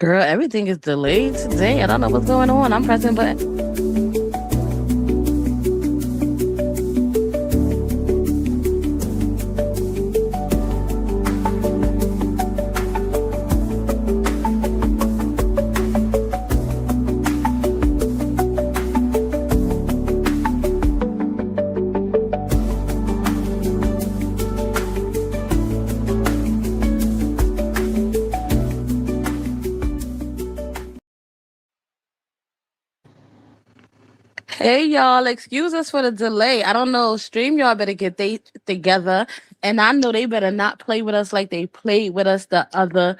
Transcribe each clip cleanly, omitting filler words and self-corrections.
Girl, everything is delayed today. I don't know what's going on. I'm pressing button. Hey y'all, excuse us for the delay. I don't know. Stream y'all better get they together. And I know they better not play with us like they played with us the other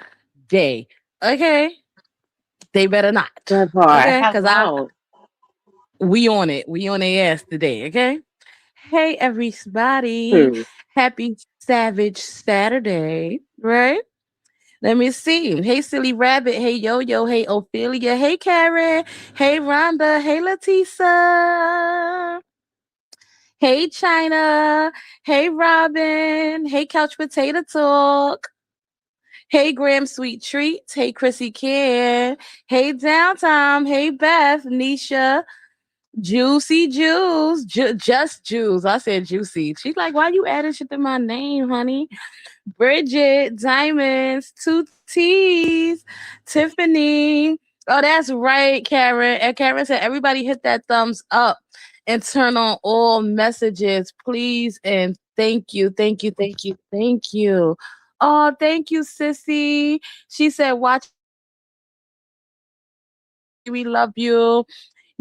day. Okay? They better not. That part. Okay? Cause I Hello. we on it. We on their ass today, okay? Hey everybody. Hmm. Happy Savage Saturday, right? Let me see. Hey, Silly Rabbit. Hey, Yo Yo. Hey, Ophelia. Hey, Karen. Hey, Rhonda. Hey, Latisa. Hey, China. Hey, Robin. Hey, Couch Potato Talk. Hey, Graham Sweet Treats. Hey, Chrissy Can. Hey, Downtime. Hey, Beth. Nisha. Juicy Juice. Just Juice. I said Juicy. She's like, why you adding shit to my name, honey? Bridget, Diamonds, Two T's, Tiffany. Oh, that's right, Karen. And Karen said, everybody hit that thumbs up and turn on all messages, please. And thank you, thank you, thank you, thank you. Oh, thank you, Sissy. She said, watch, we love you.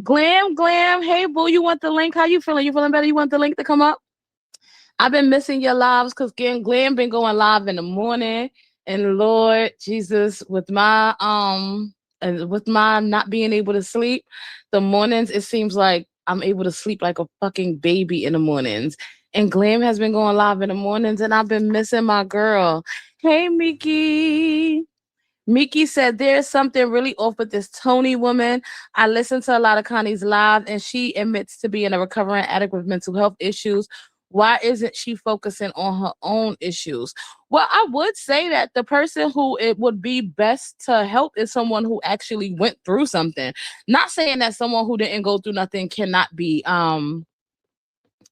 Glam, glam. Hey, boo, you want the link? How you feeling? You feeling better? You want the link to come up? I've been missing your lives because Glenn been going live in the morning. And Lord Jesus, with my and with my not being able to sleep, the mornings it seems like I'm able to sleep like a fucking baby in the mornings. And Glam has been going live in the mornings, and I've been missing my girl. Hey, Mickey. Mickey said there's something really off with this Tony woman. I listen to a lot of Connie's live, and she admits to being a recovering addict with mental health issues. Why isn't she focusing on her own issues? Well, I would say that the person who it would be best to help is someone who actually went through something. Not saying that someone who didn't go through nothing cannot be of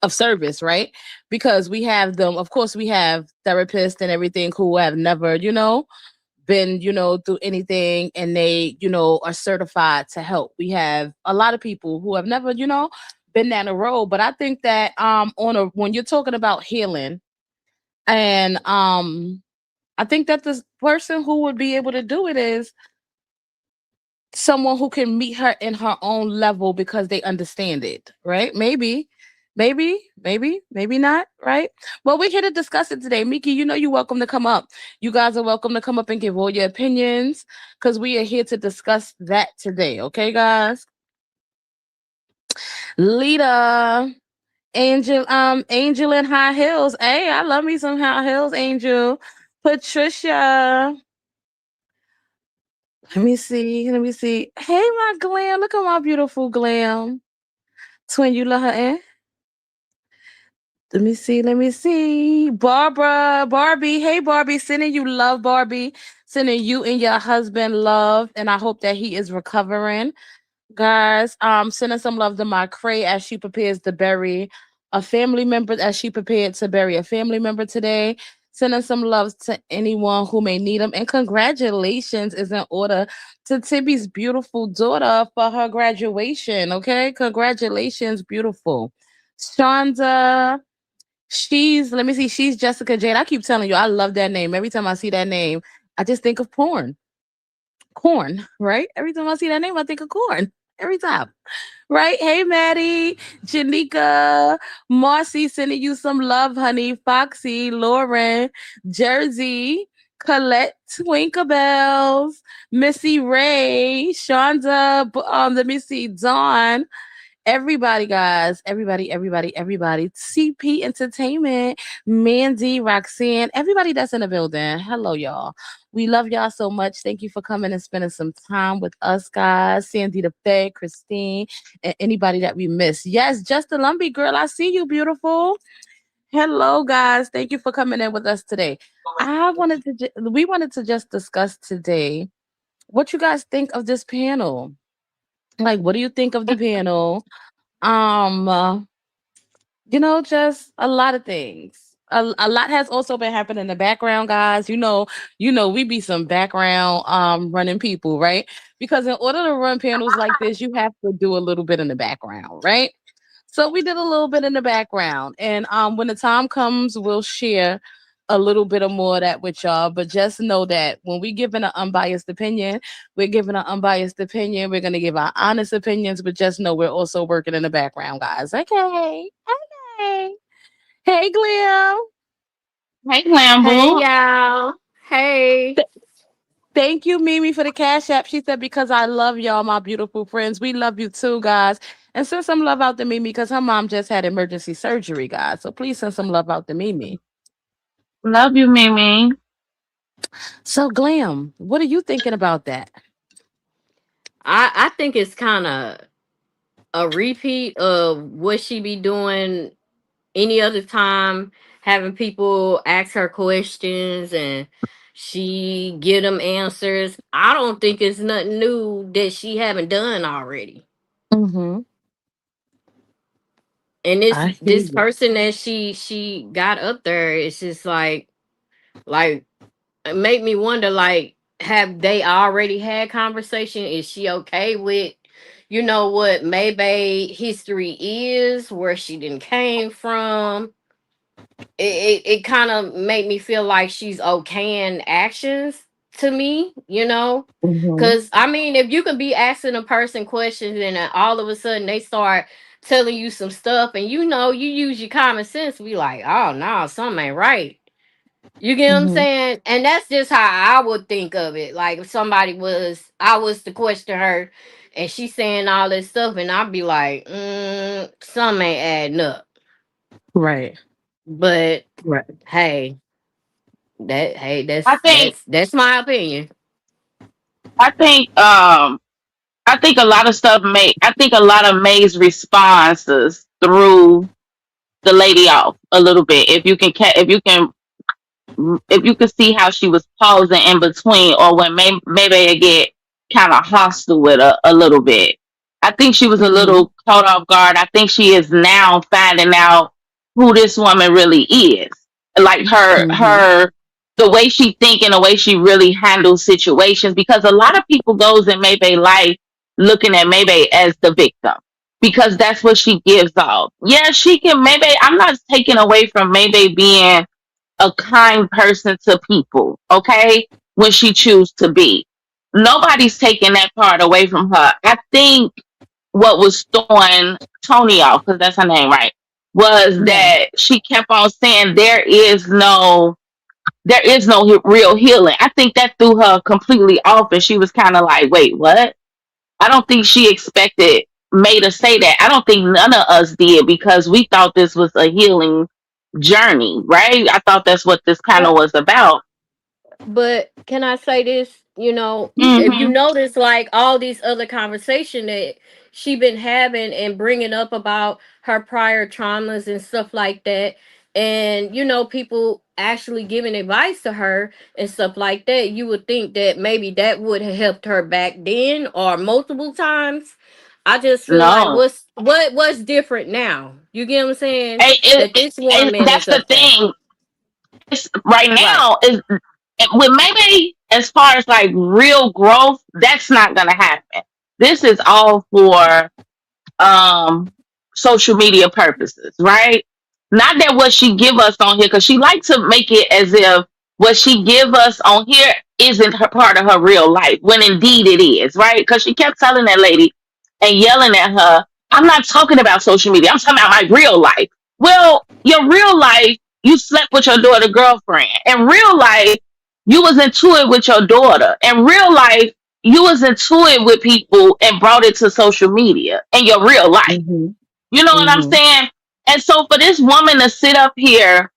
service, right? Because we have them, of course, we have therapists and everything who have never, been, through anything and they, are certified to help. We have a lot of people who have never, been down the road. But I think that when you're talking about healing and I think that the person who would be able to do it is someone who can meet her in her own level because they understand it, right? Maybe not, right? Well, we're here to discuss it today. Miki, you're welcome to come up. You guys are welcome to come up and give all your opinions because we are here to discuss that today, okay, guys? Lita, Angel in high heels. Hey, I love me some high heels, Angel. Patricia. Let me see. Hey, my Glam. Look at my beautiful Glam. Twin, you let her in? Let me see. Barbie. Hey, Barbie. Sending you love, Barbie. Sending you and your husband love. And I hope that he is recovering. Guys, sending some love to my Cray as she prepares to bury a family member, as she prepared to bury a family member today. Sending some love to anyone who may need them. And congratulations is in order to Tibby's beautiful daughter for her graduation. Okay. Congratulations, beautiful. Shonda, let me see, she's Jessica Jade. I keep telling you, I love that name. Every time I see that name, I just think of porn. Corn, right? Every time I see that name, I think of corn. every time. Right? Hey, Maddie, Janika, Marcy sending you some love, honey. Foxy, Lauren, Jersey, Colette, Twinkabells, Missy Ray, Shonda, let me see, Dawn, everybody, guys, everybody. CP Entertainment, Mandy, Roxanne, everybody that's in the building. Hello, y'all. We love y'all so much. Thank you for coming and spending some time with us, guys. Sandy the Fed, Christine, and anybody that we missed. Yes, just the Lumpy girl. I see you, beautiful. Hello, guys. Thank you for coming in with us today. We wanted to just discuss today what you guys think of this panel. Like, what do you think of the panel? Um, uh, just a lot of things. A lot has also been happening in the background, guys. We be some background running people, right? Because in order to run panels like this, you have to do a little bit in the background, right? So we did a little bit in the background, and when the time comes, we'll share a little bit of more of that with y'all. But just know that when we give an unbiased opinion, we're giving an unbiased opinion. We're gonna give our honest opinions, but just know we're also working in the background, guys. Okay. Okay. Hey, Glam. Hey, Glam Hey Boo. y'all. Hey. Th- Thank you, Mimi, for the cash app. She said, because I love y'all, my beautiful friends. We love you too, guys. And send some love out to Mimi because her mom just had emergency surgery, guys. So please send some love out to Mimi. Love you, Mimi. So, Glam, what are you thinking about that? I think it's kind of a repeat of what she be doing any other time, having people ask her questions and she give them answers. I don't think it's nothing new that she haven't done already. Mm-hmm. And I hear this you. person that she got up there, it's just like it made me wonder, like, have they already had conversation? Is she okay with what maybe history is, where she didn't came from? It kind of made me feel like she's okaying actions to me. Mm-hmm. Because I mean, if you can be asking a person questions and then all of a sudden they start telling you some stuff, and you use your common sense, be like, oh no, something ain't right. You get what I'm Mm-hmm. saying? And that's just how I would think of it. Like, if I was to question her and she's saying all this stuff, and I'd be like, something ain't adding up. Right. But Right. hey, I think that's my opinion. I think I think a lot of stuff May I think a lot of May's responses threw the lady off a little bit. If you could see how she was pausing in between, or when maybe it get kind of hostile with her a little bit. I think she was a Mm-hmm. little caught off guard. I think she is now finding out who this woman really is. Like Mm-hmm. her the way she think and the way she really handles situations. Because a lot of people goes in maybe life looking at maybe as the victim, because that's what she gives off. Yeah, she can maybe. I'm not taking away from maybe being a kind person to people, okay? When she choose to be. Nobody's taking that part away from her. I think what was throwing Tony off, because that's her name, right? Was Yes. that she kept on saying there is no real healing. I think that threw her completely off, and she was kind of like, wait, what? I don't think she expected May to say that. I don't think none of us did, because we thought this was a healing journey, right? I thought that's what this panel was about. But can I say this? If you Hmm. notice, like all these other conversation that she been having and bringing up about her prior traumas and stuff like that, and people actually giving advice to her and stuff like that, you would think that maybe that would have helped her back then or multiple times. I just feel like No, what's different now? You get what I'm saying? That this woman that's is the up there, thing. It's, right right? now is with maybe as far as like real growth, that's not gonna happen. This is all for um social media purposes, right? Not that what she give us on here, because she likes to make it as if what she give us on here isn't her part of her real life, when indeed it is, right? Because she kept telling that lady, and yelling at her. I'm not talking about social media. I'm talking about my real life. Well, your real life, you slept with your daughter girlfriend. In real life, you was into it with your daughter. In real life, you was into it with people and brought it to social media in your real life. Mhm. You know what I'm Mhm. saying? And so for this woman to sit up here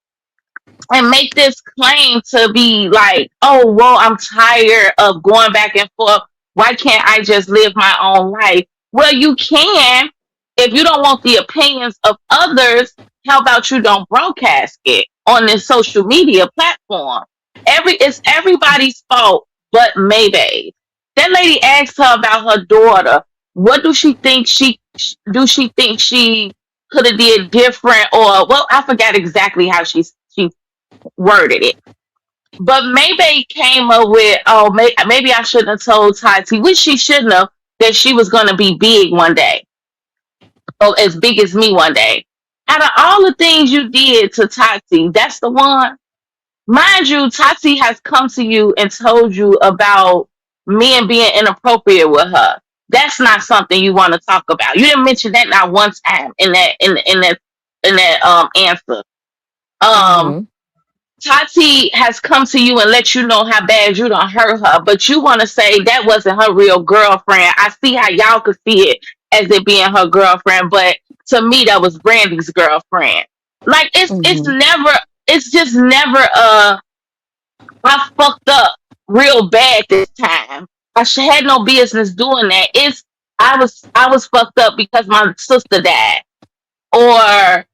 and make this claim to be like, oh, well, I'm tired of going back and forth. Why can't I just live my own life? Well, you can if you don't want the opinions of others. How about you don't broadcast it on this social media platform? It's everybody's fault but Maybe. That lady asked her about her daughter. What do she think she could have did different, or well, I forgot exactly how she worded it. But maybe came up with, oh, maybe I shouldn't have told Tati, which she shouldn't have, that she was going to be big one day, or as big as me one day. Out of all the things you did to Tati, that's the one. Mind you, Tati has come to you and told you about men being inappropriate with her. That's not something you want to talk about. You didn't mention that not one time in that answer. Um, Mhm. Tati has come to you and let you know how bad you don't hurt her, but you want to say that wasn't her real girlfriend. I see how y'all could see it as it being her girlfriend, but to me that was Brandy's girlfriend. Like Mhm. it's just never I fucked up real bad this time. Had no business doing that. I was fucked up because my sister died, or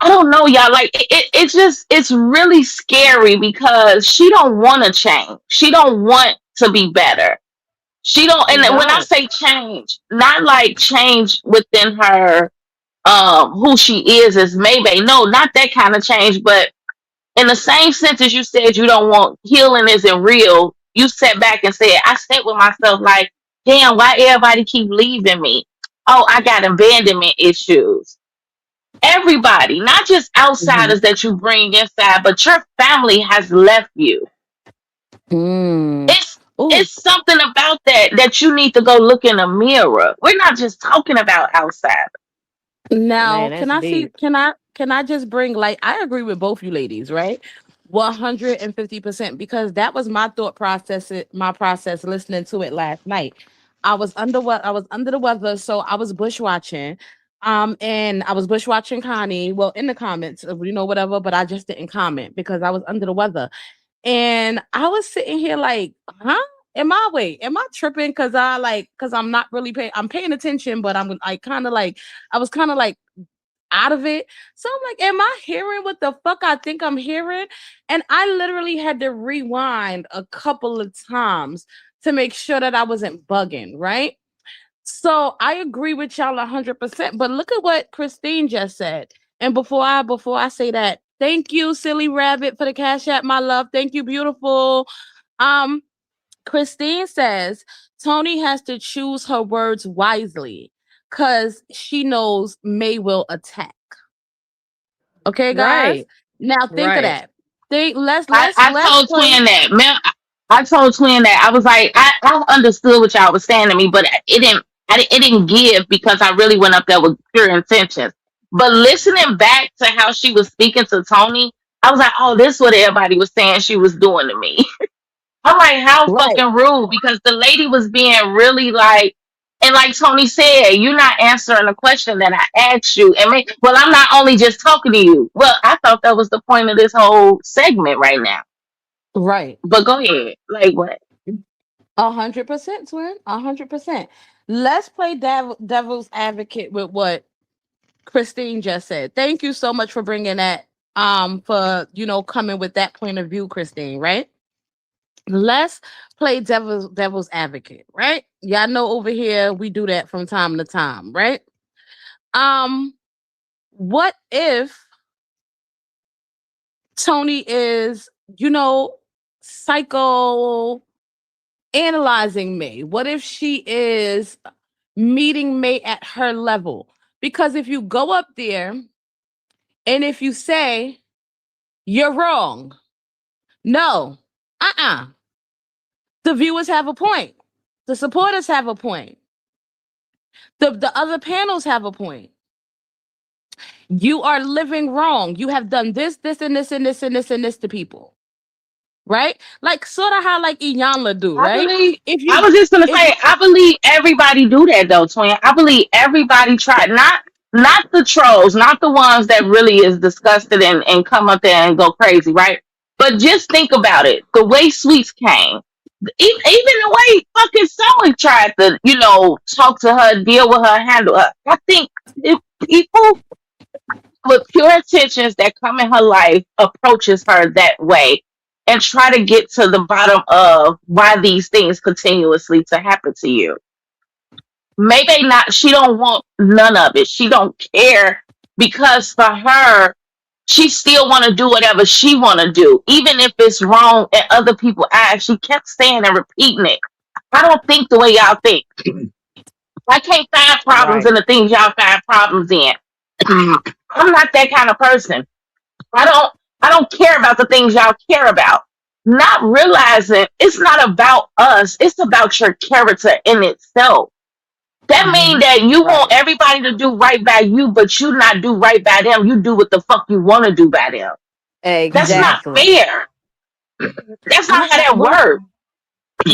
I don't know, y'all. Like it's just it's really scary because she don't want to change. She don't want to be better. She don't. She And when I don't. say change, not like change within her, who she is as maybe. No, not that kind of change. But in the same sense as you said, you don't want healing isn't real. You sat back and said, I sat with myself like, damn, why everybody keep leaving me? Oh, I got abandonment issues. Everybody, not just Mhm. outsiders that you bring inside, but your family has left you. Mm. It's Oh, it's something about that you need to go look in a mirror. We're not just talking about outsiders. now Man, can that's I see? deep. Can I just bring like I agree with both you ladies, right? 150% because that was my thought process. My process listening to it last night. I was under the weather, so I was bush watching. And I was bush watching Connie. Well, in the comments, whatever. But I just didn't comment because I was under the weather. And I was sitting here like, huh? Am I tripping? Cause I'm not really I'm paying attention, but I was kind of like out of it. So I'm like, am I hearing what the fuck I think I'm hearing? And I literally had to rewind a couple of times to make sure that I wasn't bugging, right? So I agree with y'all 100%. But look at what Christine just said. And before I say that, thank you, silly rabbit, for the cash app, my love. Thank you, beautiful. Um, Christine says Tony has to choose her words wisely because she knows May will attack. Okay, guys. Right. Now think of Right. that. Think I let's told play. Twin that. Man, I told Twin that. I was like, I understood what y'all was saying to me, but it didn't give because I really went up there with pure intentions. But listening back to how she was speaking to Tony, I was like, oh, this is what everybody was saying she was doing to me. I'm like, how Right. fucking rude, because the lady was being really like, and like Tony said, you're not answering the question that I asked you. And well, I'm not only just talking to you. Well, I thought that was the point of this whole segment right now. Right. But go ahead. Like what? 100%, twin. 100%. Let's play devil's advocate with what Christine just said. Thank you so much for bringing that. For coming with that point of view, Christine. Right. Let's play devil's advocate. Right. Y'all know over here we do that from time to time. Right. Um. What if Tony is psycho analyzing me? What if she is meeting me at her level? Because if you go up there and if you say you're wrong, no, uh-uh. The viewers have a point. The supporters have a point. The other panels have a point. You are living wrong. You have done this, this, and this, and this, and this, and this to people, right? Like sort of how like Iyanla do, I right? believe. If I you was just gonna if say, I believe everybody do that though, twin. I believe everybody try. Not the trolls, not the ones that really is disgusted and come up there and go crazy, right? But just think about it. The way Sweets came, even the way fucking someone tried to, talk to her, deal with her, handle her. I think if people with pure intentions that come in her life approaches her that way and try to get to the bottom of why these things continuously to happen to you. Maybe not, she don't want none of it. She don't care because for her, she still want to do whatever she want to do, even if it's wrong and other people eyes. She kept saying and repeating it. I don't think the way y'all think. I can't find problems Right. in the things y'all find problems in. I'm not that kind of person. I don't I don't care about the things y'all care about. Not realizing it's not about us, it's about your character in itself. That means Mhm. that you want Right. everybody to do right by you, but you not do right by them. You do what the fuck you want to do by them. That's not Exactly. fair. That's not how that Well, works.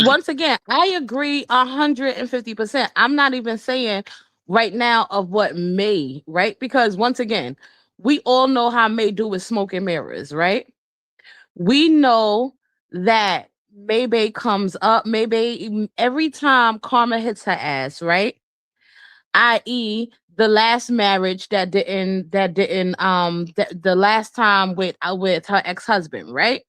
once again, I agree 150%. I'm not even saying right now of what May, right? Because once again, we all know how May do with smoke and mirrors, right? We know that Maybay comes up, Maybay every time karma hits her ass, right? I.e., the last marriage the last time with her ex-husband, right?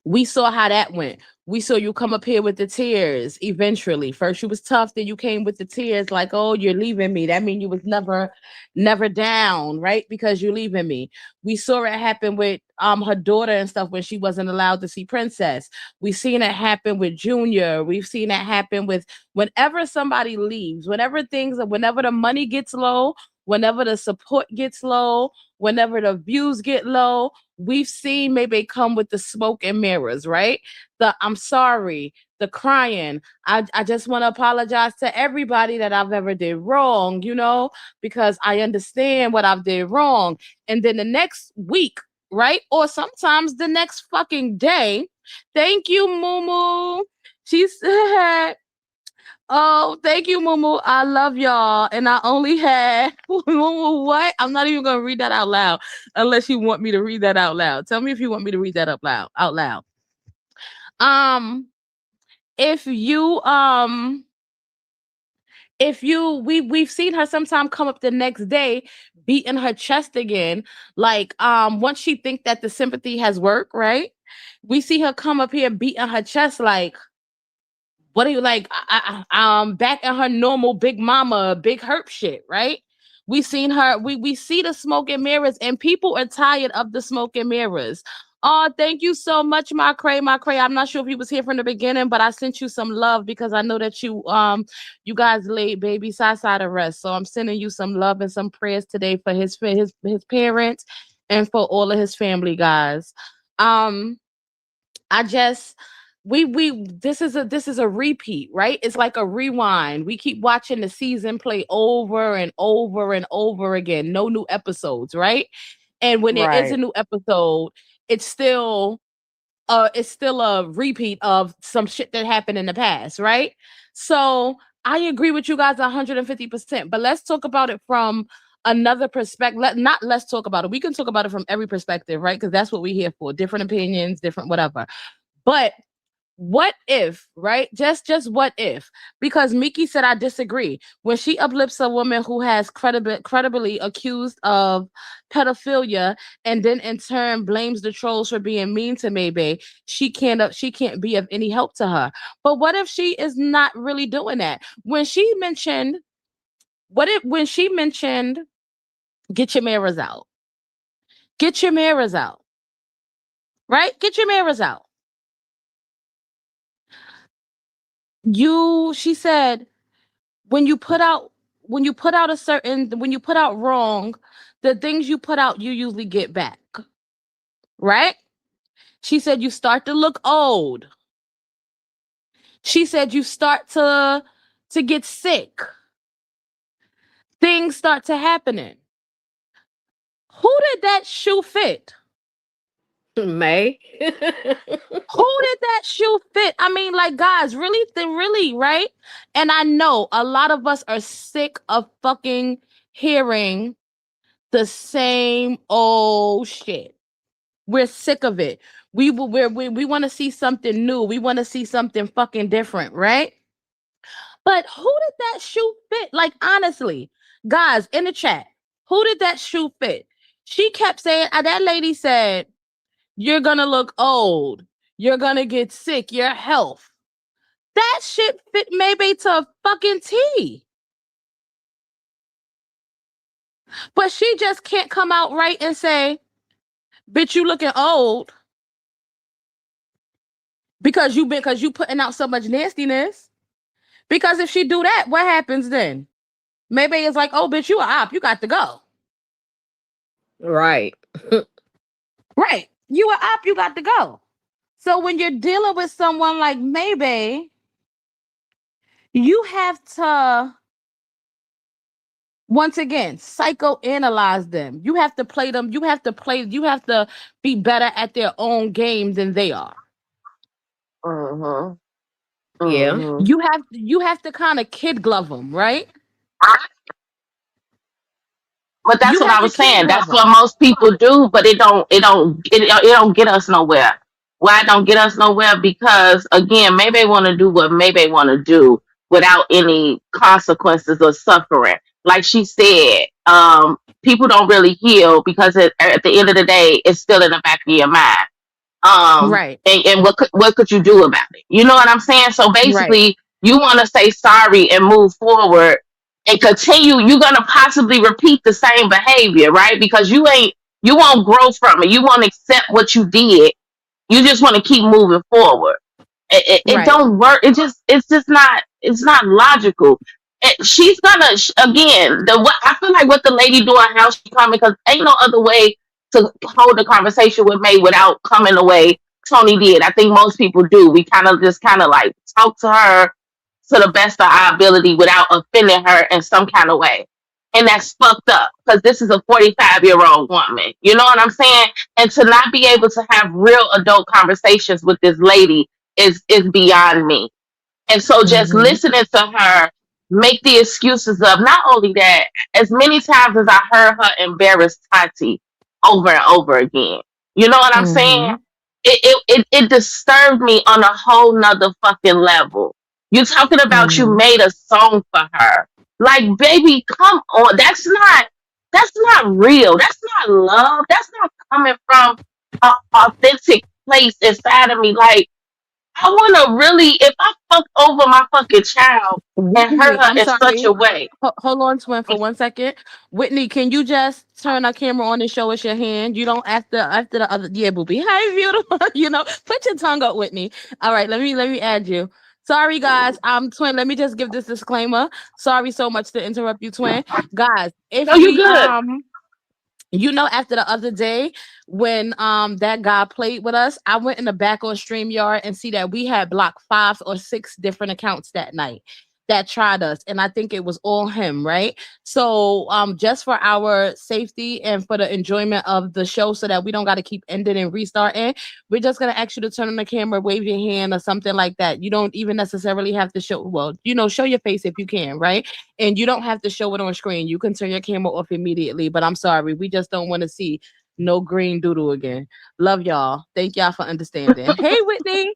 We saw how that went. We saw you come up here with the tears eventually. First you was tough, then you came with the tears like, oh, you're leaving me. That means you was never down, right? Because you're leaving me. We saw it happen with her daughter and stuff when she wasn't allowed to see Princess. We've seen it happen with Junior. We've seen it happen with whenever somebody leaves, whenever the money gets low, whenever the support gets low, whenever the views get low, we've seen maybe come with the smoke and mirrors, right? The I'm sorry, the crying. I just want to apologize to everybody that I've ever did wrong, because I understand what I've did wrong. And then the next week, right? Or sometimes the next fucking day. Thank you, Mumu. She said, oh, thank you, Mumu. I love y'all. And I only had Mumu, what? I'm not even gonna read that out loud unless you want me to read that out loud. Tell me if you want me to read that up loud out loud. Um, if you we've seen her sometime come up the next day beating her chest again, like once she think that the sympathy has worked, right? We see her come up here beating her chest like, what are you like? Back in her normal big mama, big herp shit, right? We seen her. We see the smoke and mirrors, and people are tired of the smoke and mirrors. Oh, thank you so much, my cray, my cray. I'm not sure if you was here from the beginning, but I sent you some love because I know that you guys laid baby Sasa to rest. So I'm sending you some love and some prayers today for his parents and for all of his family, guys. Um, I just we this is a repeat, right? It's like a rewind. We keep watching the season play over and over and over again. No new episodes, right? And when there is a Right. new episode, it's still a repeat of some shit that happened in the past, right? So I agree with you guys 150%. But let's talk about it from another perspective. Let's talk about it. We can talk about it from every perspective, right? Because that's what we're here for. Different opinions, different whatever. But what if, right? Just what if? Because Miki said I disagree. When she uplifts a woman who has credibly accused of pedophilia and then in turn blames the trolls for being mean to Maybe, she can't be of any help to her. But what if she is not really doing that? When she mentioned get your mirrors out. Get your mirrors out. Right? Get your mirrors out. She said when you put out when you put out wrong, the things you put out you usually get back, right? She said you start to look old. She said you start to get sick. things start to happening. Who did that shoe fit? May. Who did that shoe fit? I mean, like, guys, really, really, right? And I know a lot of us are sick of fucking hearing the same old shit. We're sick of it. We want to see something new. We want to see something fucking different, right? But who did that shoe fit? Like, honestly, guys, in the chat, who did that shoe fit? She kept saying, that lady said, you're gonna look old. You're gonna get sick. Your health. That shit fit maybe to a fucking T. But she just can't come out right and say, bitch, you looking old because you putting out so much nastiness. Because if she do that, what happens then? Maybe it's like, oh, bitch, you a op. You got to go. Right. Right. You a op. You got to go. So when you're dealing with someone like maybe, you have to once again psychoanalyze them. You have to play them. You have to be better at their own game than they are. Mm-hmm. Yeah. Mm-hmm. You have to kind of kid glove them, right? But that's You what have I to was kid saying. glove That's what them. most people do, but it don't get us nowhere. Why it don't get us nowhere? Because again, maybe they want to do what maybe they want to do without any consequences or suffering. Like she said, people don't really heal because at the end of the day, it's still in the back of your mind. Right. And what could you do about it? You know what I'm saying? So Right. basically, you want to say sorry and move forward and continue. You're gonna possibly repeat the same behavior, right? Because you won't grow from it. You won't accept what you did. You just want to keep moving forward. It Right. don't work. It's not logical. She's gonna again the what I feel like what the lady doing how she coming because ain't no other way to hold the conversation with May without coming the way Tony did. I think most people do. We kind of like talk to her to the best of our ability without offending her in some kind of way. And that's fucked up because this is a 45-year-old woman. You know what I'm saying? And to not be able to have real adult conversations with this lady is beyond me. And so just Mm-hmm. listening to her make the excuses of not only that, as many times as I heard her embarrass Tati over and over again. You know what I'm saying? Mm-hmm. It disturbed me on a whole nother fucking level. You talking about you Mm-hmm. made a song for her. Like, baby, come on. That's not real. That's not love. That's not coming from an authentic place inside of me. Like, I want to really, if I fuck over my fucking child and hurt Whitney, her I'm in such sorry. a way, Hold on, twin, for 1 second. Whitney, can you just turn our camera on and show us your hand? You don't after the other. Yeah, booby. Hi, beautiful. Put your tongue up, Whitney. All right, let me add you. Sorry, guys. Twin. Let me just give this disclaimer. Sorry so much to interrupt you, twin. Guys, no, if you we good. after the other day when that guy played with us, I went in the back on StreamYard and see that we had blocked 5 or 6 different accounts that night that tried us. And I think it was all him, right? So just for our safety and for the enjoyment of the show so that we don't gotta keep ending and restarting, we're just gonna ask you to turn on the camera, wave your hand or something like that. You don't even necessarily have to show show your face if you can, right? And you don't have to show it on screen. You can turn your camera off immediately. But I'm sorry, we just don't want to see no green doodle again. Love y'all. Thank y'all for understanding. Hey, Whitney.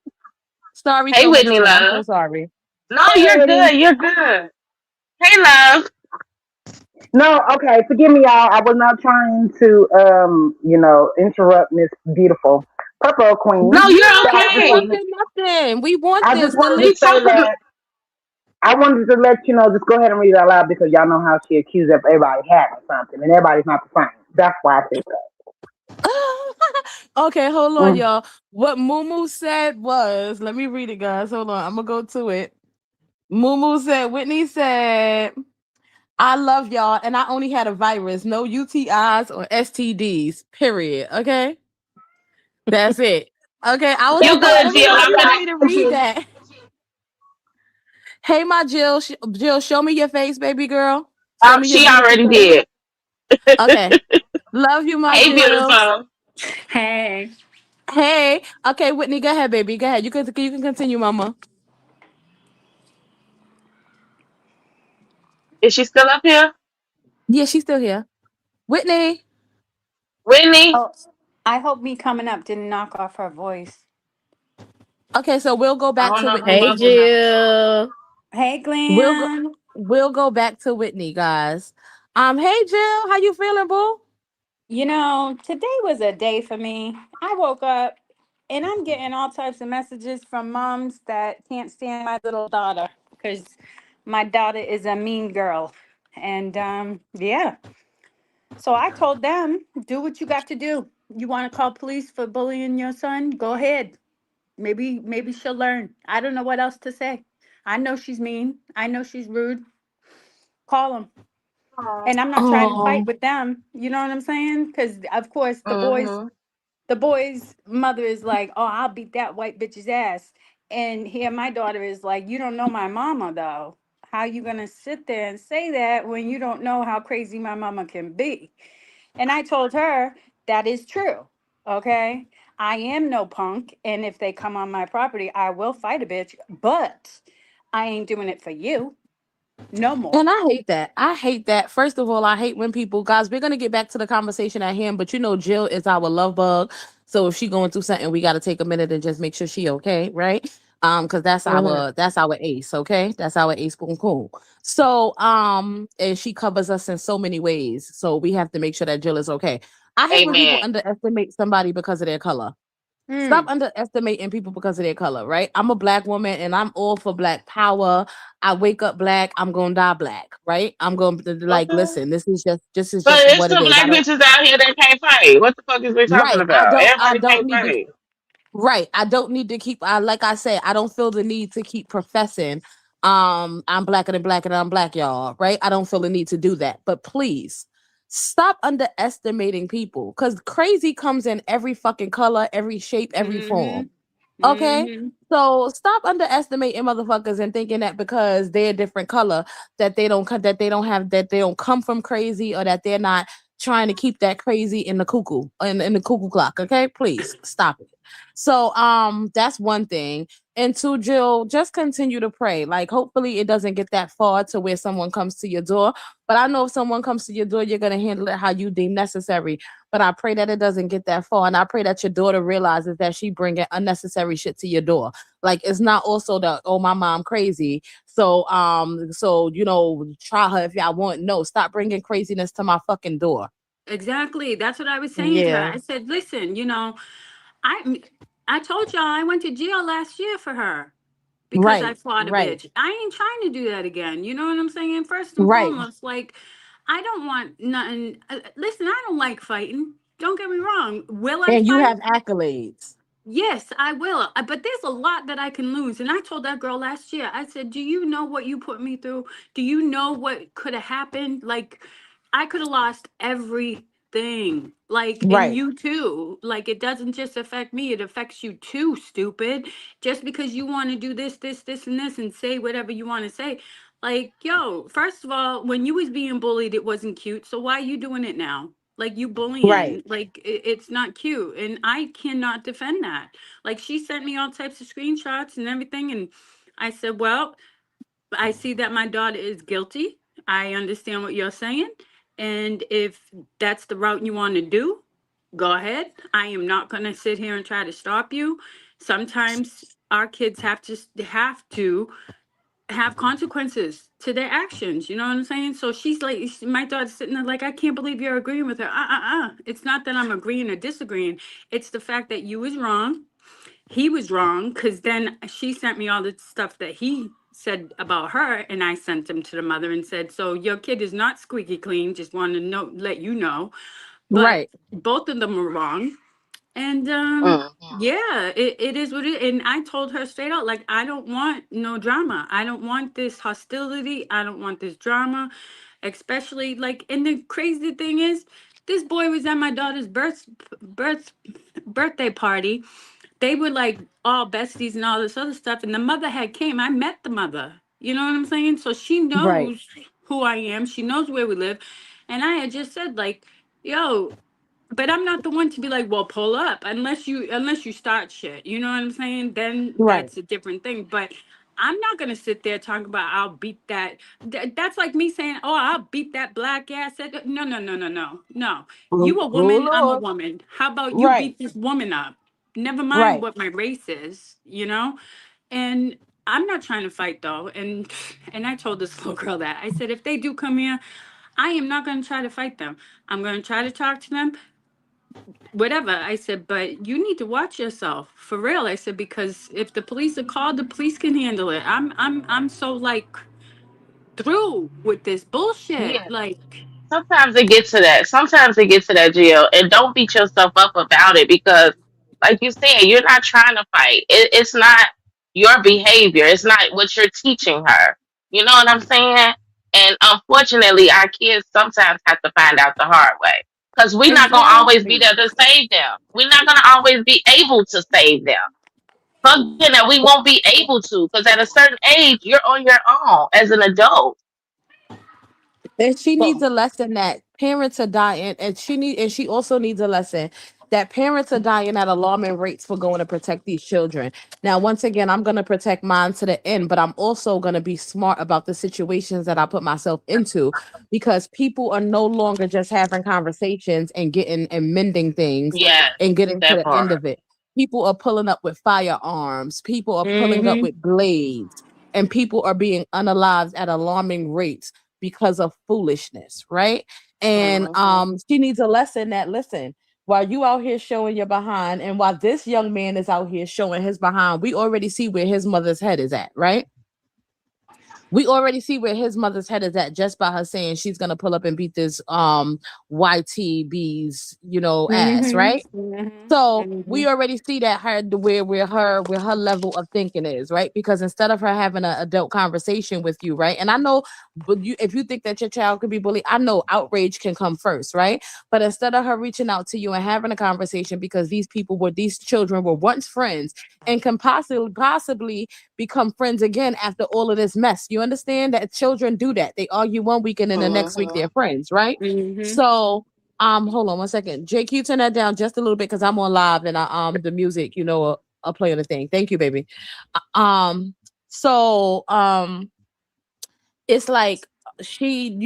Sorry Hey, so much, Whitney, twin. I'm so love. sorry. No, Hey, you're ladies. good. You're good. Hey, love. No, okay, forgive me, y'all. I was not trying to, interrupt Miss Beautiful Purple No, Queen, You you're but not okay. interrupting nothing. We want I this. just The wanted We to link. say talking. that I wanted to let you know. Just go ahead and read it out loud because y'all know how she accused of everybody having something, and everybody's not the same. That's why I said that. Okay, hold on, Mm. y'all. What Mumu said was, let me read it, guys. Hold on. I'm going to go to it. Mumu said, Whitney said, I love y'all, and I only had a virus, no UTIs or STDs. Period. Okay, that's it. Okay, I was You like, girl, good, only Jill? nobody I'm wanted gonna. me to Thank read you. that. Hey, my Jill, Jill, show me your face, baby girl. Show me your She beautiful already face. did. Okay. Love you, my Hey, Jill. beautiful. Hey, Hey. Okay, Whitney, go ahead, baby. Go ahead. You can continue, mama. Is she still up here? Yeah, she's still here. Whitney. Whitney? oh, I hope me coming up didn't knock off her voice. Okay, so we'll go I back don't to know who Whitney. Hey, muzzled her. Jill. Hey, We'll go Glenn. we'll go back to Whitney, guys. Hey Jill, how you feeling, boo? Today was a day for me. I woke up and I'm getting all types of messages from moms that can't stand my little daughter because my daughter is a mean girl. And yeah, so I told them, do what you got to do. You want to call police for bullying your son? Go ahead. Maybe she'll learn. I don't know what else to say. I know she's mean. I know she's rude. Call them. And I'm not trying to fight Oh. with them. You know what I'm saying? Because of course Mm-hmm. the boy's mother is like, "Oh, I'll beat that white bitch's ass," and here my daughter is like, "You don't know my mama though. How you gonna sit there and say that when you don't know how crazy my mama can be?" And I told her that is true. Okay. I am no punk. And if they come on my property, I will fight a bitch, but I ain't doing it for you no more. And I hate that. I hate that. First of all, I hate when people, guys, we're gonna get back to the conversation at hand, but Jill is our love bug. So if she going through something, we gotta take a minute and just make sure she okay, right? Because Mm-hmm. that's our ace, okay? That's our ace boom cool. So and she covers us in so many ways. So we have to make sure that Jill is okay. I hate when people Amen. underestimate somebody because of their color. Stop Mm, underestimating people because of their color, right? I'm a black woman and I'm all for black power. I wake up black, I'm gonna die black, right? I'm going to like Okay. listen, this is But just it's what it some is. I black don't bitches out here that can't fight. What the fuck is we talking right. about? I Everybody don't can't need to fight. right. I don't need to keep I like I said, I don't feel the need to keep professing I'm blacker than I'm black, y'all, right? I don't feel the need to do that. But please stop underestimating people because crazy comes in every fucking color, every shape, every form. mm-hmm. Okay. Mm-hmm. So stop underestimating motherfuckers and thinking that because they're a different color that they don't have that they don't come from crazy or that they're not trying to keep that crazy in the cuckoo in the cuckoo clock. Okay, please stop it. So that's one thing. And two, Jill, just continue to pray. Like hopefully it doesn't get that far to where someone comes to your door. But I know if someone comes to your door, you're gonna handle it how you deem necessary, but I pray that it doesn't get that far. And I pray that your daughter realizes that she bringing unnecessary shit to your door. Like it's not also the, oh, my mom crazy. So, try her if y'all want. No, stop bringing craziness to my fucking door. Exactly. That's what I was saying to her. Yeah. I said, listen, I I told y'all I went to jail last year for her because I Right, fought a right, bitch. I ain't trying to do that again. You know what I'm saying? First and right. foremost, like I don't want nothing. Listen, I don't like fighting. Don't get me wrong. Will I And you fight? have accolades. Yes, I will. But there's a lot that I can lose. And I told that girl last year, I said, "Do you know what you put me through? Do you know what could have happened? Like, I could have lost everything. Like, and Right, you too. Like, it doesn't just affect me, it affects you too, stupid. Just because you want to do this, and this, and say whatever you want to say. Like, yo, first of all, when you was being bullied, it wasn't cute. So why are you doing it now? Like you right, bullying, like it's not cute, and I cannot defend that. Like she sent me all types of screenshots and everything, and I said, well, I see that my daughter is guilty. I understand what you're saying, and if that's the route you want to do, go ahead. I am not going to sit here and try to stop you. Sometimes our kids have to have consequences to their actions. You know what I'm saying? So she's like, my daughter's sitting there like, I can't believe you're agreeing with her. It's not that I'm agreeing or disagreeing. It's the fact that you was wrong. He was wrong. Cause then she sent me all the stuff that he said about her. And I sent them to the mother and said, so your kid is not squeaky clean. Just want to let you know. But right, both of them were wrong. And Mm-hmm. yeah, it is what it, and I told her straight out, like, I don't want no drama. I don't want this hostility. I don't want this drama. Especially like, and the crazy thing is, this boy was at my daughter's birthday party. They were like all besties and all this other stuff. And the mother had came. I met the mother. You know what I'm saying? So she right. knows. who I am. She knows where we live. And I had just said, like, yo, but I'm not the one to be like, well, pull up unless you start shit. You know what I'm saying? Then Right. that's a different thing. But I'm not gonna sit there talking about I'll beat that. That's like me saying, oh, I'll beat that black ass. No, no, no, no, no, no. Oh, You a oh woman, I'm a Lord. woman. How about you Right. beat this woman up? Never mind Right. what my race is, you know? And I'm not trying to fight though. And I told this little girl that. I said, if they do come here, I am not gonna try to fight them. I'm gonna try to talk to them, whatever. I said, but you need to watch yourself for real. I said, because if the police are called, the police can handle it. I'm so like through with this bullshit. Yeah. Like, Sometimes it gets to that. Sometimes it gets to that, Jill. And don't beat yourself up about it because, like you said, you're not trying to fight. It's not your behavior. It's not what you're teaching her. You know what I'm saying? And unfortunately, our kids sometimes have to find out the hard way because we're not going to always be exactly. there to save them. We're not going to always be able to save them. Forget that we won't be able to because at a certain age, you're on your own as an adult. And she So, needs a lesson that parents are dying, and she also needs a lesson that parents are dying at alarming rates for going to protect these children. Now, once again, I'm gonna protect mine to the end, but I'm also gonna be smart about the situations that I put myself into because people are no longer just having conversations and getting and mending things yes, and getting to that the end part. of it. People are pulling up with firearms, people are pulling up Mm-hmm. with blades, and people are being unalived at alarming rates because of foolishness, right? And Mm-hmm. she needs a lesson that listen, while you out here showing your behind and while this young man is out here showing his behind, we already see where his mother's head is at, right? We already see where his mother's head is at just by her saying she's gonna pull up and beat this YTB's, ass, Mm-hmm. right? So Mm-hmm. we already see that her the where her level of thinking is, right? Because instead of her having an adult conversation with you, right? And I know, but if you think that your child could be bullied, I know outrage can come first, right? But instead of her reaching out to you and having a conversation, because these children were once friends and can possibly become friends again after all of this mess. You understand that children do that? They argue one week and then the next week they're Hmm. friends, right? Mm-hmm. So hold on one second. Jake, you turn that down just a little bit because I'm on live and the music, I'll play on the thing. Thank you, baby. So it's like she,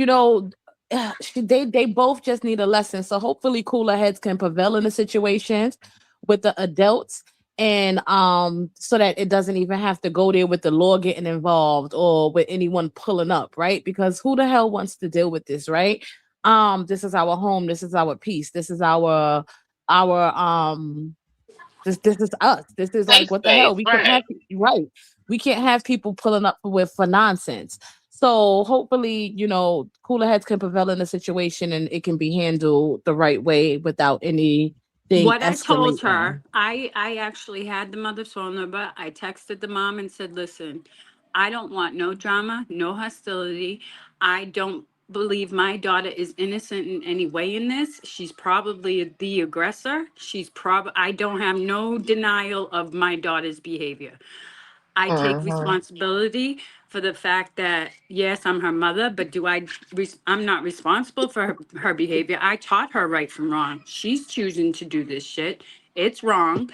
they both just need a lesson. So hopefully cooler heads can prevail in the situations with the adults and so that it doesn't even have to go there with the law getting involved or with anyone pulling up, right? Because who the hell wants to deal with this, right? This is our home, this is our peace, this is our this is us. This is like Safe what the hell? space, We can't right? have right. We can't have people pulling up for nonsense. So hopefully, cooler heads can prevail in the situation and it can be handled the right way without anything What I told her, escalating. I actually had the mother's phone number. I texted the mom and said, listen, I don't want no drama, no hostility. I don't believe my daughter is innocent in any way in this. She's probably the aggressor. I don't have no denial of my daughter's behavior. I take Hmm. responsibility for the fact that yes, I'm her mother, but I'm not responsible for her behavior. I taught her right from wrong. She's choosing to do this shit. It's wrong.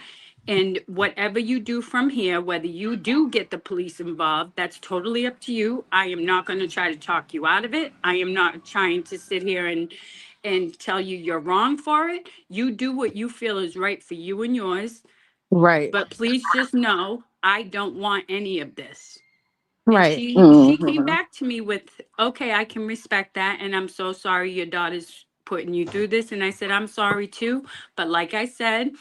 And whatever you do from here, whether you do get the police involved, that's totally up to you. I am not going to try to talk you out of it. I am not trying to sit here and tell you you're wrong for it. You do what you feel is right for you and yours. Right. But please just know I don't want any of this. And Right. she came Hmm. back to me with, okay, I can respect that, and I'm so sorry your daughter's putting you through this. And I said, I'm sorry too, but like I said,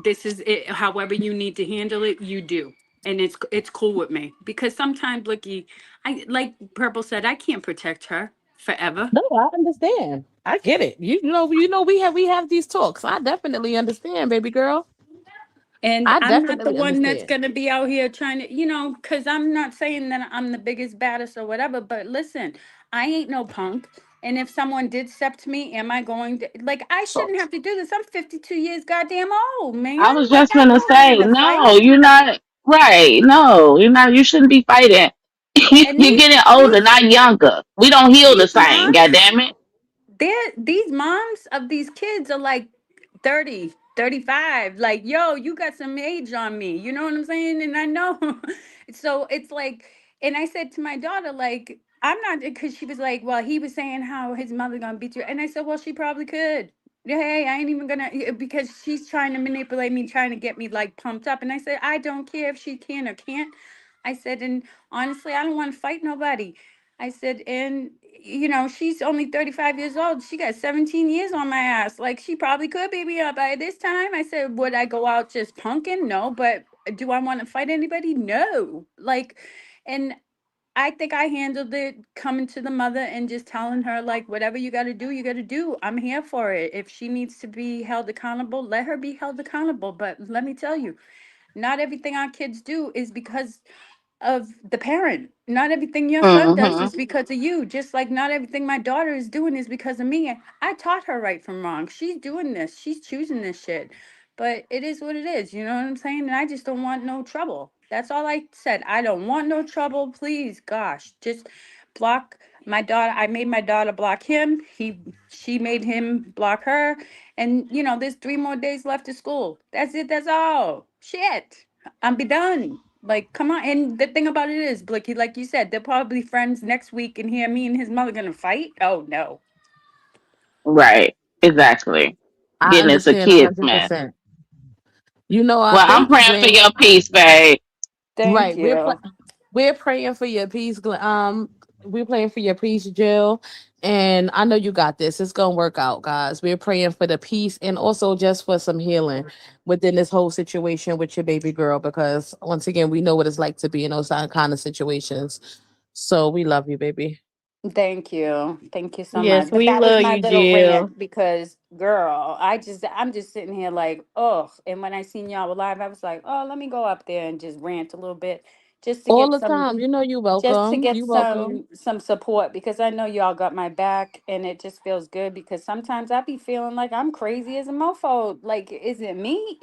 this is it. However you need to handle it, you do, and it's cool with me, because sometimes, Blicky, I like Purple said, I can't protect her forever. No, I understand. I get it. We have these talks. I definitely understand, baby girl. And I I'm not the definitely one that's understand. going to be out here trying to, because I'm not saying that I'm the biggest, baddest or whatever, but listen, I ain't no punk. And if someone did step to me, am I going to, like, I So shouldn't have to do this. I'm 52 years goddamn old, man. I was Like, just I'm gonna not say, ready to fight. no, you're not right. No, you're not. You shouldn't be fighting. And You're getting older, not younger. We don't heal the these same. God moms, damn it. these moms of these kids are like 30, 35. Like, yo, you got some age on me, you know what I'm saying? And I know. So it's like, and I said to my daughter, like, I'm not, because she was like, well, he was saying how his mother gonna beat you, and I said, well, she probably could. Hey, I ain't even gonna, because she's trying to manipulate me, trying to get me like pumped up. And I said, I don't care if she can or can't. I said, and honestly, I don't want to fight nobody. I said, and she's only 35 years old. She got 17 years on my ass. Like, she probably could beat me up by this time. I said, would I go out just punking? No, but do I want to fight anybody? No. Like, and I think I handled it coming to the mother and just telling her, like, whatever you got to do, you got to do. I'm here for it. If she needs to be held accountable, let her be held accountable. But let me tell you, not everything our kids do is because of the parent. Not everything your son does Hmm. is because of you. Just like not everything my daughter is doing is because of me. I taught her right from wrong. She's doing this. She's choosing this shit. But it is what it is. You know what I'm saying? And I just don't want no trouble. That's all I said. I don't want no trouble. Please, gosh, just block my daughter. I made my daughter block him. She made him block her. And there's 3 more days left of school. That's it. That's all. Shit. I'm be done. Like, come on. And the thing about it is, Blicky, like you said, they're probably friends next week and hear me and his mother gonna fight. Oh no. Right. Exactly. I Getting into understand kids, man. 100%. You know, I Well, I'm thank you, praying for Glenn. your peace, babe. Thank Right, you. we're praying for your peace. We're praying for your peace, Jill. And I know you got this. It's gonna work out, guys. We're praying for the peace and also just for some healing within this whole situation with your baby girl. Because once again, we know what it's like to be in those kind of situations. So we love you, baby. Thank you. Thank you so much. Yes, But we that was love my you, little Jill. rant because, girl, I'm just sitting here like, oh. And when I seen y'all were live, I was like, oh, let me go up there and just rant a little bit, just to All get the some time. You know you just to welcome. get You welcome. some support, because I know y'all got my back, and it just feels good because sometimes I be feeling like I'm crazy as a mofo. Like, is it me?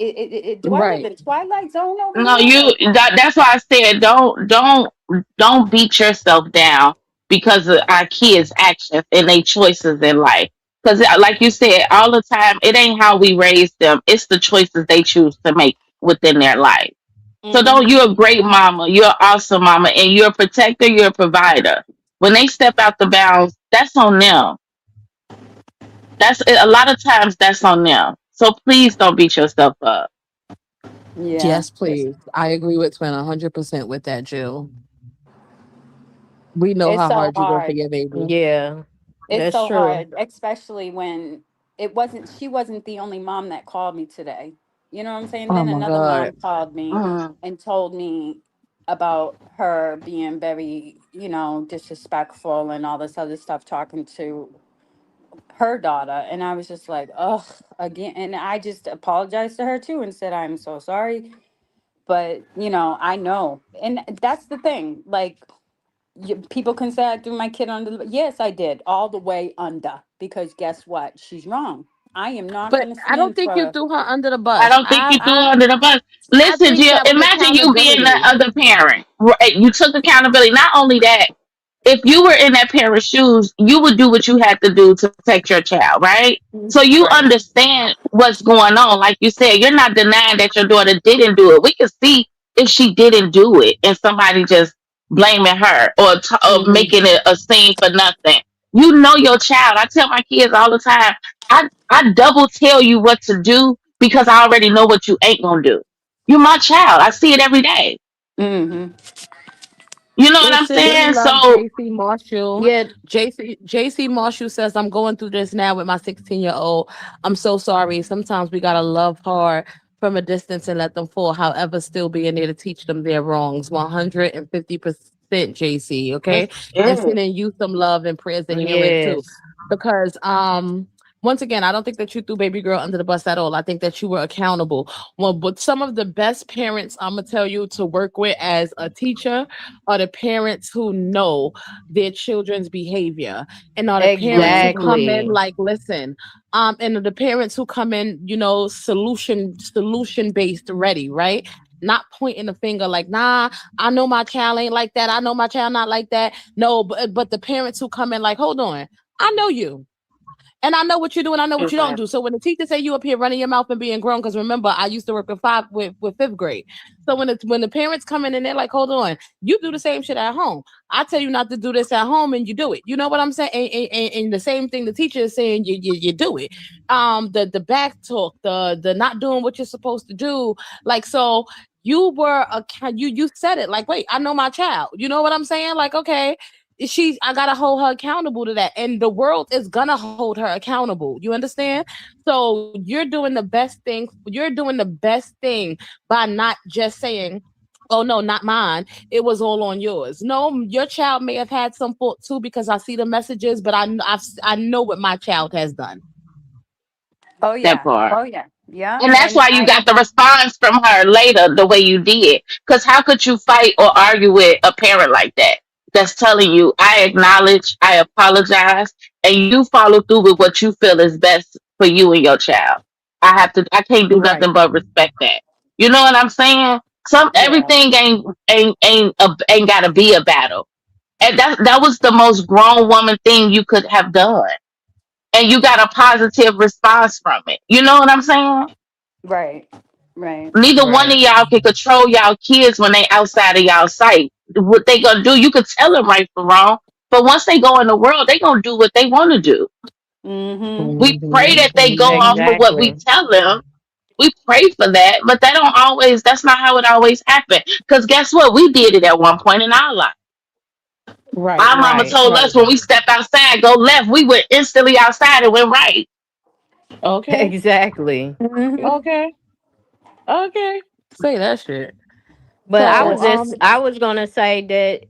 Do I live Right. in Twilight Zone over No, here? you. That's why I said don't beat yourself down because of our kids' actions and their choices in life. Because, like you said, all the time, it ain't how we raise them; it's the choices they choose to make within their life. So don't. Mm-hmm. You're a great mama. You're an awesome mama, and you're a protector. You're a provider. When they step out the bounds, that's on them. That's a lot of times that's on them. So please don't beat yourself up. Yeah. Yes, please. I agree with Twin 100% with that, Jill. We know It's how so hard you go for hard. your baby. Yeah, It's that's so true. hard, especially when she wasn't the only mom that called me today. You know what I'm saying? Oh Then my another mom God. called me Mm. and told me about her being very, disrespectful and all this other stuff, talking to her daughter. And I was just like, ugh, again. And I just apologized to her too and said, I'm so sorry. But, I know. And that's the thing. Like, people can say I threw my kid under the, yes, I did, all the way under, because guess what? She's wrong. I am not But going to I don't stand think you for. threw her under the I bus. don't think you threw her under the bus. I Listen, think Jill, that was imagine you being the accountability. other parent. Right? You took accountability. Not only that, if you were in that parent's shoes, you would do what you had to do to protect your child, right? So you Right. understand what's going on. Like you said, you're not denying that your daughter didn't do it. We can see if she didn't do it and somebody just blaming her or Hmm. making it a scene for nothing. You know your child. I tell my kids all the time, I double tell you what to do because I already know what you ain't gonna do. You're my child. I see it every day. Hmm. You know what I'm Listen, we saying? love So JC Marshall. Yeah, JC Marshall says, I'm going through this now with my 16-year-old. I'm so sorry. Sometimes we gotta love hard from a distance and let them fall. However, still being there to teach them their wrongs. 150% JC. Okay. that's And it. sending you some love and prayers and healing too. yes, Because once again, I don't think that you threw baby girl under the bus at all. I think that you were accountable. Well, but some of the best parents I'm gonna tell you to work with as a teacher are the parents who know their children's behavior and are the parents who Hmm. come in exactly. like, listen, and the parents who come in, solution based ready, right? not pointing the finger like, nah, I know my child ain't like that. I know my child not like that. No, but the parents who come in like, hold on, I know you. And I know what you do and I know what you don't do. So when the teacher say you up here running your mouth and being grown, because remember, I used to work with fifth grade. So when the parents come in and they're like, hold on, you do the same shit at home. I tell you not to do this at home and you do it. You know what I'm saying? And the same thing the teacher is saying, you do it. The back talk, the not doing what you're supposed to do. Like, so you were you said it like, wait, I know my child. You know what I'm saying? Like, okay, I gotta hold her accountable to that, and the world is gonna hold her accountable. You understand? So you're doing the best thing by not just saying, oh no, not mine, it was all on yours. No, your child may have had some fault too, because I see the messages, but I know what my child has done. Oh That yeah. part. Oh yeah. Yeah. And that's And why you I got the response from her later the way you did. Because how could you fight or argue with a parent like that? That's telling you, I acknowledge, I apologize, and you follow through with what you feel is best for you and your child. I can't do Right. nothing but respect that. You know what I'm saying? yeah. Everything ain't gotta be a battle. And that was the most grown woman thing you could have done. And you got a positive response from it. You know what I'm saying? Right. Right. Neither one Right. of y'all can control y'all kids when they outside of y'all sight. What they gonna do, you could tell them right from wrong. But once they go in the world, they gonna do what they want to do. Mm-hmm. We pray Mhm. that they go off Mhm. of what we Exactly. tell them. We pray for that, but that don't always. That's not how it always happen. Because guess what? We did it at one point in our life. Right. Our mama Right. told Right. us when we stepped outside, go left. We went instantly outside and went right. Okay. Exactly. Mm-hmm. Okay. Okay. Say that shit. But So I was gonna say that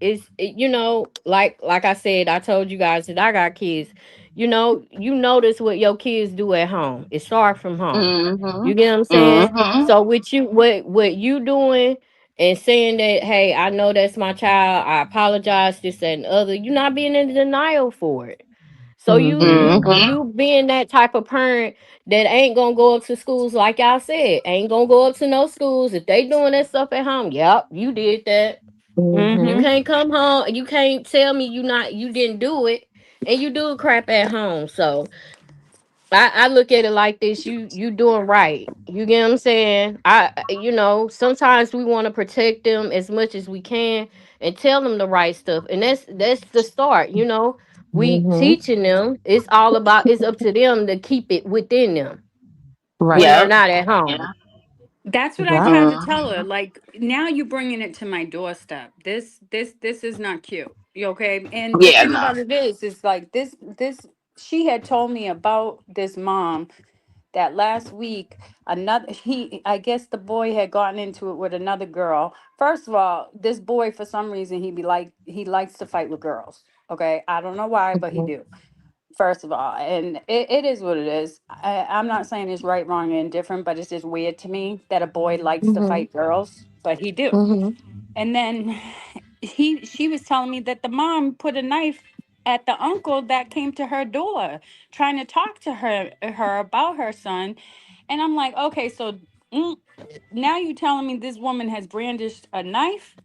like I said, I told you guys that I got kids. You notice what your kids do at home. It starts from home. Mm-hmm. You get what I'm saying? Mm-hmm. So with you, what you doing and saying that, hey, I know that's my child. I apologize, this that, and the other. You're not being in denial for it. So you mhm. you Mm-hmm. you being that type of parent that ain't gonna go up to schools like y'all said, ain't gonna go up to no schools if they doing that stuff at home. Yep, you did that. You Mhm. Mm-hmm. can't come home. You can't tell me you didn't do it, and you do crap at home. So I look at it like this: you doing right. You get what I'm saying? Sometimes we want to protect them as much as we can and tell them the right stuff, and that's the start. We Mhm. teaching them. It's up to them to keep it within them when Right. they're Yep. not at Yeah. home. That's what I Right. tried to tell Mm-hmm. her. Like now you bringing it to my doorstep. This is not cute. You okay? And the Yeah, thing no. about it is like this. She had told me about this mom that last week another he I guess the boy had gotten into it with another girl. First of all, this boy for some reason he likes to fight with girls. Okay, I don't know why, but he Mhm. do. First of all, and it is what it is. I'm not saying it's right, wrong, or indifferent, but it's just weird to me that a boy likes to Mhm. fight girls, but he do. Mhm. And then she was telling me that the mom put a knife at the uncle that came to her door trying to talk to her about her son. And I'm like, okay, so mm, now you telling me this woman has brandished a knife,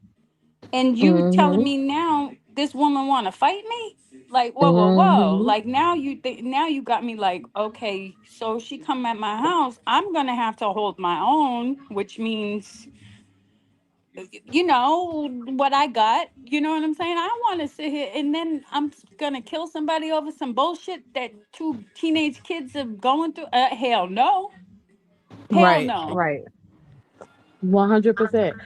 and you telling Mhm. me now this woman want to fight me? Like, whoa, whoa, whoa. Mhm. Like now now you got me like, okay, so she come at my house, I'm gonna have to hold my own, which means what I got. You know what I'm saying? I want to sit here and then gonna kill somebody over some bullshit that two teenage kids are going through. Hell no. Hell Right. no. Right. 100%.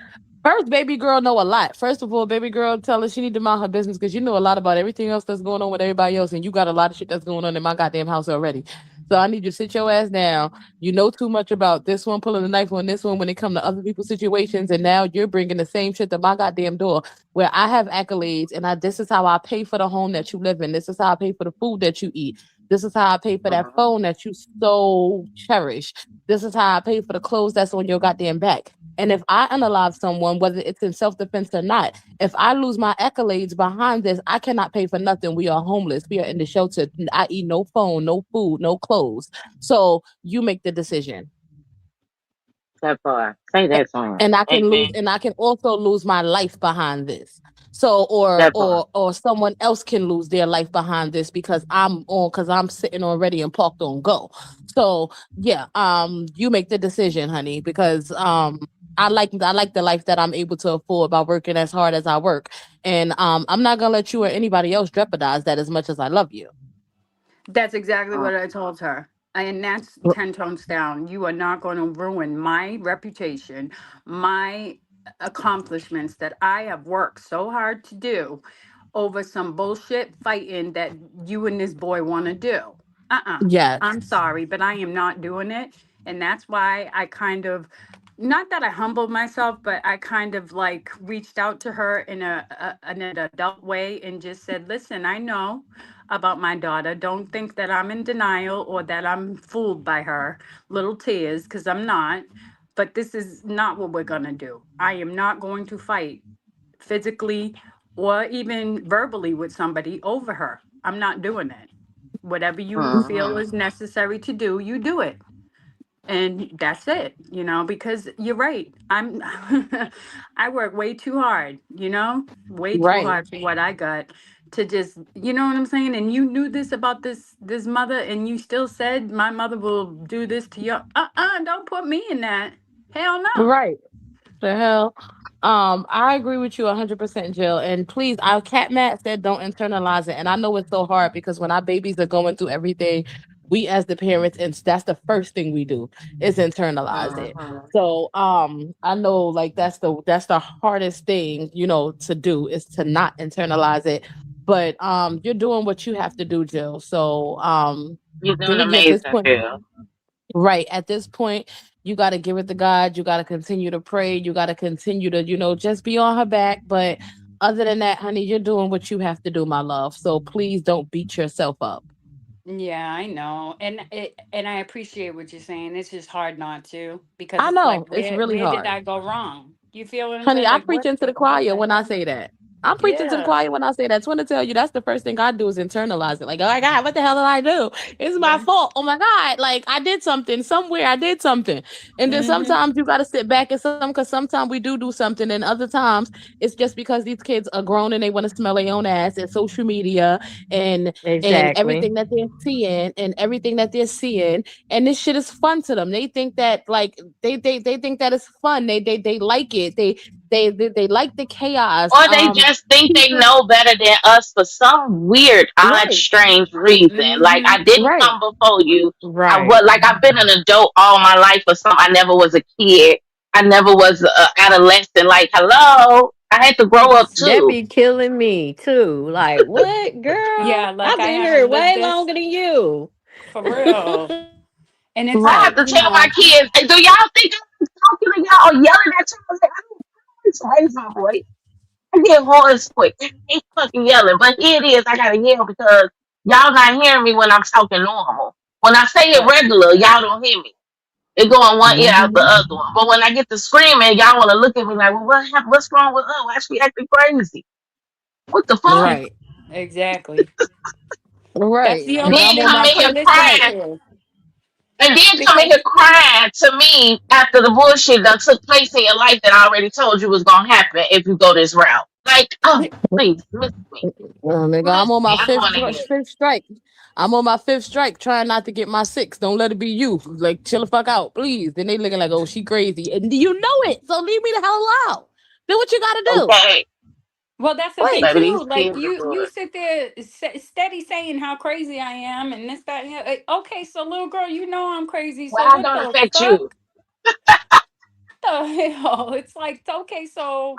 First, baby girl know a lot. First of all, baby girl tell her she need to mind her business because you know a lot about everything else that's going on with everybody else, and you got a lot of shit that's going on in my goddamn house already. So I need you to sit your ass down. You know too much about this one pulling the knife on this one when it come to other people's situations, and now you're bringing the same shit to my goddamn door where I have accolades, and this is how I pay for the home that you live in. This is how I pay for the food that you eat. This is how I pay for that phone that you so cherish. This is how I pay for the clothes that's on your goddamn back. And if I unalive someone, whether it's in self defense or not, if I lose my accolades behind this, I cannot pay for nothing. We are homeless. We are in the shelter. I eat no phone, no food, no clothes. So you make the decision. that part. Say A- that to him. and I can lose, Amen. and I can also lose my life behind this. So, That part. or someone else can lose their life behind this because I'm sitting already and parked on go. So yeah, you make the decision, honey, because I like the life that I'm able to afford by working as hard as I work, and I'm not gonna let you or anybody else jeopardize that as much as I love you. That's exactly Uh, what I told her. And that's 10 tones down. You are not going to ruin my reputation, my accomplishments that I have worked so hard to do over some bullshit fighting that you and this boy want to do. Yes, I'm sorry, but I am not doing it. And that's why I kind of, not that I humbled myself, but I kind of like reached out to her in in an adult way and just said, listen, I know about my daughter. Don't think that I'm in denial or that I'm fooled by her little tears, because I'm not. But this is not what we're going to do. I am not going to fight physically or even verbally with somebody over her. I'm not doing it. Whatever you feel mm-hmm. is necessary to do, you do it. And that's it, because you're right. I work way too hard, way too right. hard for what I got to just, you know what I'm saying? And you knew this about this mother and you still said my mother will do this to you. Don't put me in that. Hell no. Right. The hell? I agree with you 100%, Jill. And please, our cat Matt said don't internalize it. And I know it's so hard because when our babies are going through everything, we as the parents, and that's the first thing we do is internalize it. Mm-hmm. So I know like that's the hardest thing, to do is to not internalize it. But you're doing what you have to do, Jill. So You're doing really at this amazing, point. Phil. Right. At this point, you got to give it to God. You got to continue to pray. You got to continue to, just be on her back. But other than that, honey, you're doing what you have to do, my love. So please don't beat yourself up. Yeah, I know. And I appreciate what you're saying. It's just hard not to, because I it's like know it's where really did hard. I go wrong? You feel what I'm Honey, saying? I Like preach into the what choir the when I hell? say that. I'm preaching to the Yeah. choir when I say that. Just want to tell you that's the first thing I do is internalize it. Like, oh my God, what the hell did I do? It's my Yeah. fault. Oh my God, like I did something somewhere. I did something, and then Hmm. sometimes you got to sit back and because sometimes we do something, and other times it's just because these kids are grown and they want to smell their own ass and social media and Exactly. everything that they're seeing and everything that they're seeing, and this shit is fun to them. They think that like they think that it's fun. They like it. They like the chaos. Or they just think they People, know better than us for some weird, odd, right, strange reason. Like Hmm. I didn't right, come before you. I Right. was like I've been an adult all my life or something. I never was a kid. I never was a adolescent. Like hello, I had to grow up That too. be killing me too. Like, what, girl? Yeah, like I've I been here haven't lived way this longer than you. for real. And it's I right. have like, to tell my kids, hey, do y'all think I'm talking to y'all or yelling at y'all? Like, I don't raise my voice. I get hoarse quick. I hate fucking yelling, but here it is. I gotta yell because y'all not hearing me when I'm talking normal. When I say it right. regular, y'all don't hear me. It go in one ear out the Hmm. other one. But when I get to screaming, y'all want to look at me like, well, what's wrong with her? Why she acting crazy? What the fuck? Right, Exactly. That's right. the And only Nigga, I'm then thing on come my I in here can fifth listen strike. crying. to. And then come in Because here crying to me after the bullshit that took place in your life that I already told you was gonna happen if you go this route. Like, oh, please, miss me. Nigga, Miss I'm on me. my I'm going to hell. fifth strike. I'm on my fifth strike, trying not to get my six. Don't let it be you. Like, chill the fuck out, please. Then they looking like, oh, she crazy, and you know it. So leave me the hell alone. Do what you gotta do. Okay. well, that's the thing Please. Baby, too. these Like kids are you good. sit there steady saying how crazy I am and this that and the other. Like, okay, so little girl, you know I'm crazy. Well, So how what don't the affect you? fuck? The hell? It's like okay, so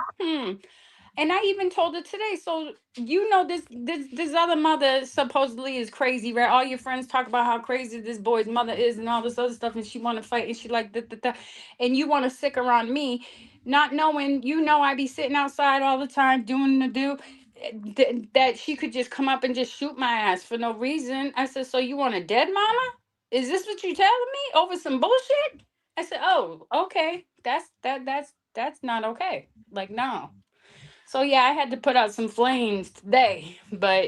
And I even told her today. So this other mother supposedly is crazy, right? All your friends talk about how crazy this boy's mother is and all this other stuff, and she want to fight and she like that, and you want to stick around me, not knowing I be sitting outside all the time doing the do. That she could just come up and just shoot my ass for no reason. I said, so you want a dead mama? Is this what you telling me over some bullshit? I said, oh, okay. That's not okay. Like no. So yeah, I had to put out some flames today, but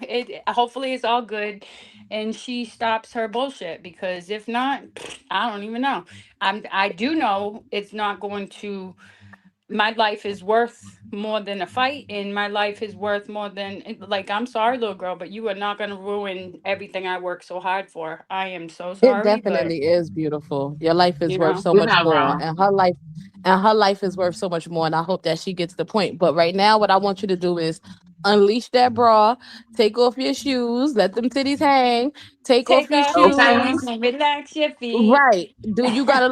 it hopefully it's all good, and she stops her bullshit because if not, I don't even know. I do know it's not going to. My life is worth more than a fight, and my life is worth more than like. I'm sorry, little girl, but you are not going to ruin everything I worked so hard for. I am so It sorry, but definitely is beautiful. Your life is you worth know, so You're much not more, wrong. and her life is worth so much more. And I hope that she gets the point. But right now, what I want you to do is unleash that bra, take off your shoes, let them titties hang, take off take your off your Okay. shoes shoes. and relax your feet. Right. Do you got a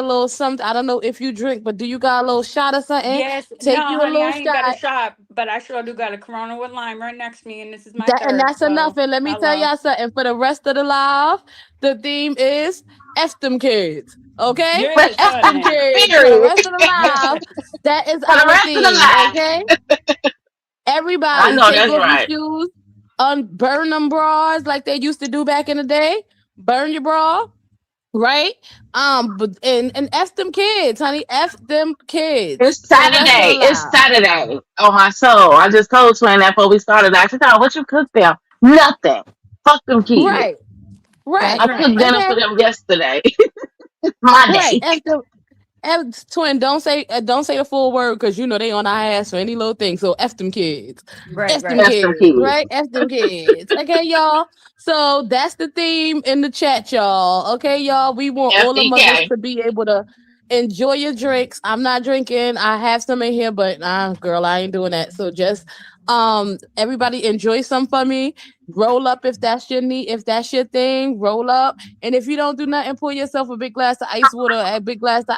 little something? I don't know if you drink, but do you got a little shot or something? Yes, no, Take you a honey, little I ain't got a shot. shot, but I sure do got a Corona with lime right next to me, and this is my And third. that's enough. So, And let me tell hello. y'all something. For the rest of the live, the theme is F them kids. Okay? Yes, F them honey. kids. For the Period. rest of the live, Yes. that is For the our rest of the theme. life. Okay? I Everybody, know take that's off your right. shoes, unburn them bras like they used to do back in the day. Burn your bra, right? But and F them kids, honey. F them kids It's for the rest of the Saturday. It's live. Saturday. Oh my soul. I just told Twin that before we started. I said, "Oh, what you cooked them? Nothing. Fuck them kids. Right, That's I right. cooked right. dinner Okay, for them yesterday. My right. day. F them. Twin, don't say the full word because you know they on our ass for any little thing. So F them kids, Right, F them right. F them kids, kids. right? F them kids. Okay, y'all. So that's the theme in the chat, y'all. Okay, y'all. We want all the mothers FDK. to be able to enjoy your drinks. I'm not drinking. I have some in here, but girl, I ain't doing that. So just everybody enjoy some for me. Roll up if that's your need, if that's your thing. Roll up, and if you don't do nothing, pour yourself a big glass of ice water, a big glass of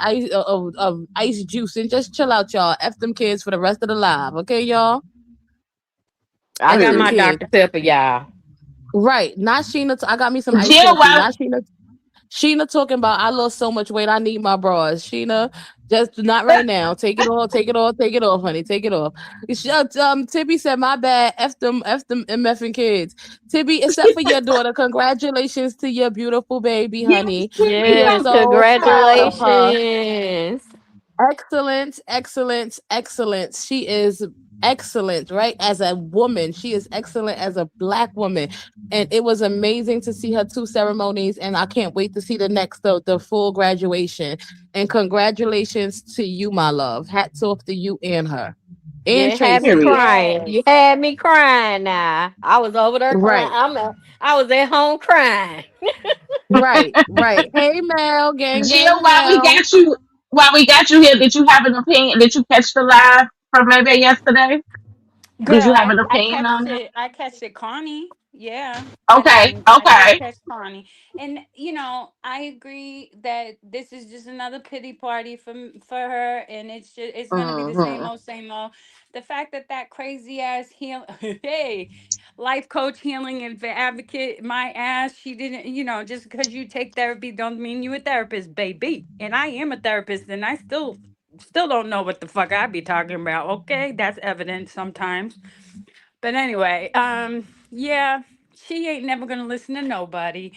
ice juice, and just chill out, y'all. F them kids for the rest of the live, okay, y'all? I F got them my Period. kids. Dr. Pepper, y'all. Right, not Sheena. I got me some iced Jill, coffee. well, Not Sheena. Sheena talking about I lost so much weight. I need my bras. Sheena, just not right now. Take it off. Take it off. Take it off, honey. Take it off. Tibby said my bad. F them MFing kids. Tibby, except for your daughter, congratulations to your beautiful baby, yes, honey. We are Yes, so proud of her. congratulations. Excellent, excellent, excellent. She is excellent, right? As a woman, she is excellent as a black woman. And it was amazing to see her two ceremonies. And I can't wait to see the next, the full graduation. And congratulations to you, my love. Hats off to you and her. And You had me Tracy. period. crying. You Yes. had me crying now. I was over there crying. Right, I was at home crying. right, right. Hey Mel, gang, Jill, gang, Mel. while we got you here, did you have an opinion? Did you catch the live from maybe yesterday? Did Girl, you have an I opinion catched on it? it. I catched it, Connie. Yeah, Okay, I did okay. catch Connie, and I agree that this is just another pity party for her, and it's gonna be the same Hmm. old, same old. The fact that that crazy ass hey, life coach, healing and advocate, my ass, she didn't, just because you take therapy don't mean you a therapist, baby. And I am a therapist, and I still don't know what the fuck I be talking about. Okay, that's evident sometimes. But anyway, yeah, she ain't never gonna listen to nobody.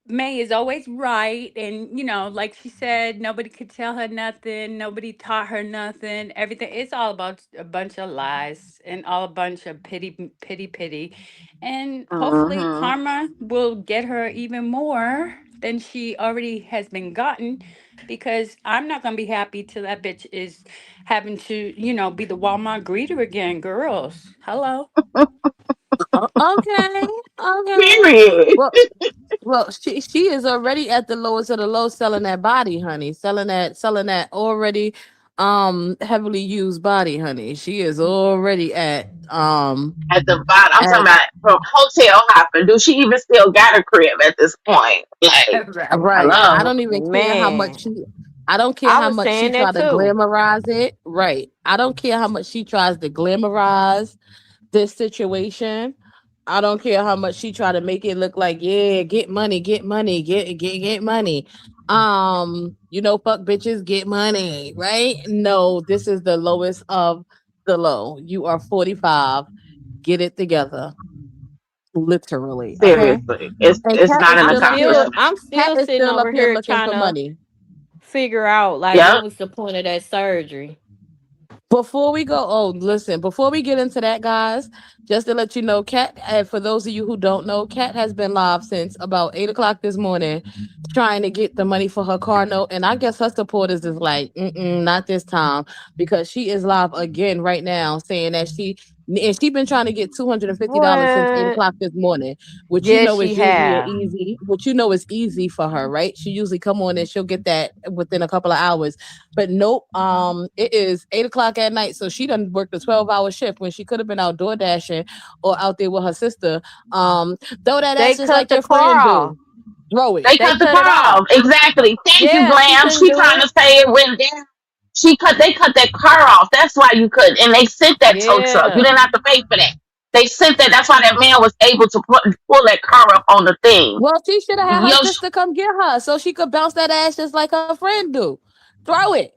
May is always right, and like she said, nobody could tell her nothing. Nobody taught her nothing. Everything. It's all about a bunch of lies and all a bunch of pity, pity, pity. And hopefully, Hmm. karma will get her even more than she already has been gotten. Because I'm not gonna be happy till that bitch is having to, be the Walmart greeter again. Girls, hello. Okay, okay. Period. Well, she is already at the lowest of the low selling that body, honey. Selling that already heavily used body, honey. She is already At the bottom, I'm talking at about from hotel hopping. Do she even still got a crib at this point? Like, Right. right. I hello. don't even care how much Man, she I don't care I how was much she saying try that to too. glamorize it. Right. I don't care how much she tries to glamorize this situation. I don't care how much she try to make it look like, yeah, get money, get money. Fuck bitches, get money, right? No, this is the lowest of the low. You are 45. Get it together. Literally. Okay. Seriously, it's And it's Cat not is in the still up here. I'm Cat still is sitting still up over here here looking trying for to money. figure out like what Yep. was the point of that surgery. Before we go, oh, listen, before we get into that, guys, just to let you know, Kat, for those of you who don't know, Kat has been live since about 8 o'clock this morning trying to get the money for her car note. And I guess her supporters is like, not this time, because she is live again right now saying that she been trying to get $250 since eight What? o'clock this morning, which you Yes, know she is usually an have. easy, which you know is easy for her, right? She usually come on and she'll get that within a couple of hours. But nope, it is 8 o'clock at night, so she done worked a 12-hour shift when she could have been out door dashing or out there with her sister. Throw that ass They just cut like the your car friend off. do. Throw it. They They cut the cut car it off. off. Exactly. Thank you, Yeah, she Glam. couldn't She do trying to it. say it went down. They cut that car off. That's why you could. And they sent that tow truck. You Yeah. didn't have to pay for that. They sent that. That's why that man was able to pull that car up on the thing. Well, she should have had her Yo, sister come get her so she could bounce that ass just like her friend do. Throw it.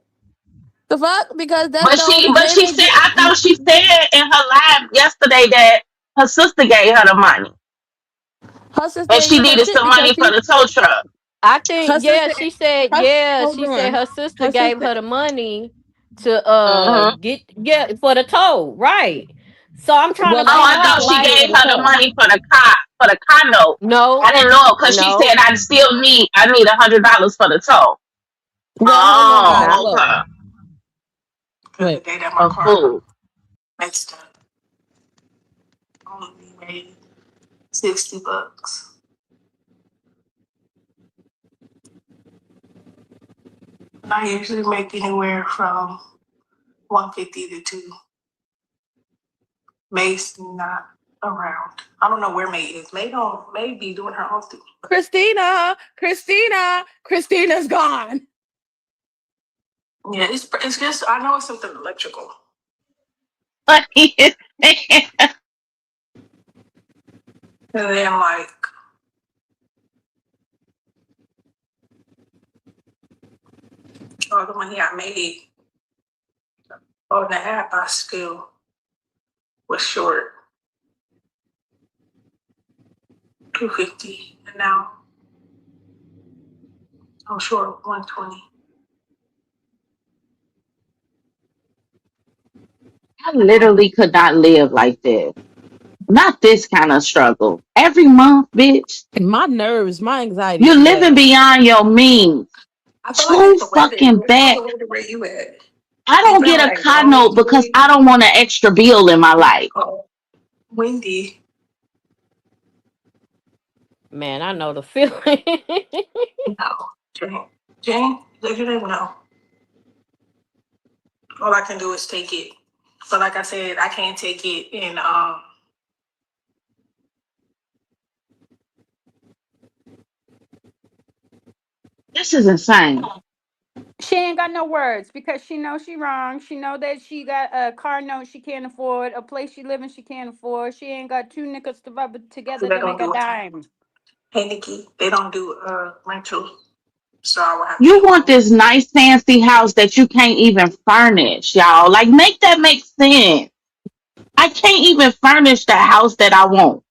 The fuck? Because that's the only but Glam she ain't said, get. I thought she said in her live yesterday that her sister gave her the money Her sister and ain't she get her needed shit some because money for the tow truck. I her think yeah, sister. she said Her, yeah, hold she said on. her sister Her gave sister. her the money to Hmm. get yeah for the tow, right? So I'm trying Well, to Oh, not figure I for the thought out she toll, for gave like the her the toll. money for the car note. I no, didn't know because she said no, I need $100 for the tow. Well, hold on, guys. not Oh, Look. okay. Because the Wait. day that my A car fool. messed up, only made $60. And I usually make anywhere from 150 to two. May's not around. I don't know where May is. May be doing her own thing. Christina's gone. Yeah, it's just I know it's something electrical. And then like all the money I made on the app, I still was short 250, and now I'm short 120. I literally could not live like this. Not this kind of struggle. Every month, bitch. My nerves, my anxiety You're too living bad. beyond your means. I feel like So it's the weather. fucking How's bad. the weather where you at? I It's don't been get a like car low, note because I don't want an extra bill in my life. windy. man. I know the feeling. No, Jane, let your neighbor know. All I can do is take it. But like I said, I can't take it in This is insane. She ain't got no words because she knows she wrong. She know that she got a car note she can't afford, a place she live in she can't afford. She ain't got two nickels to rub it together they to don't make a do it. dime. Hey Nikki, they don't do rental, so I will have to You get want one. this nice fancy house that you can't even furnish, y'all. Like make that make sense. I can't even furnish the house that I want.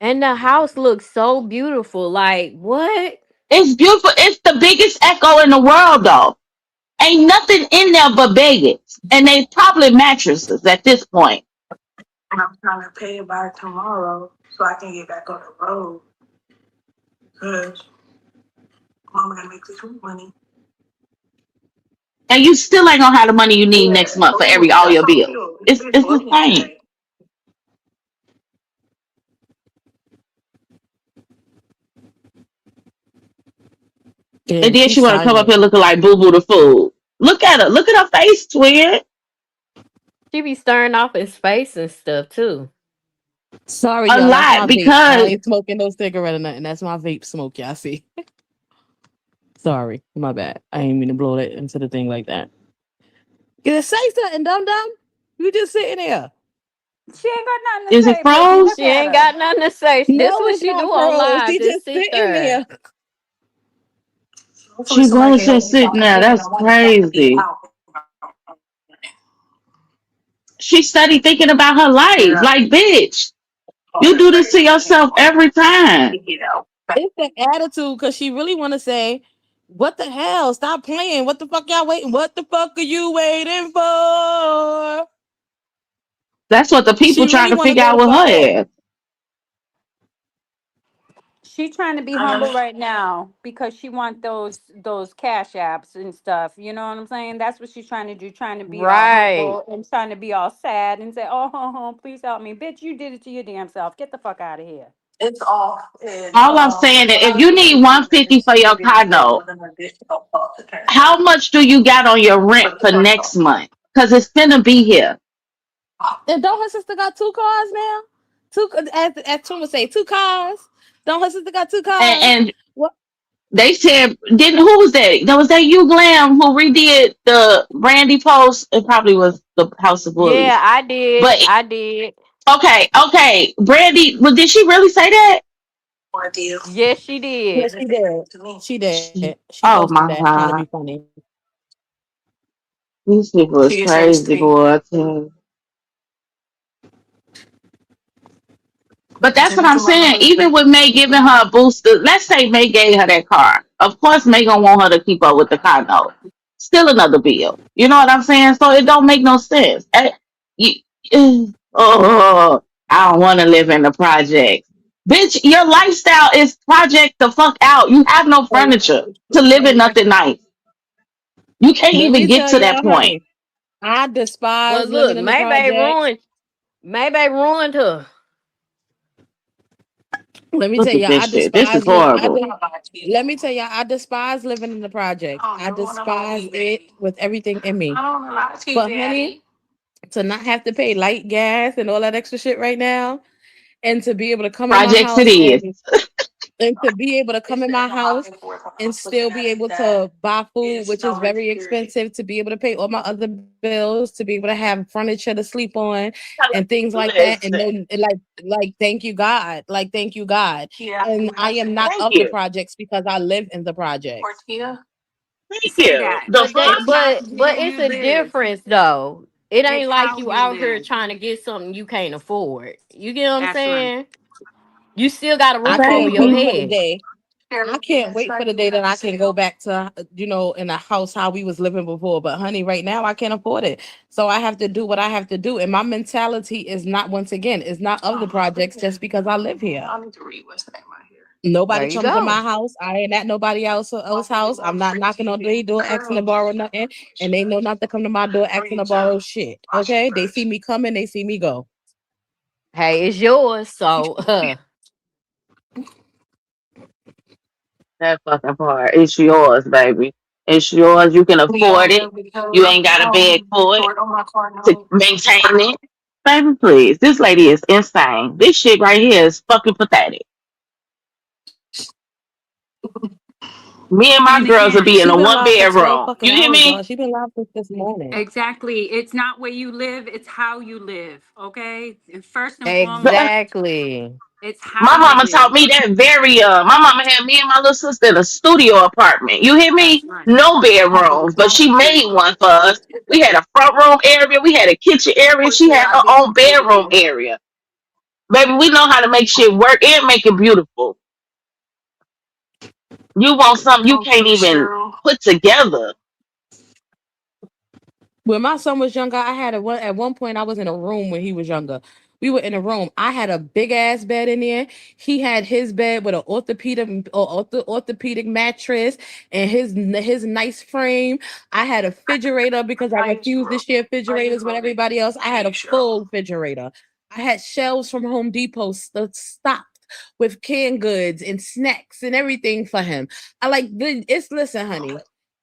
And the house looks so beautiful. Like what? It's beautiful. It's the biggest echo in the world though. Ain't nothing in there but beggars. And they probably mattresses at this point. And I'm trying to pay it by tomorrow so I can get back on the road. Cause mama gotta make this money. And you still ain't gonna have the money you need Yeah, next month for oh, every all that's your on bills. you. It's It's it's raining insane. today. And Damn, then she she's wanna come up silent. here looking like Boo Boo the fool. Look at her. Look at her face, twin. She be stirring off in space and stuff too. Sorry, A y'all. That's lot my vape. I because ain't smoking no cigarette or nothing. That's my vape smoke. Y'all see. Sorry, my bad. I ain't mean to blow that into the thing like that. Get say something, dum dum. You just sitting there. She ain't got nothing to is it say, Boogie. Look froze? She at ain't her. got nothing to say. This No, what it's she do not on froze. live. She Just just sit sitting there. there. Hopefully She somebody was can help just me so sitting I can there. pay That's my money so I can be crazy. out. She studied thinking about her life. Yeah, Like, bitch, all you that do this to crazy. yourself every time. You know. It's the attitude because she really want to say, What the hell? Stop playing. What the fuck y'all waiting? What the fuck are you waiting for? That's what the people She trying really to want to figure go out to with bed. her ass. She's trying to be I know. humble right now because she want those cash apps and stuff. You know what I'm saying? That's what she's trying to do, trying to be all Right. humble and trying to be all sad and say, "Oh, please help me, bitch! You did it to your damn self. Get the fuck out of here." It's all it's All I'm saying a is if lot of you people need be thinking that 150 this for shit your can be resolved condo, with an additional cost to turn it how over. much do you got on your rent But the for fuck next off. month? Because it's finna be here. And don't her sister got two cars now? Two, as Tuma would say, two cars. Don't her sister got two cars? And What? they said, didn't who was that? That was that you, Glam, who redid the Brandy post. It probably was the House of Yeah, Bullies. I did. But I did. okay, Brandy. Well, did she really say that? Or deal. Yes, she Yes, did. she did. To me. She did. She Oh posted my that trying to be god, funny. these people is She said it's to crazy, me. boy. I tell you. But And that's send what it I'm to my saying. husband. Even with May giving her a booster, let's say May gave her that car. Of course, May gonna want her to keep up with the car note. Still another bill. You know what I'm saying? So it don't make no sense. You, oh, I don't want to live in the project. Bitch, your lifestyle is project the fuck out. You have no Oh yeah. furniture to live in nothing nice. You can't Let even me get tell to that y'all, point. honey, I But despise living look, in the maybe projects. ruined her. Let me Look tell at y'all, this shit. This is horrible. let me tell y'all, I despise living in the projects. I don't I know what about despise you, it baby. with everything in I me. don't know about you, But honey, daddy. to not have to pay light, gas, and all that extra shit right now, and to be able to come in my Project house City is. and to be able to It's come in my that back house and forth. and I'm still looking be at it able that to buy food, it's which is no very insecurity. expensive, to be able to pay all my other bills, to be able to have furniture to sleep on, and things like that, and no, Listen. thank you God, like thank you God, Yeah, and and I I am said, not Thank of the you. projects because I live in the projects. Portia, Thank say you. that. The It's fuck? not But where it's you a live. difference though. It It's ain't like how you you out here live. trying to get something you can't afford. You get what I'm That's right. saying? You still got a I roof over can't your Thank wait for the head. day. I Share can't this wait for right the day here that on I can go sale. back to, in a house how we was living before. But honey, right now I can't afford it. So I have to do what I have to do. And my mentality is not, once again, is not of the Oh my projects just goodness. because I live here. I need to read what's the name right here. There Nobody you comes to my go. house. I ain't at nobody else's house. I'm not Free knocking on their TV. door asking to Girl, borrow nothing. And they know not to come to my door asking to read borrow your shit. watch Okay? They see first. me coming, they see me go. Hey, it's yours. So that fucking part. It's yours, baby. It's yours. You can We afford out here it. You because ain't got to beg for it short on my car to note. maintain it. Baby, please. This lady is insane. This shit right here is fucking pathetic. Me and my And girls will again, be in She a been one live for 12 bedroom. fucking You hear hours, me? y'all. She been live since this morning. exactly. It's not where you live, it's how you live. Okay. And first and But foremost, exactly. it's how my you mama taught live. me that very young. My mama had me and my little sister in a studio apartment. You hear That's me? right. No bedrooms, but she made one for us. We had a front room area. We had a kitchen area. She Portia, had I her did own say bedroom this. area. Baby, we know how to make shit work and make it beautiful. You want something you Thank can't you, even Cheryl. put together. When my son was younger, I had at one point I was in a room when he was younger. We were in a room. I had a big ass bed in there. He had his bed with an orthopedic mattress and his nice frame. I had a refrigerator because I How you, refused to Cheryl? share How you refrigerators with voting? everybody else. I had Hey, a Cheryl. full refrigerator. I had shelves from Home Depot stocked with canned goods and snacks and everything for him. I like it's listen, honey.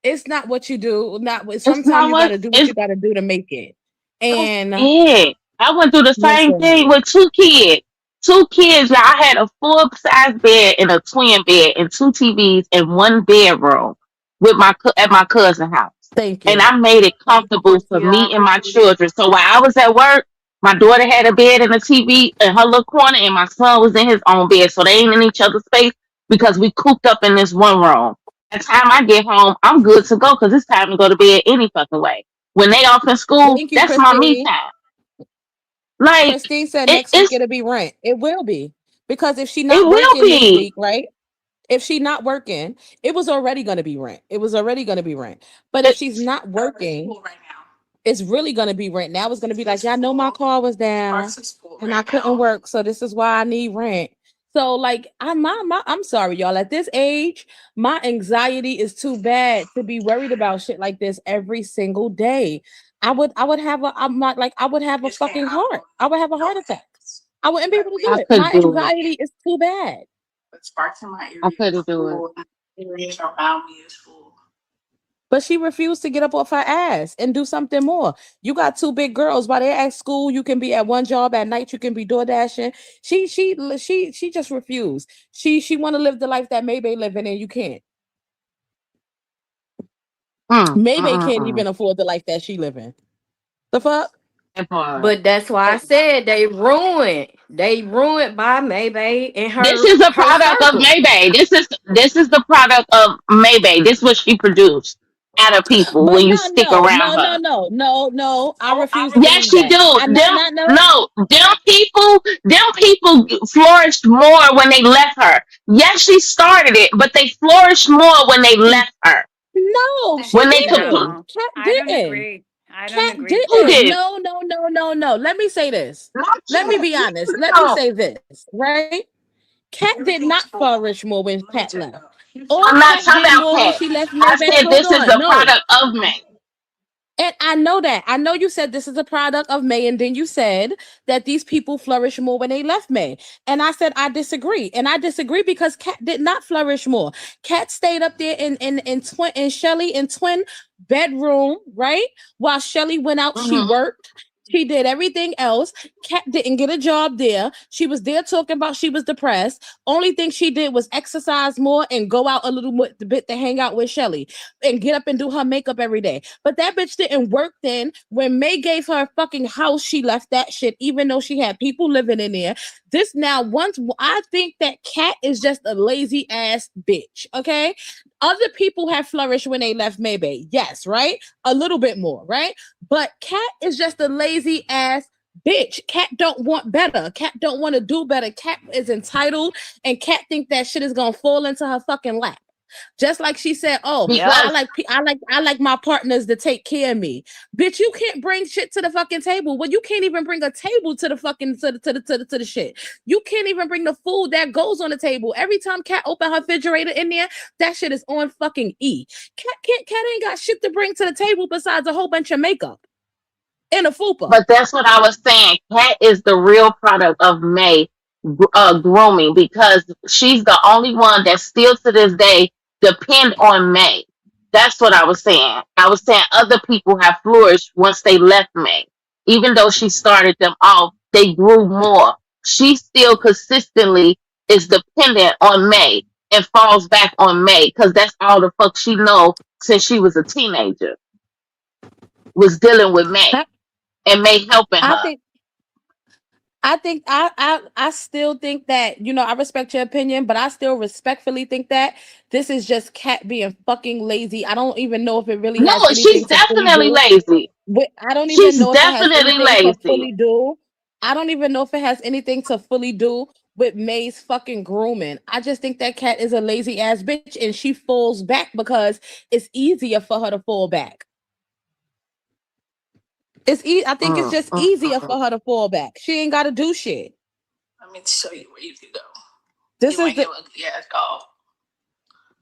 It's not what you do. Not It's sometimes not you got what to do what it's you got to do to make it. that's And it. I went through the same listen, thing honey. with two kids. Two kids, yeah, I had a full size bed and a twin bed and two TVs in one bedroom with at my cousin's house. Thank And you. I made it Thank you, comfortable for Portia. I me and my appreciate it. children. So while I was at work, my daughter had a bed and a TV in her little corner, and my son was in his own bed. So they ain't in each other's space because we cooped up in this one room. By the time I get home, I'm good to go because it's time to go to bed any fucking way. When they off in school, Thank you, that's my me Christine. time. Like Christine said next week it's it'll be rent. It will be. Because if she it not will working this be. week, right? If she's not working, it was already going to be rent. It was already going to be rent. But if It- she's not working, School right now. it's really going to be rent. Now it's going to be like, yeah, I know my car was down Sparks is school and I right couldn't now. work, so this is why I need rent. So like I'm sorry, y'all. At this age, my anxiety is too bad to be worried about shit like this every single day. I would have a I'm not like I would have a Just can't fucking heart. outgrow I would have a no heart attack. facts. I wouldn't be Like able to we do I it. couldn't My do it. anxiety is too bad. but Sparks in my I area is couldn't do it. full. Areas around me is full. But she refused to get up off her ass and do something more. You got two big girls. While they're at school, you can be at one job. At night, you can be door dashing. She just refused. She want to live the life that Maybay living, and you can't. Maybay can't Mm. even afford the life that she living. The fuck? That part. But that's why I said they ruined. They ruined by Maybay and This her is a her product of circle. Maybay. This is the product of Maybay. This is what she produced out of people But when you no, stick no, around no, no, her. no, no, no. I Oh, I refuse to Yes, believe she that. do. I not Them not no. no, them people flourished more when they left her. Yes, she started it, but they flourished more when they left her. No, think she When they didn't. compl- No, Cat I don't didn't. agree. I don't Cat agree. who didn't. did? No, no, no, no, no. Let me say this. Not Let me Cat. be honest. Let me No, say this, right? Cat did not everything's full. flourish more when Let me Cat tell left. you. All I'm not Cat talking did about more when Cat. she left I Maybach. said Hold this is on. the No. product of May. And I know that. I know you said this is a product of May, and then you said that these people flourish more when they left May. And I said I disagree. And I disagree because Cat did not flourish more. Cat stayed up there in Shelly in twin bedroom, right? While Shelly went out, she Hmm. worked. She did everything else. Cat didn't get a job there. She was there talking about she was depressed. Only thing she did was exercise more and go out a little bit to hang out with Shelly and get up and do her makeup every day. But that bitch didn't work then. When May gave her a fucking house, she left that shit, even though she had people living in there. This now, once I think that Cat is just a lazy ass bitch. Okay. Other people have flourished when they left Maybay. Yes, right? A little bit more, right? But Cat is just a lazy ass bitch. Cat don't want better. Cat don't want to do better. Cat is entitled, and Cat think that shit is gonna fall into her fucking lap. Just like she said, "Oh, Yep. Because I like my partners to take care of me." Bitch, you can't bring shit to the fucking table. Well, you can't even bring a table to the fucking to the shit. You can't even bring the food that goes on the table. Every time Cat open her refrigerator in there, that shit is on fucking E. Cat ain't got shit to bring to the table besides a whole bunch of makeup and a fupa. But that's what I was saying. Kat is the real product of May grooming because she's the only one that still to this day depend on May. That's what I was saying. I was saying other people have flourished once they left May. Even though she started them off, they grew more. She still consistently is dependent on May and falls back on May because that's all the fuck she know since she was a teenager was dealing with May I, and May helping I her. think I still think that, I respect your opinion, but I still respectfully think that this is just Cat being fucking lazy. I don't even know if it really No, has she's anything to fully definitely do lazy. with I don't even She's know if it has definitely anything to lazy. fully do. I don't even know if it has anything to fully do with May's fucking grooming. I just think that Cat is a lazy ass bitch and she falls back because it's easier for her to fall back. I think it's Mm, just mm, easier mm. for her to fall back. She ain't got to do shit. Let me show you where you can go. This You is ain't the your ugly ass dog.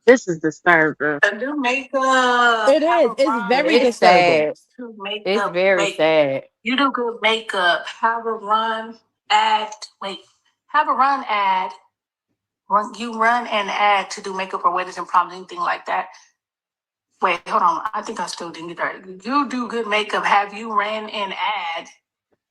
This is disturbing. Do makeup, It have is. a It's run very It's disturbing. sad. to It's makeup. very Wait, sad. you do good makeup. Have a run ad. Wait, have a run ad. You run an ad to do makeup or weddings and proms, anything like that. Wait, hold on. I think I still didn't get that. You do good makeup. Have you ran an ad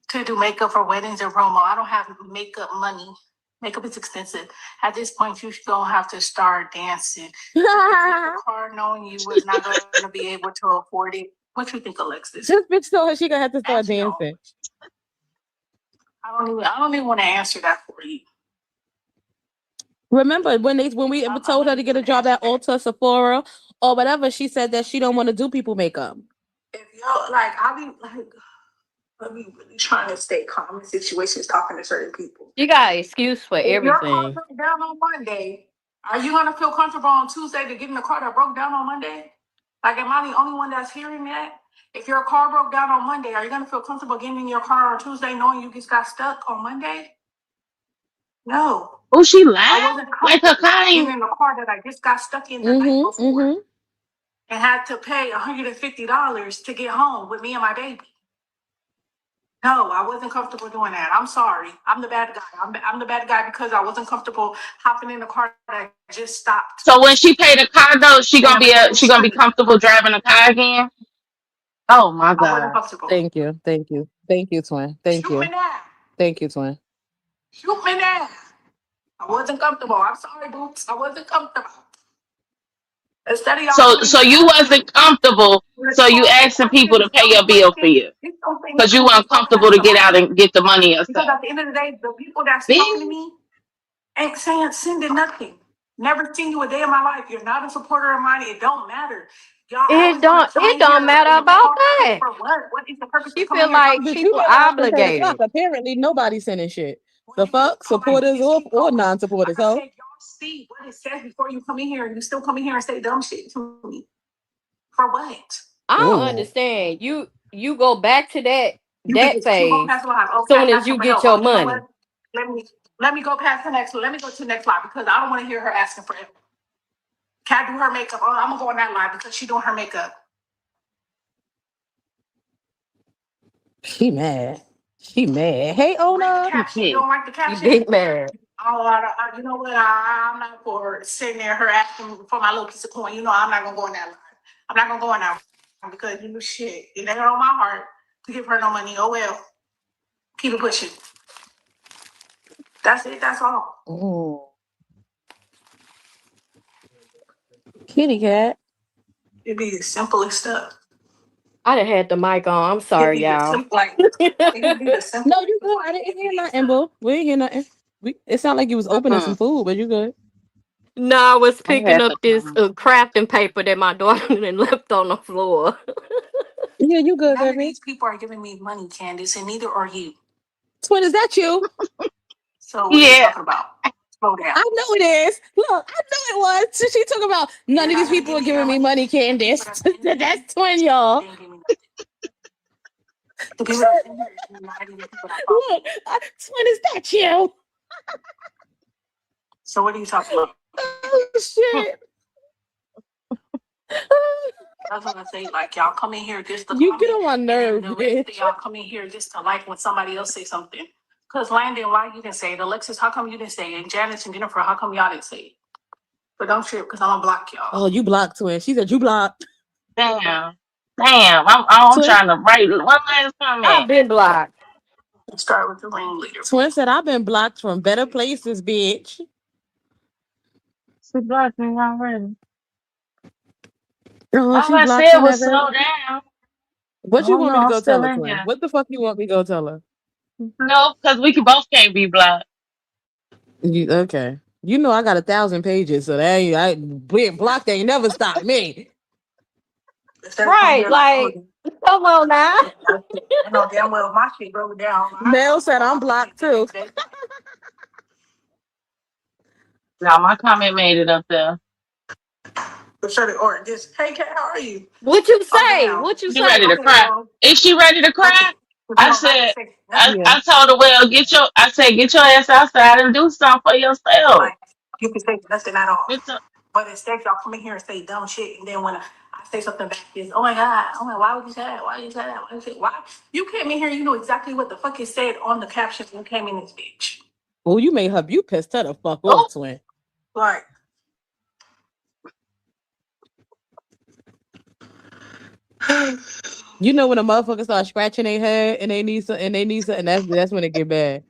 to do makeup for weddings and promo? I don't have makeup money. Makeup is expensive. At this point, you gonna have to start dancing. The car knowing you was not gonna be able to afford it. What you think, Alexis? This bitch told her she gonna have to start Answer your own dancing. question. I don't even want to answer that for you. Remember when we I'm told not her to even get a gonna job answer at that. Ulta, Sephora, or whatever, she said that she don't want to do people makeup. If y'all like, I'll be like, I'll be really trying to stay calm in situations talking to certain people. You got an excuse for If your car everything. broke down on Monday, Are you gonna feel comfortable on Tuesday to get in the car that broke down on Monday? Like, am I the only one that's hearing that? If your car broke down on Monday, are you gonna feel comfortable getting in your car on Tuesday knowing you just got stuck on Monday? No. Oh, she I lied? wasn't Like her comfortable car getting ain't. in the car that I just got stuck in the night before and had to pay $150 to get home with me and my baby. No, I wasn't comfortable doing that. I'm sorry. I'm the bad guy. I'm the bad guy because I wasn't comfortable hopping in the car that just stopped. So when she pay the car note, she And gonna the be man was she gonna be screaming. comfortable driving a car again? Oh my I wasn't god. comfortable. Thank you. Thank you. Thank you, twin. Thank Shoot me you. now. Thank you, twin. Shoot me now. I wasn't comfortable. I'm sorry, Boots. I wasn't comfortable. Instead of y'all So coming so here you asking me wasn't comfortable, so you rhetorical asking people to questions, pay dumb your bill for questions, you. just don't say Because you nothing. weren't Just go comfortable past to the get out line. and get the money Because yourself. at the end of the day, the people that's talking to Bitch. me ain't sending nothing. Never seen you a day in my life. You're not a supporter of mine. It don't matter. Y'all always want to come It in here don't matter and about talk shit that. for what? What is the purpose She of coming feel here like talking But shit you people for? know after 10 o'clock, obligated. apparently nobody's sending shit. Well, The you can fuck? keep going. Supporters Just keep or going. non-supporters, Like I ho? said, y'all see what it says before you come in here, and you still come in here and say dumb shit to me. For what? I don't Ooh. understand. You go back to You could that just keep going phase past the line. Oh, soon Cat as asking you for get help. your Oh, you know money. what? Let me let me go past the next. Let me go to the next line because I don't want to hear her asking for help. Cat do her makeup. Oh, I'm gonna go on that line because she doing her makeup. She mad. She mad. Hey, Read the owner. caption. You don't like the You caption? big man. Oh, you know what? I'm not for sitting there her asking for my little piece of coin. You know, I'm not gonna go in that line. I'm not gonna go in that line because you know shit. It ain't on my heart to give her no money. Oh well, keep it pushing. That's it. That's all. Ooh. Kitty cat. It be as simple as stuff. I done had the mic on. I'm It sorry, be the y'all. simple like it be the simple. No, you good. I didn't hear nothing, boo. We didn't hear nothing. It sounded like you was opening some food, but you good. No, I was I picking had up to this come. crafting paper that my daughter then left on the floor. Yeah, you good, None of baby. these people are giving me money, Candace, and neither are you. Twin, is that you? So what are you Yeah. talking about? Slow down. I know it is. Look, I know it was. She talking about none You're of not these gonna people give are me your giving me money. money, Candace. But at the end of the day, That's twin, y'all. they ain't give me nothing. The people that's in here is not even the people that follow. Look, twin, is that you? So what are you talking about? Oh shit. That's what I say. Like y'all come in here just to You get comment, on my and then nerve, the rest of bitch. y'all come in here just to like when somebody else say something. Cause Landon, why you didn't say it? Alexis, how come you didn't say it? And Janice and Jennifer, how come y'all didn't say it? But don't trip, cause I'm gonna block y'all. Oh, you blocked twin. She said you blocked. Damn. Damn. I'm Twin, trying to write one last I've comment. been blocked. Let's start with the ringleader. twin said I've been blocked from better places, bitch. She blocked me already. Oh, All she I blocked said twin was ever. slow down. What you Oh want no, me to I'm go tell still her, in twin? here. What the fuck you want me to go tell her? No, because we can both can't be blocked. Okay. You know I got 1,000 pages, so that ain't being blocked ain't never stopped me. Instead of coming Right, here like, oh, like, come on now. I know damn well my shit broke down. Mel said I'm blocked too. Now my comment made it up there. Or just, hey, Kat, how are you? What you Oh, say? damn. What you She ready say? to Okay, cry. well, Is she ready to okay. cry? But you I don't have to said say I, nothing. Yeah. I told her, well, get your ass outside and do something for yourself. Like, you can say nothing at all. It's a, But instead, y'all come in here and say dumb shit. And then when I say something back, is, oh my God, oh my, why would you say that? Why would you say that? Why would you say, why? You came in here, you know exactly what the fuck is said on the caption when you came in this bitch. Oh, you made her. You pissed her the fuck oh, off, twin. Like, You know when a motherfucker start scratching their head and they need some, and that's when it get bad.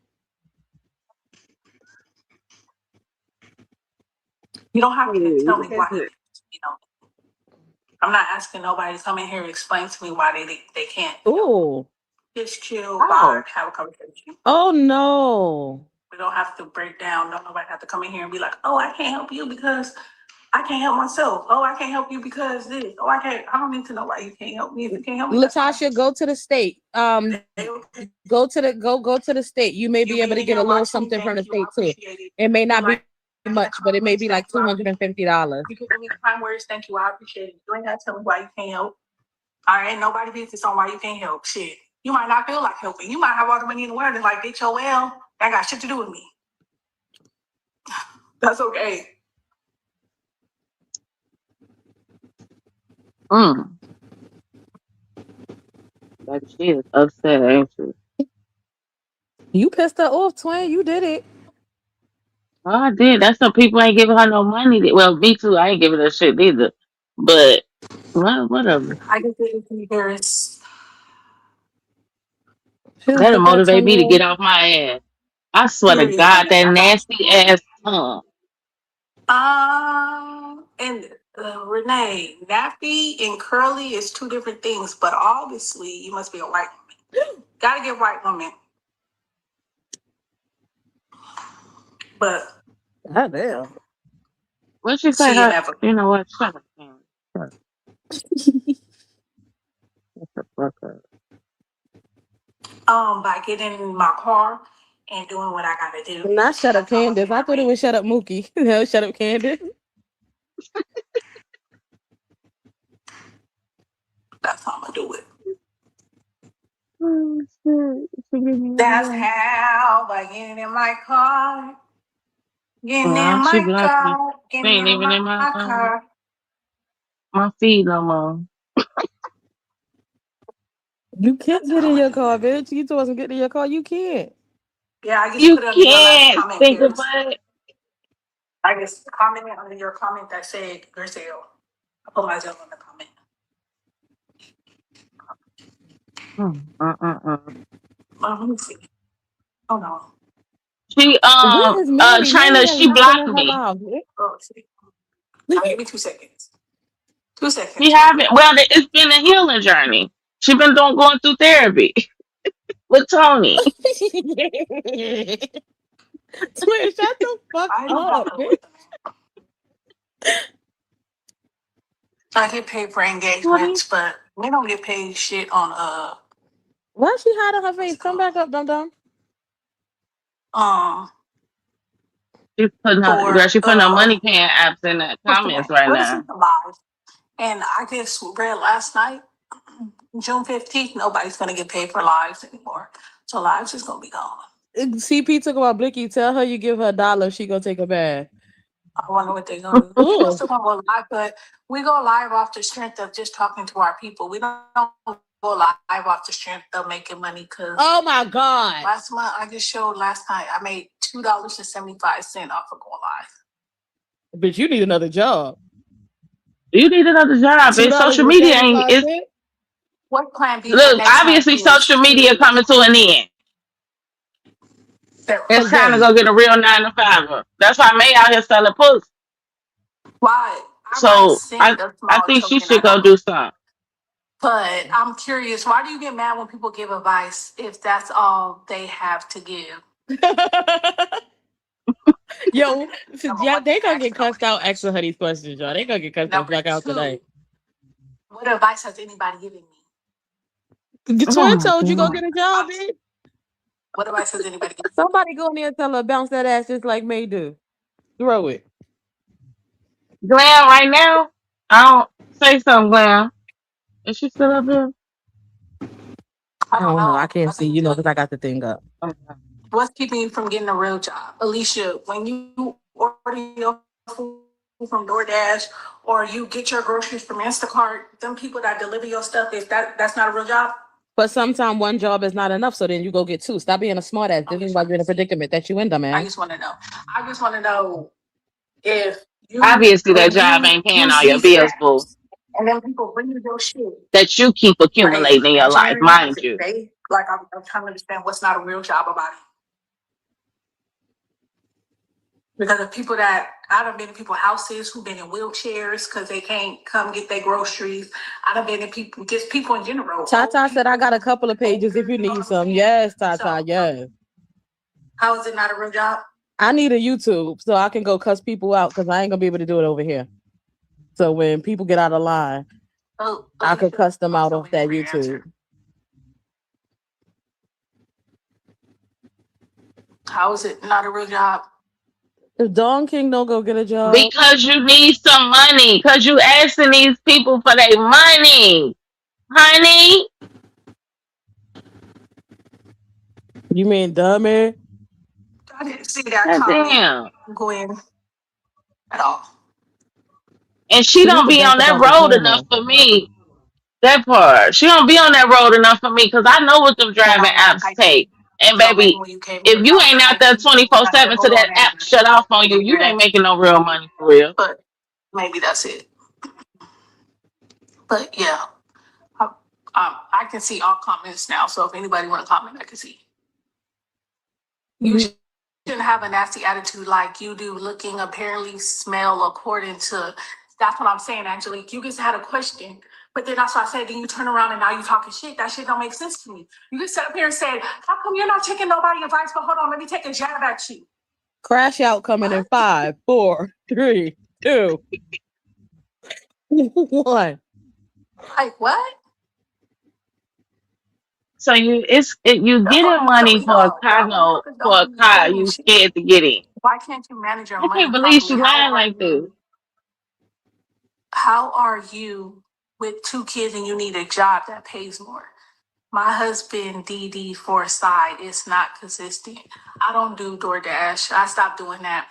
you don't have to tell me that's why it. you know. I'm not asking nobody to come in here and explain to me why they can't. Oh, Just chill, Oh, vibe, have a conversation. oh no. We don't have to break down. Don't nobody have to come in here and be like, oh, I can't help you because I can't help myself. Oh, I can't help you because this. Oh, I can't. I don't need to know why you can't help me. If you can't help me, that's fine. Latasha, go to the state. Okay. Go to the state. You may You be able being to in get a here little watching, something from the thank you. I state too. appreciate it. It may You not be like much, but it may be like $250. You can give me kind words. Thank you. I appreciate it. You ain't got to tell me why you can't help. All right, nobody business on why you can't help. Shit, you might not feel like helping. You might have all the money in the world and like, bitch, oh well, that got shit to do with me. That's okay. Mm. Like she is upset, ain't she? You pissed her off, twin. You did it. Oh, I did. That's some people ain't giving her no money. Well, me too. I ain't giving her shit either. But well, whatever. I just didn't see Paris. She'll That'll get that motivate me to $20. get off my ass. I swear to God, Seriously, that I got nasty ass tongue. and Renee, nappy and curly is two different things, but obviously you must be a white woman. Gotta get white woman, but God damn. What she say? see you Her, never. you know what? Shut up, man. Shut the fuck up. By getting in my car and doing what I gotta do. Not shut up, That's how I'm gonna Candace. get I my thought it rent. was shut up, Mookie. No, shut up, Candace. That's how I'm gonna do it. Oh, shit. She give me That's a how by getting in my car, getting in She my blocked me. car, She getting ain't in even my in car. my feed no more. You can't That's get how in I your do car, it. bitch. You told us to get in your car. You can't. Yeah, I just You put it under your last can't comment, think Paris. about it. I just commented under your comment that said Griselle. I put myself in the comment. Mm. Let me see. Oh no. She Where is Mary? Mary China, has she not been blocked in her me. life. Oh, see. Give me 2 seconds. 2 seconds, She real haven't. quick. Well, it's been a healing journey. She been going through therapy with Tony. Twin, shut the fuck I don't have up, to bitch. listen. I get paid for What? engagements, but we don't get paid shit on Why is she hiding her what's face? it Come called? back up, dum dum. Um She putting her girl. for She putting her money paying apps in the what's the comments name? right What is it? now. Live. And I guess read last night, June 15th, nobody's gonna get paid for lives anymore. So lives is gonna be gone. CP took about Blicky. Tell her you give her $1, she gonna take a bath. I wonder what they're gonna do. People Oh, still gonna go live, but we go live off the strength of just talking to our people. We don't go live off the strength of making money because oh my God. last month I just showed last night I made $2.75 off of going live. Bitch, you need another job. You need another job, Two bitch. dollars Social and media ain't. 75 It's cents. What plan B for look. next month Obviously, is? social media Period. coming to an end. It's For time to them. go get a real 9 to 5. That's why May out here selling pussy. Why? I might So send a I small think she token. I should go don't do know. something. But I'm curious, why do you get mad when people give advice if that's all they have to give? Yo, Number yeah, one, they gonna ask get nobody cussed out question. asking her these questions, y'all. They gonna get cussed the Number fuck out today. two, what advice has anybody given me? The Oh twin my told you go god. get a job, bitch. What advice has anybody given me? Somebody go in there and tell her bounce that ass just like May do. Throw it. Glam right now. I don't say something, Glam. Is she still up here? I I don't don't know. I know. can't I see, couldn't because tell I you. got the thing up. Okay. What's keeping you from getting a real job? Alicia, when you order your food from DoorDash or you get your groceries from Instacart, them people that deliver your stuff, if that's not a real job, But sometimes one job is not enough, so then you go get two. Stop being a smart ass. I'm This is just why trying you're in to a see. predicament that you in, I dumbass. just want to know. I just want to know if you Obviously, that when job you ain't paying use all your these bills, boo. apps and then people bring you your shit, That you keep are they accumulating in your life, imaginary? Is mind it you. fake? Like I'm trying to understand what's not a real job about it. Because of people that I done been in people's houses who've been in wheelchairs because they can't come get their groceries. I done been in people, just people in general, old Tata said I people got a who couple of pages if older, you you know need what I'm some. saying? Yes, Tata, So yes. how is it not a real job? I need a YouTube so I can go cuss people out because I ain't gonna be able to do it over here. So when people get out of line, Oh, I could Alicia, cuss them I'm out still off waiting that for your answer. YouTube. How is it not a real job? If Don King don't go get a job, Because you need some money. Because you asking these people for their money. Honey. you mean dummy? I didn't see that God comment, damn. Gwen, at all. And she She need don't to be back on up that out the road enough camera. for me. That part. She don't be on that road enough for me because I know what them And driving I'm not apps hyping. take. And So maybe baby, when you came in, if you you thought I ain't was out there hyping. And I said, 24/7 to hold that on, app Angela. shut off on You you, didn't you hear ain't that. making no real money for real. But maybe that's it. But yeah, I can see all comments now. So if anybody want to comment, I can see. You shouldn't have a nasty attitude like you do, looking, apparently, smell, according to. That's what I'm saying, Angelique. You just had a question, but then that's what I said. Then you turn around and now you talking shit. That shit don't make sense to me. You just sat up here and said, "How come you're not taking nobody advice?" But hold on, let me take a jab at you. Crash out coming in 5, 4, 3, 2, 1. Like what? So you getting So money we for a know car y'all note motherfuckers for don't a be car holding you shit. scared to get in. Why can't you manage your I money can't believe properly? she lying like this. How are you with 2 kids and you need a job that pays more? My husband DD for a side is not consistent. I don't do DoorDash. I stopped doing that.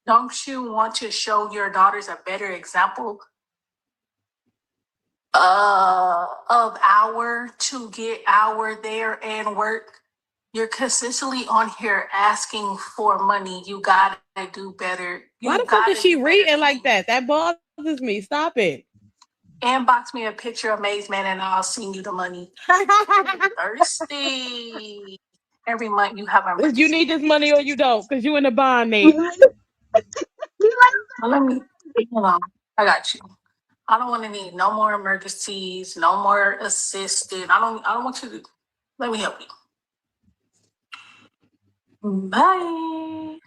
Don't you want to show your daughters a better example of hour to get hour there and work? You're consistently on here asking for money. You gotta do better. Why You the fuck is gotta she do better. reading like that? That bothers me. Stop it. Inbox me a picture of Maze Man and I'll send you the money. Thirsty. Every month you have an If you emergency. need this money or you don't, because you in the bond, Nate. Well, let me hold on. I got you. I don't want to need no more emergencies, no more assistant. I don't want you to let me help you. Bye.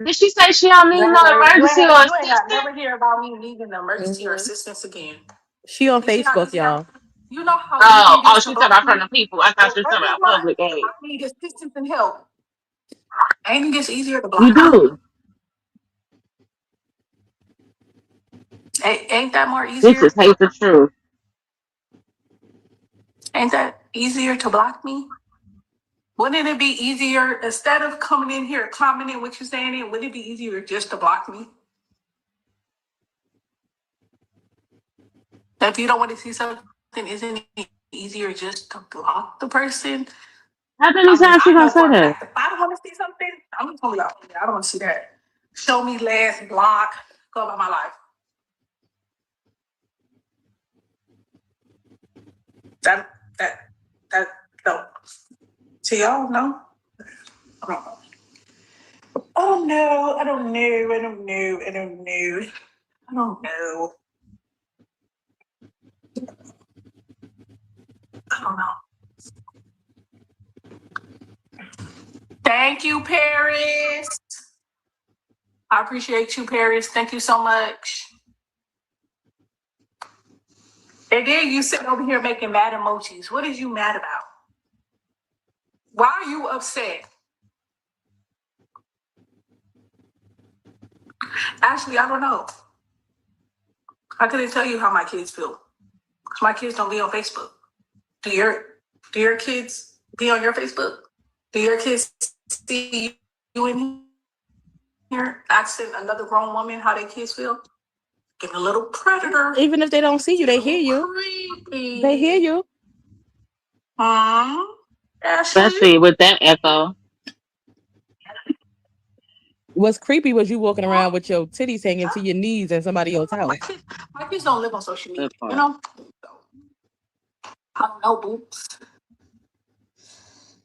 Did she say she don't need no emergency or You ain't got assistance? never hear about me needing an emergency or assistance again. She on You see how Facebook, easy y'all. you know how easy Oh, it is she to talking about block from me? the people. I thought she was talking Every about month public I aid. need assistance and help. Ain't it gets easier to You block me? do. Ain't that more Bitches easier? hate the truth. Ain't that easier to block me? Wouldn't it be easier instead of coming in here commenting what you're saying? Wouldn't it be easier just to block me? If you don't want to see something, isn't it easier just to block the person? How many I mean, times she I gonna know say for a that? fact if I don't want to see something, I'm gonna tell you, I don't want to see that. Show me less, block, go about my life. That that that no. To y'all, no. I don't know. Oh no, I don't know. I don't know. I don't know. I don't know. I don't know. Thank you, Paris. I appreciate you, Paris. Thank you so much. And then you sitting over here making mad emojis. What is you mad about? Why are you upset? Actually, I don't know. I couldn't tell you how my kids feel. Because my kids don't be on Facebook. Do your kids be on your Facebook? Do your kids see you in here asking another grown woman how their kids feel? Getting a little predator. Even if they don't see you, they hear you. Creepy. They hear you. Ashley? Especially with that echo. What's creepy was you walking around with your titties hanging to your knees in somebody else's house. My kids don't live on social media, That part. you know? I don't know, boots.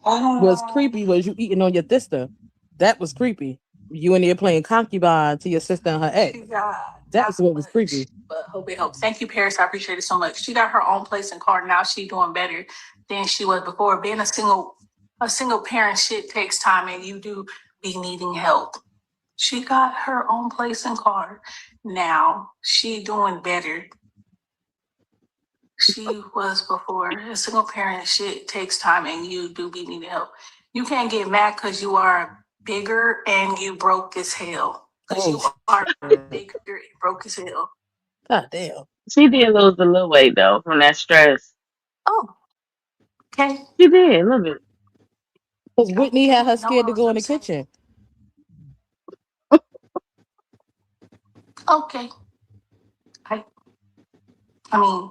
What's creepy was you eating on your sister. That was creepy. You in there playing concubine to your sister and her ex. That's what was creepy. But hope it helps. Thank you, Paris. I appreciate it so much. She got her own place and car. Now she's doing better than she was before. Being a single parent shit takes time and you do be needing help. She got her own place and car. Now she doing better. She was before. A single parent shit takes time and you do be needing help. You can't get mad because you are bigger and you broke as hell. Because you are bigger and broke as hell. God damn. She did lose a little weight though from that stress. Oh, okay. She did a little bit. Because Whitney had her No scared to go in the saying. kitchen. Okay. I mean,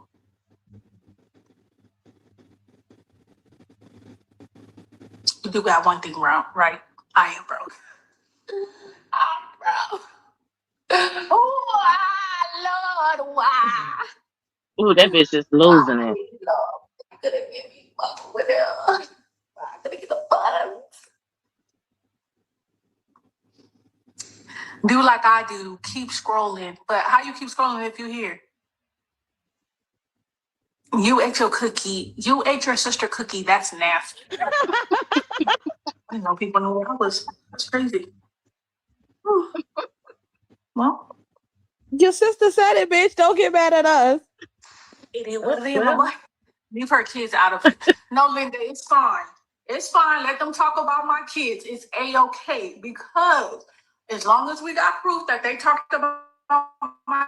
you do got one thing wrong, right? I am broke. I'm broke. Oh, Lord, why? Ooh, that bitch is losing it. Lord, I could have given you up with her. I could have get the funds. Do like I do. Keep scrolling. But how you keep scrolling if you here? You ate your cookie. You ate your sister cookie. That's nasty. I know people know where I was. That's crazy. Well, Your sister said it, bitch. Don't get mad at us. it is what it is, mama. Leave her kids out of it. No, Linda, it's fine. It's fine. Let them talk about my kids. It's A-okay. Because as long as we got proof that they talked about my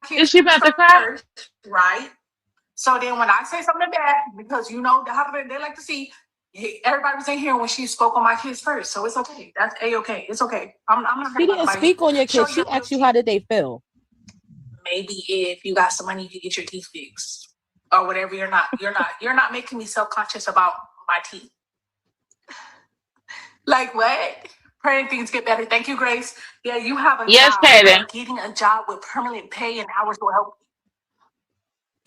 kids Is she about to cry? first, right? So then when I say something bad, because you know how they like to see, everybody was in here when she spoke on my kids first. So it's okay. That's A-okay. It's okay. I'm not She didn't speak on your kids. She your asked you how did they feel. maybe if you got some money, you can get your teeth fixed or whatever. You're not making me self-conscious about my teeth. Like what? Praying things get better. Thank you, Grace. Yeah, you have a Yes, job. Kaden. But getting a job with permanent pay and hours will help you.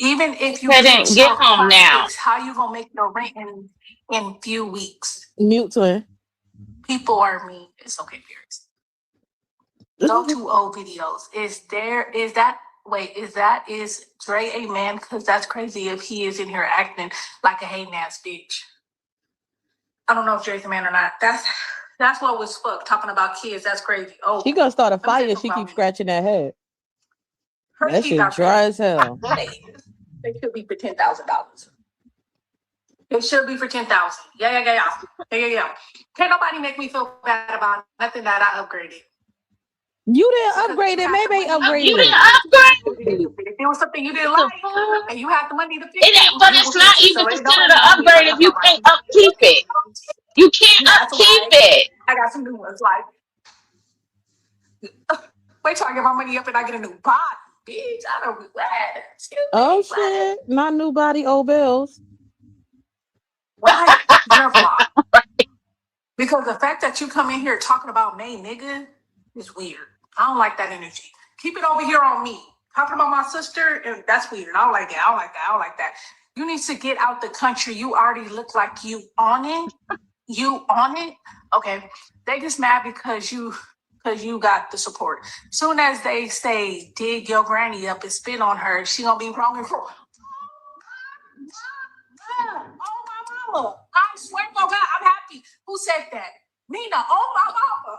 Even if you Kaden, get home now. how you gonna make your rent in few weeks? Mute twin. People are mean. It's okay, Paris. Go to old videos. Is Dre a man? Because that's crazy if he is in here acting like a hating ass bitch. I don't know if Dre's a man or not. That's what was fuck talking about kids. That's crazy. Oh, She gonna start a let me fire say if she something keeps about me. scratching that head. Her That teeth shit are dry as hell. They should be for $10,000. It should be for 10,000. Yeah. Can't nobody make me feel bad about nothing that I upgraded. You didn't upgrade it. Maybe You upgraded didn't it. upgrade. If there was something you didn't The like fuck? and you had the money to fix It ain't, it, but you it's will not fix it. even So ain't considered nobody an gonna be upgrade if talking you about my can't teeth. upkeep it. You can't That's upkeep why it. I got some new ones. Like, wait till I get my money up and I get a new body. Bitch, I don't be glad. Oh shit. Not new body, old bills. Why? You're blocked. Because the fact that you come in here talking about me, nigga, is weird. I don't like that energy. Keep it over here on me. Talking about my sister, and that's weird. I don't like that. You need to get out the country. You already look like you on it. Okay. They just mad because you got the support. Soon as they say dig your granny up and spit on her, she gonna be wrong and wrong. Oh my mama. I swear to God, I'm happy. Who said that? Nina, oh my mama.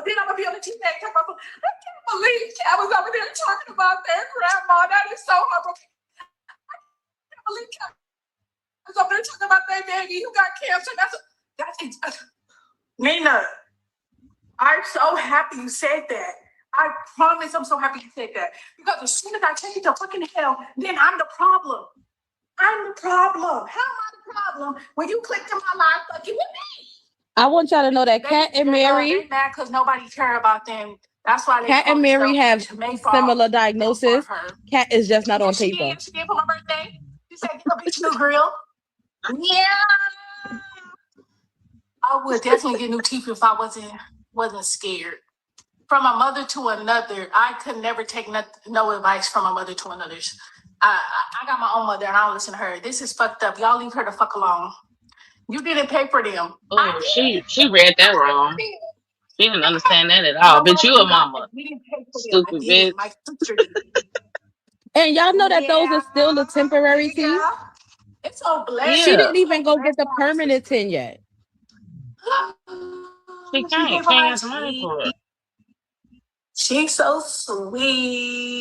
Then I'm gonna be on the TV talking about, I can't believe Kat was over there talking about their grandma. That is so heartbreaking. I can't believe Kat was over there talking about their baby who got cancer. That's Nina. I'm so happy you said that. I promise I'm so happy you said that. Because as soon as I change the fucking hell, then I'm the problem. I'm the problem. How am I the problem when you clicked in my live fucking with me? I want y'all to know that Kat and Mary. They mad because nobody care about them. That's why Kat and Mary have similar diagnosis. Kat is just not on paper. She did for my birthday. She said, "Get a bitch new grill." Yeah. I would definitely get new teeth if I wasn't scared. From a mother to another, I could never take no advice from a mother to another's. I got my own mother and I don't listen to her. This is fucked up. Y'all leave her the fuck alone. You didn't pay for them. Oh, she read that wrong. She didn't understand that at all. But you a mama. We didn't pay for them. Stupid bitch. My sister did. And y'all know that those are still the temporary teeth. It's so blessed. She didn't even go get the permanent 10 yet. She can't. She ain't got the money for it. She's so sweet.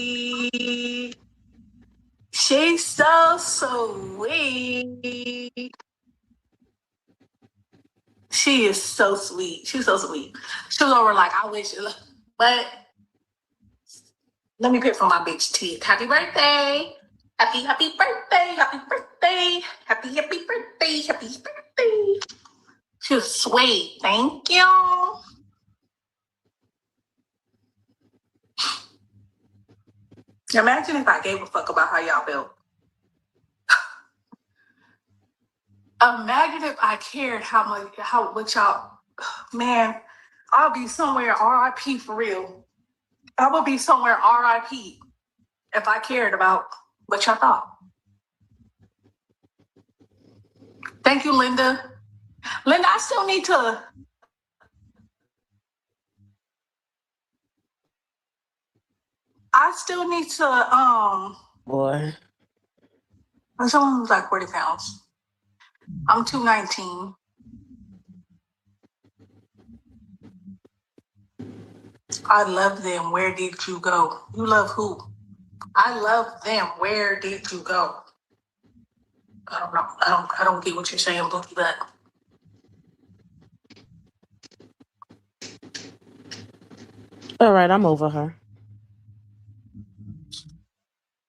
She's so sweet. She is so sweet. She was so sweet. She was over like, I wish, but let me pick from my bitch teeth. Happy birthday. Happy birthday. Happy birthday. Happy birthday. Happy birthday. She was sweet. Thank you. Imagine if I gave a fuck about how y'all felt. Imagine if I cared how much y'all, man, I'll be somewhere RIP for real. I would be somewhere RIP if I cared about what y'all thought. Thank you, Linda. Linda, I still need to. I still need to. Boy. Someone who's like 40 pounds. I'm 219. I love them. Where did you go? You love who? I love them. Where did you go? I don't know. I don't get what you're saying, Bookie, but All right, I'm over her.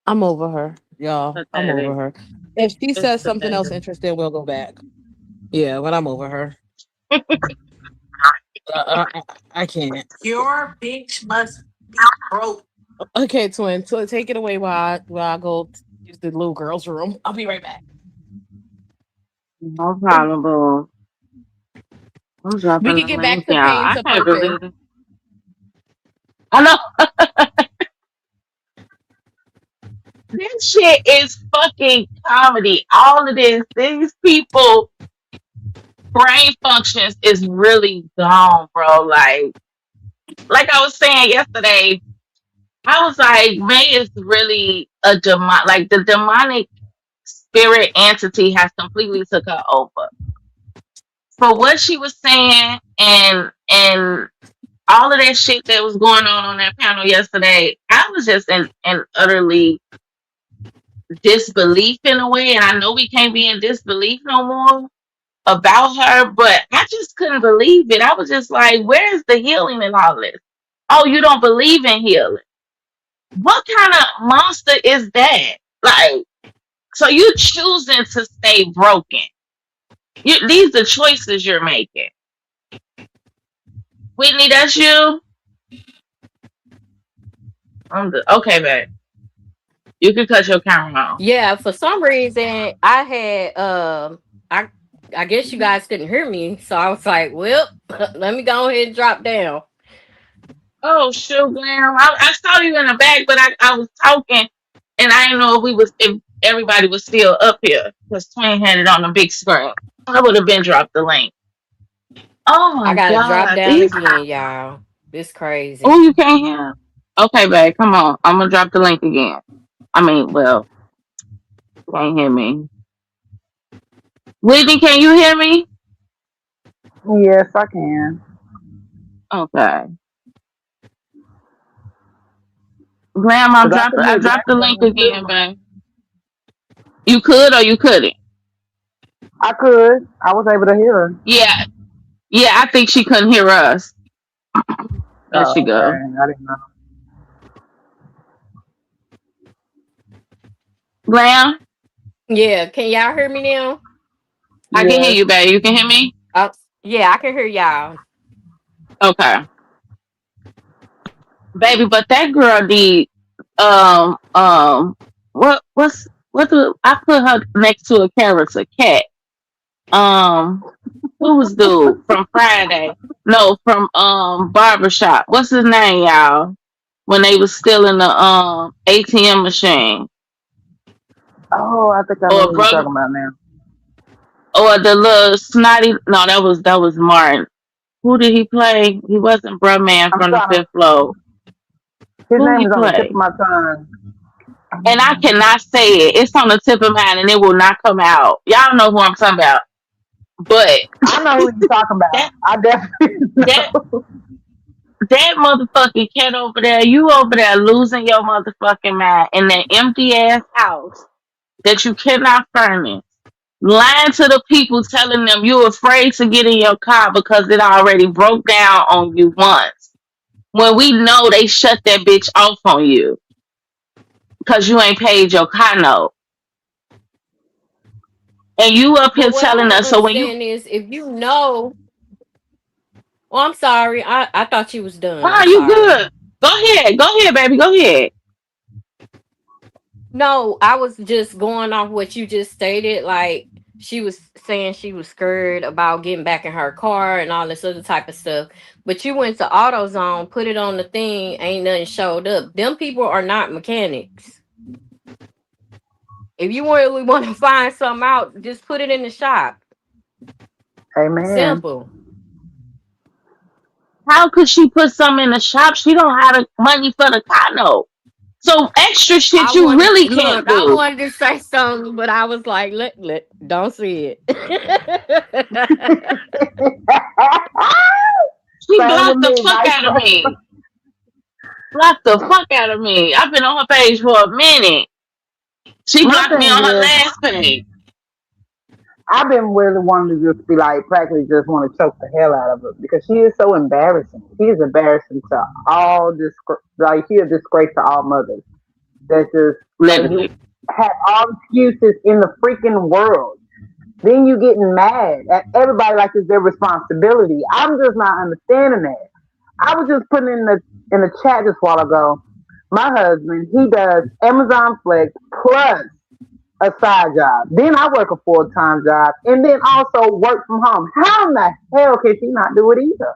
I'm over her, y'all. I'm over Pathetic. her. If she It's says something else pathetic. interesting, we'll go back. Yeah, but I'm over her. I can't. your bitch must be broke. Okay, twin. So take it away while I go use the little girl's room. I'll be right back. No problem, boo. I'm We dropping can the get back link, to y'all. pain I to can't purpose. believe it. I know. This shit is fucking comedy. All of this, these people brain functions is really gone, bro. Like I was saying yesterday, I was like, May is really a demon. Like the demonic spirit entity has completely took her over. For what she was saying and all of that shit that was going on that panel yesterday, I was just in utterly disbelief in a way, and I know we can't be in disbelief no more about her, but I just couldn't believe it. I was just like, where's the healing in all this? Oh, you don't believe in healing. What kind of monster is that? Like, so you choosing to stay broken. These are choices you're making. Whitney, that's you? Okay, babe. You can cut your camera off. Yeah, for some reason I had I guess you guys couldn't hear me, so I was like, well, let me go ahead and drop down. Oh, shoot, Glam. I saw you in the back, but I was talking, and I didn't know if everybody was still up here because Twin had it on the big screen. I would have been dropped the link. Oh I my gotta drop God, down these. again, y'all. This crazy. Oh, you can't hear. Okay, babe, come on. I'm gonna drop the link again. I mean, well, you can't hear me. Whitney, can you hear me? Yes, I can. Okay. Graham, Cause I could I hear dropped the link Jackson again, too. babe. You could or you couldn't. I could. I was able to hear her. Yeah, yeah. I think she couldn't hear us. There she Oh, go. okay. I didn't know. Graham, Yeah, can y'all hear me now? I can hear Yes. you, babe. You can hear me? Oh, yeah, I can hear y'all. Okay, baby. But that girl need what do I put her next to a character? Cat. Um, who was dude from Friday? No, from Barbershop. What's his name, y'all? When they was still in the ATM machine, Oh, I think I know or who you're brother, talking about now. or the little snotty. No, that was Martin. Who did he play? He wasn't Bruh I'm from the trying to. Fifth Floor. His Who name he is on the tip of play? my tongue. And I cannot say it. It's on the tip of mine, and it will not come out. Y'all know who I'm talking about. But I know who you're talking about. that I definitely that know. that motherfucking cat over there, you over there losing your motherfucking mind in that empty ass house that you cannot furnish. Lying to the people, telling them you're afraid to get in your car because it already broke down on you once. When we know they shut that bitch off on you because you ain't paid your car note. And you up But here what I telling don't us, so when you, understand is if you know, oh, I'm sorry. I thought you was done. oh, I'm you sorry. good. Go ahead, baby, go ahead. No, I was just going off what you just stated. Like she was saying she was scared about getting back in her car and all this other type of stuff. But you went to AutoZone, put it on the thing, ain't nothing showed up. Them people are not mechanics. If you really want to find something out, just put it in the shop. Amen. Simple. How could she put some in the shop? She don't have the money for the car note. So extra I shit you wanted really can't look, I do. wanted to say something, but I was like, let don't see it. She Same with blocked the me, fuck vice out of versa. me. Blocked the fuck out of me. I've been on her page for a minute. She My blocked me thing on her is, last page. I've been really wanting to just be like, practically just want to choke the hell out of her because she is so embarrassing. She is embarrassing to all this, like she a disgrace to all mothers. That just like you Literally. have all excuses in the freaking world. Then you getting mad at everybody like it's their responsibility. I'm just not understanding that. I was just putting in the chat just a while ago. My husband, he does Amazon Flex plus a side job. Then I work a full time job and then also work from home. How in the hell can she not do it either?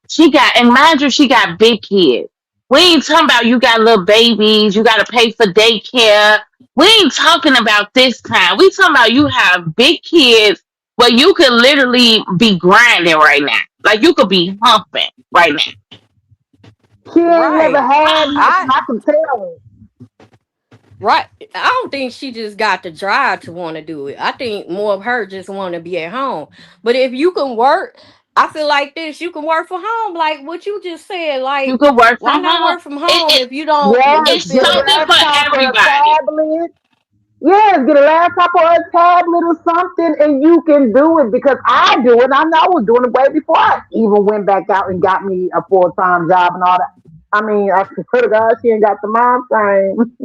She got, and mind you, she got big kids. We ain't talking about you got little babies, you got to pay for daycare. We ain't talking about this time. We talking about you have big kids where you could literally be grinding right now. Like you could be humping right now. She ain't never Right. had nothing. I I can tell. right. I don't think she just got the drive to want to do it. I think more of her just want to be at home. But if you can work, I feel like this, you can work from home. Like what you just said. You Like, could work why from not home. work from It, home it if you don't Yes, if you it's get a feel something for laptop or a everybody. tablet. Yes, get a laptop or a tablet or something, and you can do it because I do it. I know I was doing it way before I even went back out and got me a full time job and all that. I mean, I swear to God, she ain't got the mind frame.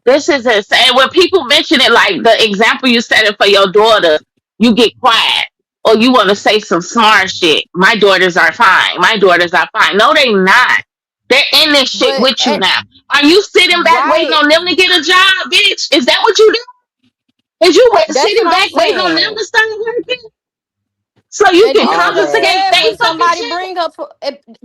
This is insane. When people mention it, like the example you said it for your daughter, you get quiet or you want to say some smart shit. My daughters are fine. My daughters are fine. No, they not. They're in this shit but with you now. Are you sitting back waiting right. on them to get a job, bitch? Is that what you do? Is you That's what sitting I'm back waiting on them saying. to start working so you And can then I All just that. confiscate said they when fucking somebody shit? bring up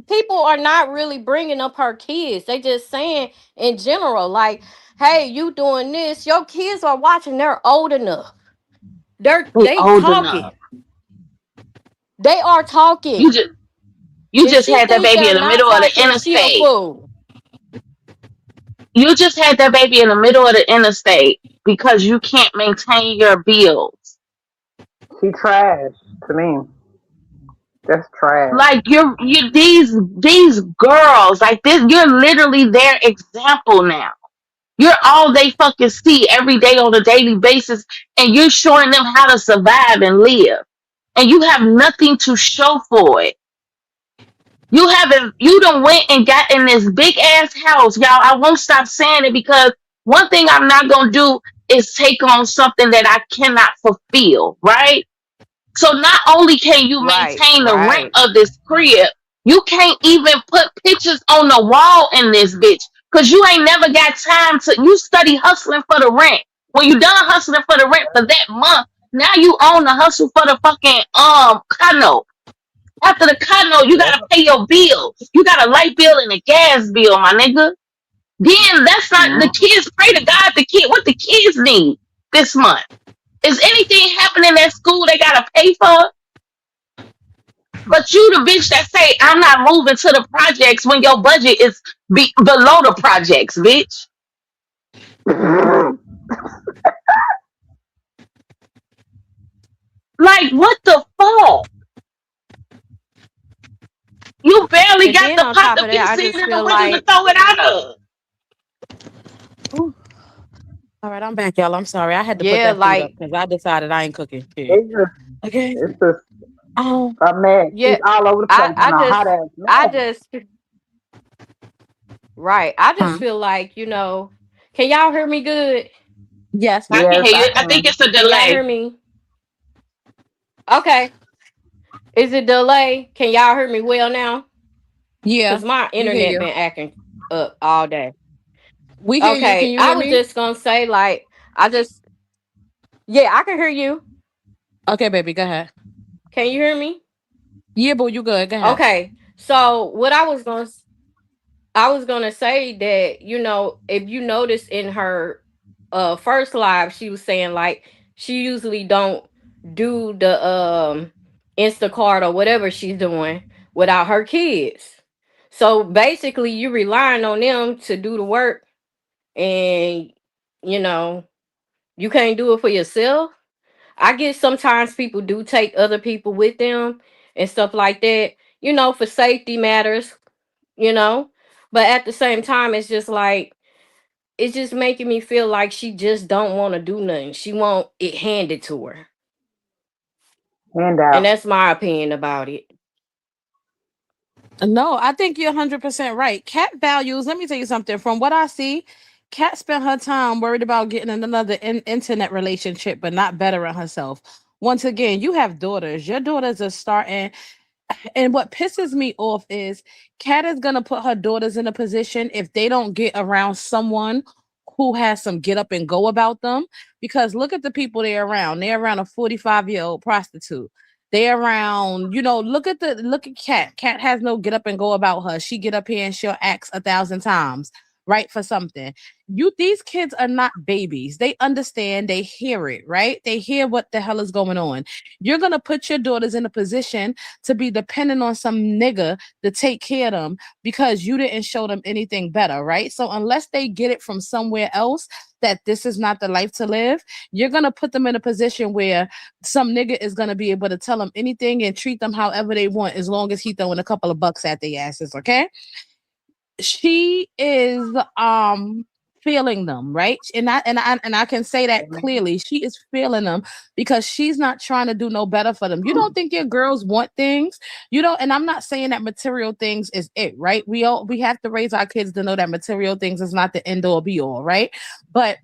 people are not really bringing up her kids. They just saying in general, like, "Hey, you doing this? Your kids are watching. They're old enough. They They old enough. talking. They are You talking. just you If just she had that think baby they're in the not middle of the talking, she a interstate. fool. You just had that baby in the middle of the interstate because you can't maintain your bills. She trash to me. That's trash. Like you these girls, like this, you're literally their example now. You're all they fucking see every day on a daily basis, and you're showing them how to survive and live. And you have nothing to show for it. You done went and got in this big ass house, y'all. I won't stop saying it because one thing I'm not gonna do is take on something that I cannot fulfill, right? So not only can you Right, maintain the rent right, of this crib, you can't even put pictures on the wall in this bitch. Cause you ain't never got time to you study hustling for the rent. When you done hustling for the rent for that month, now you own the hustle for the fucking condo. After the condo, you Yeah. gotta pay your bills. You got a light bill and a gas bill, my nigga. Then that's not the Mhm. kids. Pray to God, what the kids need this month. Is anything happening at school they gotta pay for? But you the bitch that say I'm not moving to the projects when your budget is below the projects, bitch. Like what the fuck? You barely and got then the on pot top to of that, piss I in just the feel window to like throw it out of. Ooh. All right, I'm back, y'all. I'm sorry. I had to put Yeah, that food up like because I decided I ain't cooking. Period. It's just, Okay. it's just Um. a mess. She's yeah, all over the I place I in a just hot ass I mess. just right. I just Huh. feel like, can y'all hear me good? Yes. I can Yes, hear I you. I think can. it's a Can y'all hear delay. me? Okay. Is it delay? Can y'all hear me well now? Yeah. Cause my We hear internet you. been acting up all day. We hear you. Can Okay. you I hear was me? just gonna say like I just yeah, I can hear you. Okay, baby. Go ahead. Can you hear me? Yeah, boo. You good? Go ahead. Okay. So what I was gonna say that, if you notice in her first live, she was saying like she usually don't do the Instacart or whatever she's doing without her kids. So basically you relying on them to do the work, and you know, you can't do it for yourself. I guess sometimes people do take other people with them and stuff like that, for safety matters, you know. But at the same time, it's just making me feel like she just don't want to do nothing. She want it handed to her. Hand And out. that's my opinion about it. No, I think you're 100% right. Cat values, let me tell you something. From what I see, Cat spent her time worried about getting in another internet relationship, but not bettering herself. Once again, you have daughters. Your daughters are starting. And what pisses me off is Kat is gonna put her daughters in a position if they don't get around someone who has some get up and go about them. Because look at the people they're around. They're around a 45-year-old prostitute. They're around, look at Kat. Kat has no get up and go about her. She get up here and she'll ask 1,000 times, right? For something. These kids are not babies. They understand, they hear it, right? They hear what the hell is going on. You're gonna put your daughters in a position to be dependent on some nigga to take care of them because you didn't show them anything better, right? So unless they get it from somewhere else that this is not the life to live, you're gonna put them in a position where some nigga is gonna be able to tell them anything and treat them however they want as long as he throwing a couple of bucks at their asses, okay? She is feeling them, right? And I can say that Amen. clearly. She is feeling them because she's not trying to do no better for them. You don't think your girls want things? You don't, and I'm not saying that material things is it, right? We have to raise our kids to know that material things is not the end all be all, right? But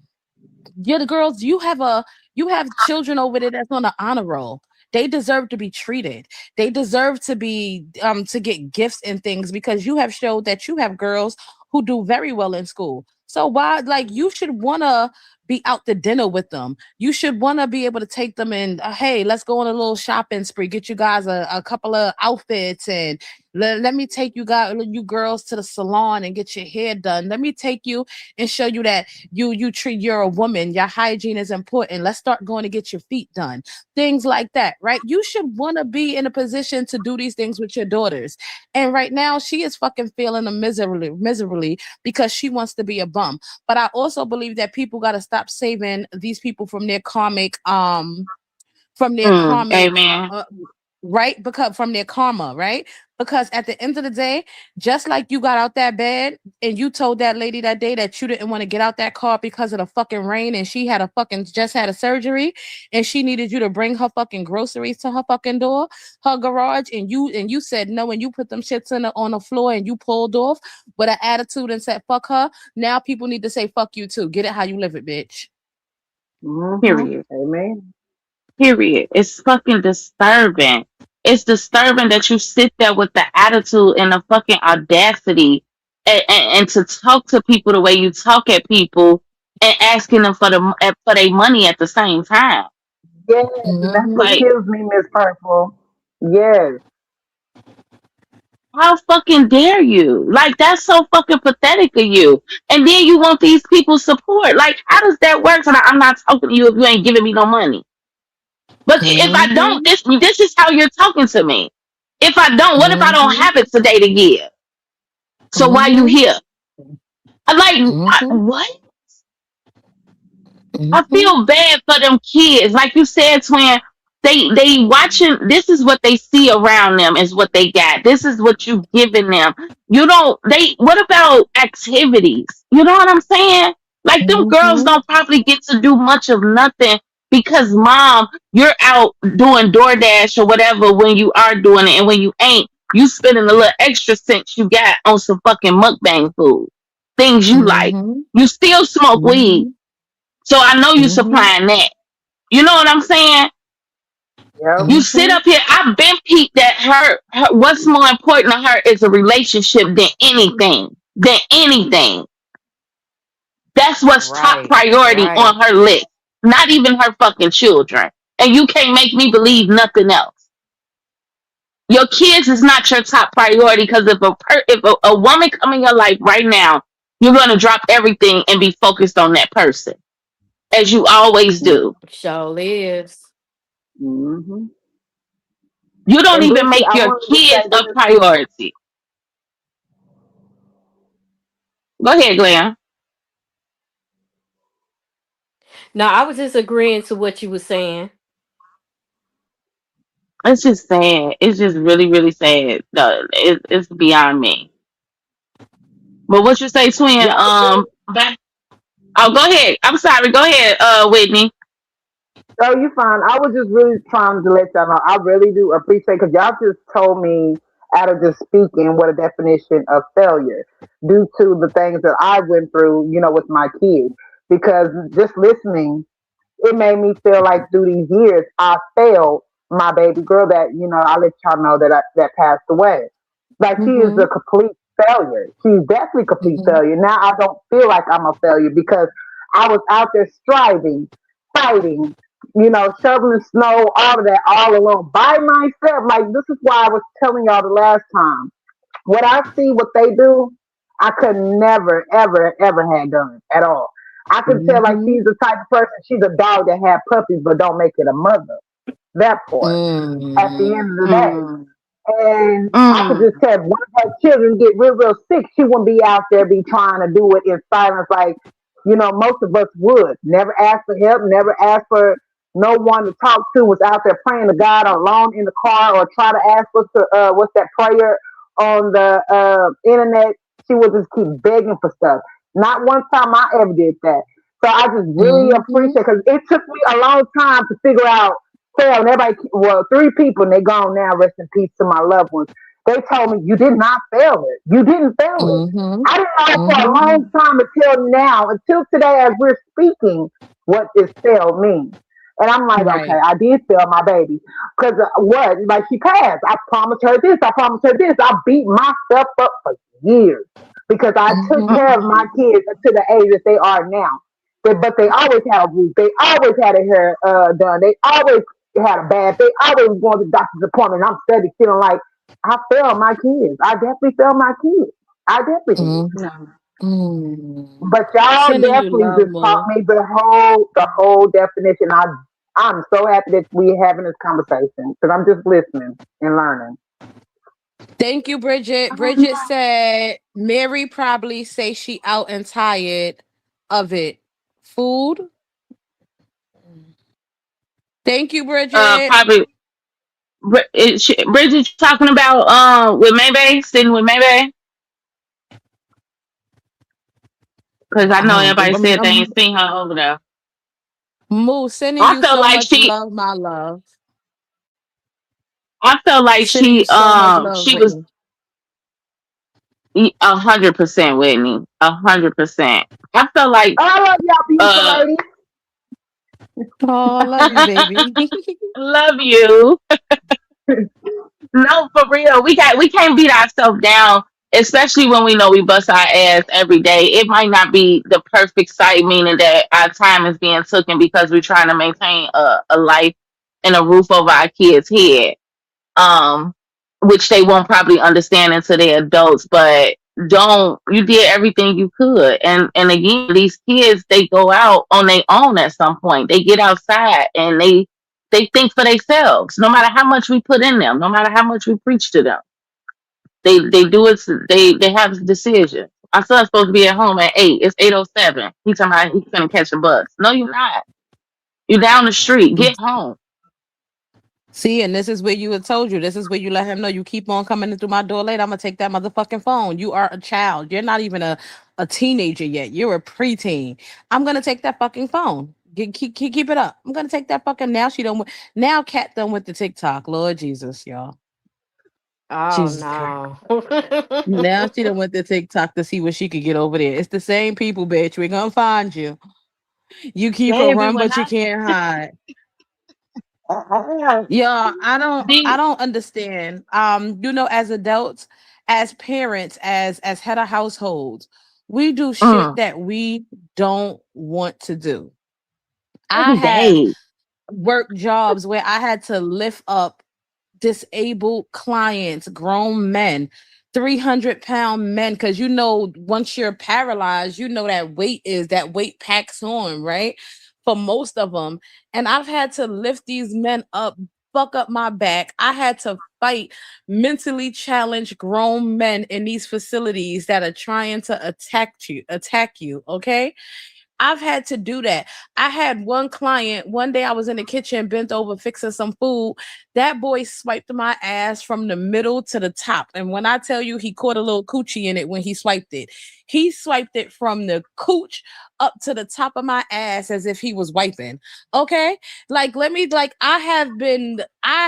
you're the girls, you have children over there that's on an honor roll. They deserve to be treated. They deserve to be to get gifts and things because you have showed that you have girls who do very well in school. So why, like, you should want to be out to dinner with them. You should want to be able to take them and hey, let's go on a little shopping spree, get you guys a couple of outfits, and let me take you girls to the salon and get your hair done. Let me take you and show you that you treat, you're a woman, your hygiene is important. Let's start going to get your feet done, things like that, right? You should want to be in a position to do these things with your daughters. And right now she is fucking feeling them miserably because she wants to be a bum. But I also believe that people got to stop saving these people from their karmic Amen. uh, right, because from their karma, right? Because at the end of the day, just like you got out that bed and you told that lady that day that you didn't want to get out that car because of the fucking rain, and she had a fucking just had a surgery and she needed you to bring her fucking groceries to her fucking door, her garage, and you said no, and you put them shits on the floor and you pulled off with an attitude and said fuck her. Now people need to say fuck you too. Get it how you live it, bitch. Period. Amen. Period. It's fucking disturbing. It's disturbing that you sit there with the attitude and the fucking audacity and to talk to people the way you talk at people and asking them for their money at the same time. Yes, and that's what Mm-hmm. Like, kills me, Miss Purple. Yes. how fucking dare you? Like, that's so fucking pathetic of you. And then you want these people's support. Like, how does that work? So I'm not talking to you if you ain't giving me no money. But if I don't, Mm-hmm. this is how you're talking to me. If I don't, what if I don't Mm-hmm. have it today to give? So why you Mm-hmm. here? Mm-hmm. What? I Mm-hmm. feel bad for them kids. Like you said, twin, they watching. This is what they see around them. Is what they got. This is what you giving them. You don't. They. What about activities? You know what I'm saying? Like them girls Mm-hmm. don't probably get to do much of nothing because mom, you're out doing DoorDash or whatever when you are doing it, and when you ain't, you spending a little extra cents you got on some fucking mukbang food, things you like. Mm-hmm. You still smoke weed, Mm-hmm. so I know you Mm-hmm. supplying that. You know what I'm saying? Yep. You sit Mm-hmm. up here. I've been peeped that her. What's more important to her is a relationship than anything. Than anything. That's what's top Right, priority right. on her list. Not even her fucking children. And you can't make me believe nothing else. Your kids is not your top priority because if a woman come in your life right now, you're gonna drop everything and be focused on that person, as you always do. Sure is. Hmm. You don't And even Boosie, make I your wanted to kids say a this. priority. Go ahead, Glenn. No, I was just agreeing to what you were saying. It's just sad. It's just really, really sad. It's beyond me. But what you say, twin? Yeah, I was really. Back. Oh, go ahead. I'm sorry. Go ahead, Whitney. Oh, you fine. I was just really trying to let y'all know. I really do appreciate because y'all just told me out of just speaking what a definition of failure due to the things that I went through, with my kids. Because just listening, it made me feel like through these years I failed my baby girl that I let y'all know that passed away. Like she is Mm-hmm. a complete failure. She's definitely a complete Mm-hmm. failure. Now I don't feel like I'm a failure because I was out there striving, fighting, shoveling snow, all of that, all alone by myself. Like this is why I was telling y'all the last time. What I see, what they do, I could never, ever, ever have done at all. I could tell like Mm-hmm. she's the type of person. She's a dog that had puppies but don't make it a mother. That part. At the Mm-hmm. end of the day, Mm, and I could just mm, tell if one of her children get real, real sick, she wouldn't be out there be trying to do it in silence like, most of us would. Never ask for help, never ask for no one to talk to, was out there praying to God alone in the car or try to ask what's that prayer on the internet. She would just keep begging for stuff. Not one time I ever did that. So I just really Mm-hmm. appreciate because it took me a long time to figure out fail. And everybody, well, three people, and they gone now. Rest in peace to my loved ones. They told me you did not fail it. You didn't fail it. Mm-hmm. I didn't know for a Mm-hmm. long time until now, until today, as we're speaking, what is fail means. And I'm like, okay, Right. I did fail my baby. Because what? Like, she passed. I promised her this. I promised her this. I beat myself up for years because I took Mm-hmm. care of my kids to the age that they are now. But they always had a roof. They always had a hair done. They always had a bad day. I was going to the doctor's appointment. And I'm steady feeling like I failed my kids. I definitely failed my kids. I definitely did. Mm-hmm. Mm. But y'all Sending you definitely love, just taught Mo. me the whole definition. I'm so happy that we're having this conversation because I'm just listening and learning. Thank you, Bridget. Bridget said Mary probably say she out and tired of it. Food. Thank you, Bridget. probably. Bridget, you talking about with Maybe sitting with Maybe? Because I know everybody said they ain't seen her over there. Moo, sending I you felt so like much she. love, my love. I felt like Sending you she. so much love, She was Whitney. 100% Whitney. 100%. I felt like Oh, I love y'all, beautiful uh. ladies. Oh, I love you, baby. Love you. No, for real. We can't beat ourselves down, especially when we know we bust our ass every day. It might not be the perfect site, meaning that our time is being taken because we're trying to maintain a life and a roof over our kids' head. Um, which they won't probably understand until they're adults, but don't you did everything you could. And again, these kids they go out on their own at some point. They get outside and they think for themselves. No matter how much we put in them, no matter how much we preach to them, they do it. They have a decision. My son's supposed to be at home at 8. It's 8:07. He's talking about he's gonna catch a bus. No, you're not. You're down the street. Get home. See, and this is where you had told you. This is where you let him know you keep on coming in through my door late. I'm gonna take that motherfucking phone. You are a child. You're not even a teenager yet. You're a preteen. I'm gonna take that fucking phone. Keep it up. I'm gonna take that fucking now. She don't. Now Cat done with the TikTok. Lord Jesus, y'all. Oh Jesus Christ. no. Now she done went to TikTok to see what she could get over there. It's the same people, bitch. We're gonna find you. You keep a Baby, run, when but you can't hide. I Yeah, I The don't understand. As adults, as parents, as head of households, we do shit mm, that we don't want to do. I every have day. work jobs where I had to lift up disabled clients, grown men, 300-pound men. Because once you're paralyzed, that weight packs on, right? For most of them. And I've had to lift these men up, fuck up my back. I had to fight mentally challenged grown men in these facilities that are trying to attack you, okay? I've had to do that. I had one client, one day I was in the kitchen, bent over fixing some food. That boy swiped my ass from the middle to the top. And when I tell you he caught a little coochie in it when he swiped it from the cooch up to the top of my ass as if he was wiping. Okay? I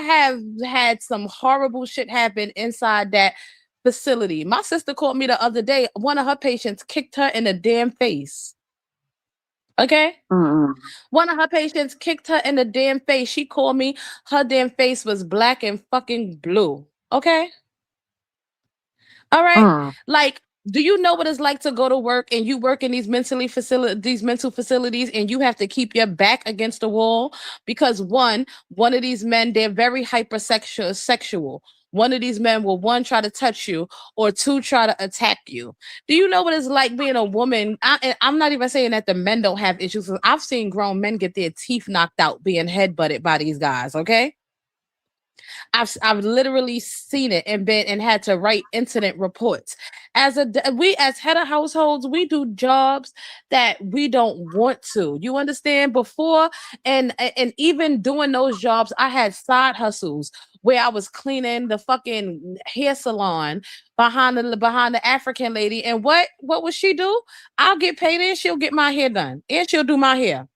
have had some horrible shit happen inside that facility. My sister called me the other day. One of her patients kicked her in the damn face. Okay. Mm, One of her patients kicked her in the damn face. She called me. Her damn face was black and fucking blue. Okay. All right. mm, Like, do you know what it's like to go to work and you work in these mental facilities and you have to keep your back against the wall because one of these men, they're very hypersexual sexual. One of these men will one try to touch you or two try to attack you. Do you know what it's like being a woman? I'm not even saying that the men don't have issues. I've seen grown men get their teeth knocked out being headbutted by these guys. Okay, I've literally seen it and been and had to write incident reports. We as head of households, we do jobs that we don't want to. You understand? Before and even doing those jobs, I had side hustles where I was cleaning the fucking hair salon behind the African lady. And what would she do? I'll get paid and she'll get my hair done and she'll do my hair.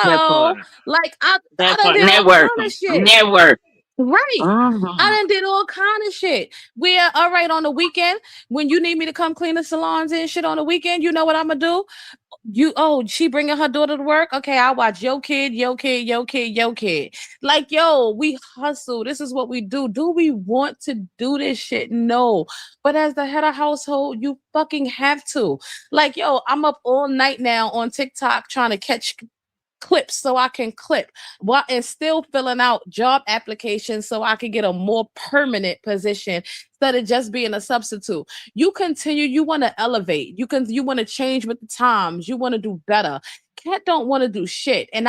that Hello, part. like I That done part. did all kind of Networking. shit. Network. Right. I Mm-hmm. done did all kind of shit. Where, all right, on the weekend, when you need me to come clean the salons and shit on the weekend, you know what I'm gonna do? She bringing her daughter to work? Okay, I watch your kid, your kid, your kid, your kid. Like, yo, we hustle. This is what we do. Do we want to do this shit? No. But as the head of household, you fucking have to. Like, yo, I'm up all night now on TikTok trying to catch clips so I can clip while and still filling out job applications so I can get a more permanent position instead of just being a substitute. You continue, you want to elevate, you want to change with the times, you want to do better. Cat don't want to do shit. And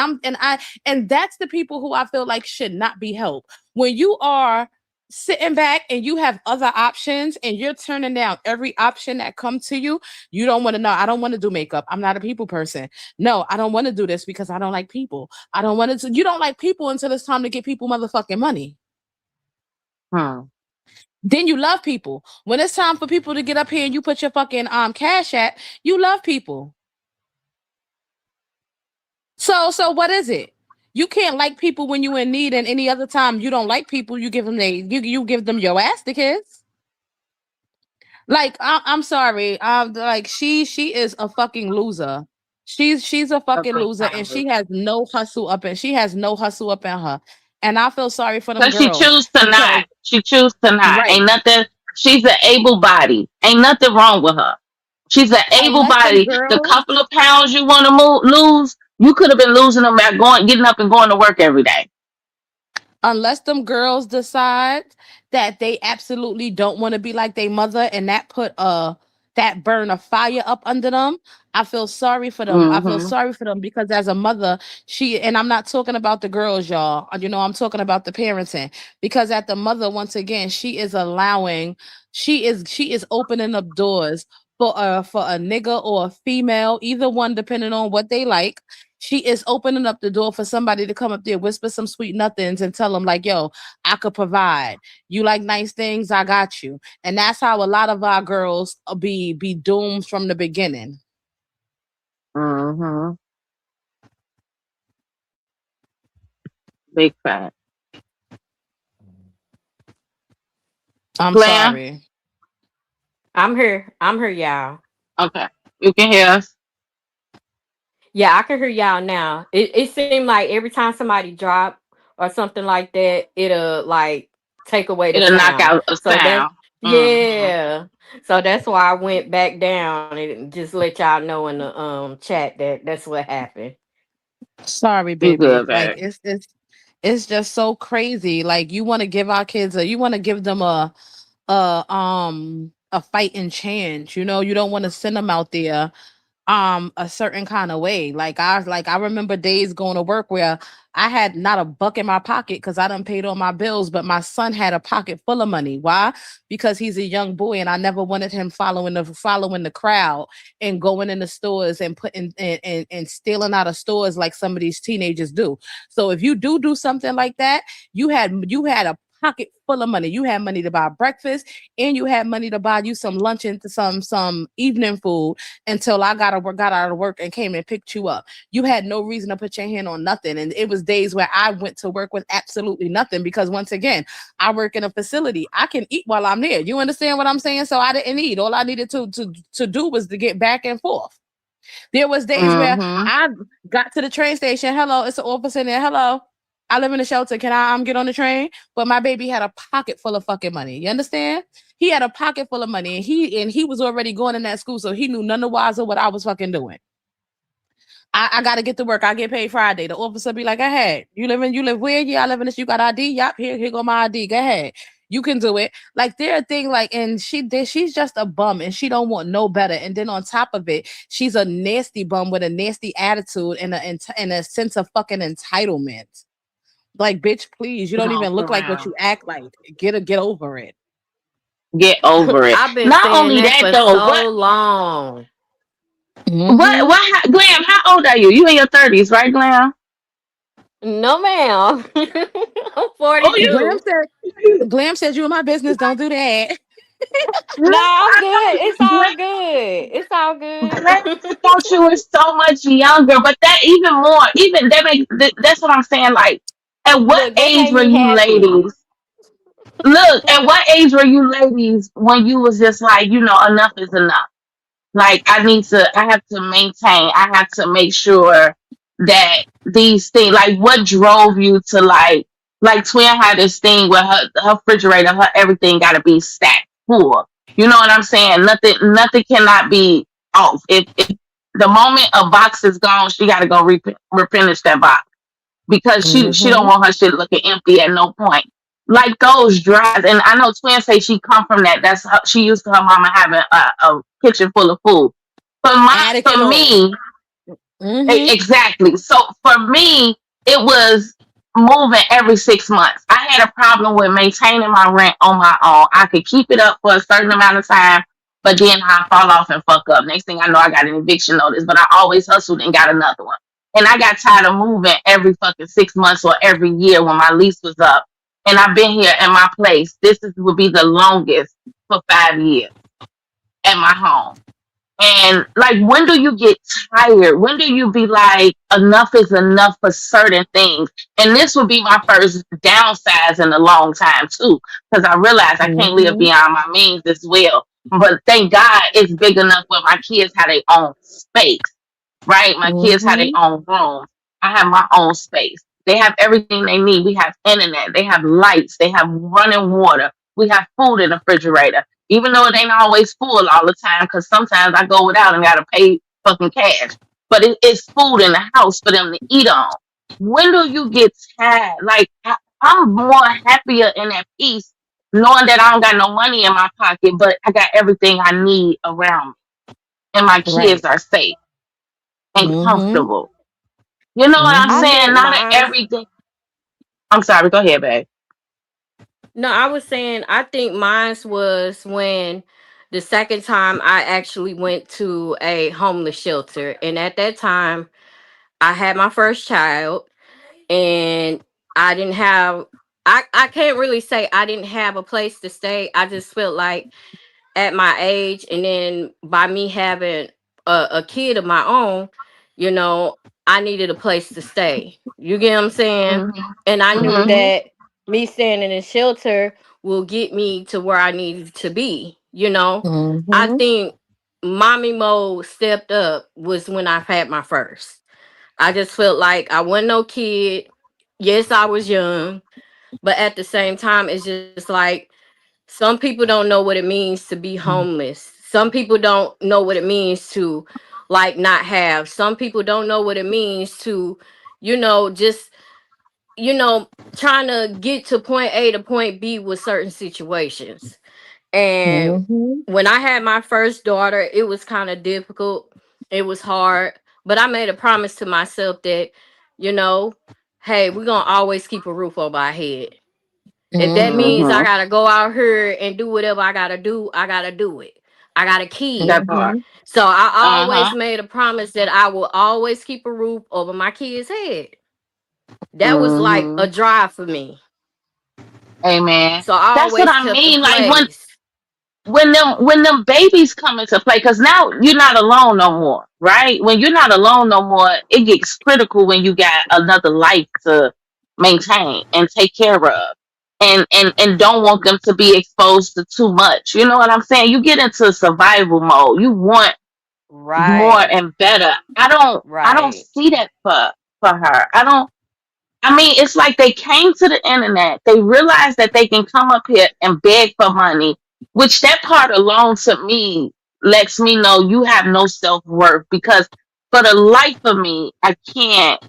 that's the people who I feel like should not be helped. When you are sitting back and you have other options and you're turning down every option that comes to you, you don't want to know. I don't want to do makeup. I'm not a people person. No, I don't want to do this because I don't like people. I don't want to. You don't like people until it's time to get people motherfucking money. Hmm. Then you love people. When it's time for people to get up here and you put your fucking cash at, you love people. So what is it? You can't like people when you in need, and any other time you don't like people, you give them you give them your ass to kiss. Like I'm sorry, like she is a fucking loser. She's a Of fucking course, loser, and kind. she has no hustle up in her. And I feel sorry for them Cause she girls choose to because not. She choose to not. right, Ain't nothing. She's an able body. Ain't nothing wrong with her. She's an able unless them body. The girls couple of pounds you want to lose, you could have been losing them by getting up and going to work every day. decide that they absolutely don't want to be like their mother and that burn a fire up under them. I feel sorry for them. I feel Mm-hmm. sorry for them because as a mother, and I'm not talking about the girls, y'all. I'm talking about the parenting. Because at the mother, once again, she is opening up doors for a nigga or a female, either one, depending on what they like. She is opening up the door for somebody to come up there, whisper some sweet nothings, and tell them like, "Yo, I could provide. You like nice things, I got you." And that's how a lot of our girls be doomed from the beginning. Mm-hmm. Big fat. I'm Glam. sorry. I'm here. I'm here, y'all. Okay. You can hear us. Yeah, I can hear y'all now. It seemed like every time somebody drop or something like that, it'll like take away the It'll knock sound. out a So that's sound. Mm-hmm. yeah. So that's why I went back down and just let y'all know in the chat that that's what happened. Sorry, You baby. good, Like babe. it's just so crazy. Like you want to give our kids you want to give them a fighting chance. You know, you don't want to send them out there a certain kind of way. Like I remember days going to work where I had not a buck in my pocket because I done paid all my bills, but my son had a pocket full of money. Why? Because he's a young boy and I never wanted him following the crowd and going in the stores and putting and stealing out of stores like some of these teenagers do. So if you do something like that, you had a pocket full of money. You had money to buy breakfast and you had money to buy you some lunch and some evening food until I got out of work and came and picked you up. You had no reason to put your hand on nothing. And it was days where I went to work with absolutely nothing because once again, I work in a facility. I can eat while I'm there. You understand what I'm saying? So I didn't eat. All I needed to do was to get back and forth. There was days where Mm-hmm. I got to the train station. Hello, it's an office in there. Hello. I live in a shelter. Can I get on the train? But my baby had a pocket full of fucking money. You understand? He had a pocket full of money, and he was already going in that school, so he knew none the wiser what I was fucking doing. I gotta get to work. I get paid Friday. The officer be like, "Go ahead. You live where? Yeah, I live in this. You got ID? Yup. Here go my ID. Go ahead. You can do it." Like there are things like, and she's just a bum, and she don't want no better. And then on top of it, she's a nasty bum with a nasty attitude and a sense of fucking entitlement. Like, bitch, please, you don't No, even for look like what real. you act like. Get over it. Get over it. I've been Not saying only that that for though, so long. Mm-hmm. Glam, how old are you? You in your 30s, right, Glam? No, ma'am. I'm Oh, you, 42. Glam says you in my business. Don't do that. No, no, I'm I good. It's all Glam, good. It's all Glam, good. I thought you were so much younger, but that even more, even that makes that's what I'm saying. Like, at what Look, that age made were me you happy. ladies? Look, at what age were you ladies when you was just like, enough is enough? Like I have to maintain, I have to make sure that these things, like what drove you to like Twin had this thing where her refrigerator, her everything gotta be stacked full. You know what I'm saying? Nothing cannot be off. If the moment a box is gone, she gotta go replenish that box because she don't Mm-hmm. want her shit looking empty at no point. Like those drives, and I know Twin say she come from that. She used to her mama having a kitchen full of food. Attic For and all. me, Mm-hmm. exactly. So for me, it was moving every 6 months. I had a problem with maintaining my rent on my own. I could keep it up for a certain amount of time, but then I fall off and fuck up. Next thing I know, I got an eviction notice, but I always hustled and got another one. And I got tired of moving every fucking 6 months or every year when my lease was up. And I've been here in my place. Would be the longest for 5 years at my home. And like, when do you get tired? When do you be like, enough is enough for certain things? And this would be my first downsize in a long time too, because I realized I can't live Mm-hmm. beyond my means as well. But thank God it's big enough where my kids have their own space, right? My kids have their Mm-hmm. own rooms. I have my own space. They have everything they need. We have internet. They have lights. They have running water. We have food in the refrigerator. Even though it ain't always full all the time, because sometimes I go without and gotta pay fucking cash. But it's food in the house for them to eat on. When do you get tired? Like I'm more happier in that peace, knowing that I don't got no money in my pocket, but I got everything I need around me, and my kids Right. are safe and Mm-hmm. comfortable. You know what I'm I Mm-hmm. saying? think Not mine's everything. I'm sorry. Go ahead, babe. no, I was saying I think mine's was when the second time I actually went to a homeless shelter. And at that time I had my first child, and I didn't have. I can't really say I didn't have a place to stay. I just felt like at my age, and then by me having a kid of my own, you know, I needed a place to stay. You get what I'm saying? Mhm. And I knew Mhm. that me staying in a shelter will get me to where I needed to be. You know, I Mm-hmm. think mommy mode stepped up was when I had my first. I just felt like I wasn't no kid. Yes, I was young, but at the same time, it's just like some people don't know what it means to be homeless. Some people don't know what it means to like not have. Some people don't know what it means to, just you know, trying to get to point A to point B with certain situations. And Mm-hmm. when I had my first daughter, it was kind of difficult. It was hard, but I made a promise to myself that, you know, hey, we're going to always keep a roof over our head. If that Mm-hmm. means I Mhm. gotta go out here and do whatever I gotta do it. I got a That kid. part. Mm-hmm. So I Uh always huh. made a promise that I will always keep a roof over my kid's head. That was like a Mhm. drive for me. Amen. So I That's what always I kept a mean. Like place. when them babies come into play, because now you're not alone no more, right? When you're not alone no more, it gets critical when you got another life to maintain and take care of, and don't want them to be exposed to too much. You know what I'm saying? You get into survival mode. You want more Right. and better. I don't Right. see that for her. I mean, it's like they came to the internet. They realized that they can come up here and beg for money, which that part alone to me lets me know you have no self worth. Because for the life of me, I can't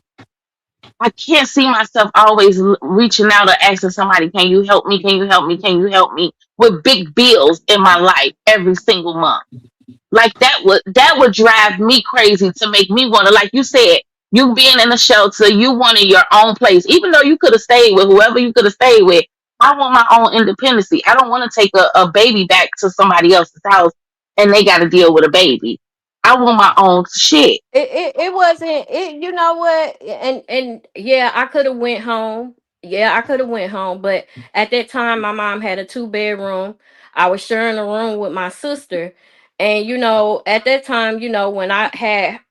see myself always reaching out or asking somebody, "Can you help me? Can you help me? Can you help me?" With big bills in my life every single month. Like that would drive me crazy to make me want to, like you said, you being in a shelter, you wanted your own place, even though you could have stayed with whoever you could have stayed with. I want my own independency. I don't want to take a baby back to somebody else's house and they got to deal with a baby. I want my own shit. It wasn't it, you know what, and yeah, I could have went home. Yeah, I could have went home, but at that time my mom had a two-bedroom. I was sharing a room with my sister, and at that time, when I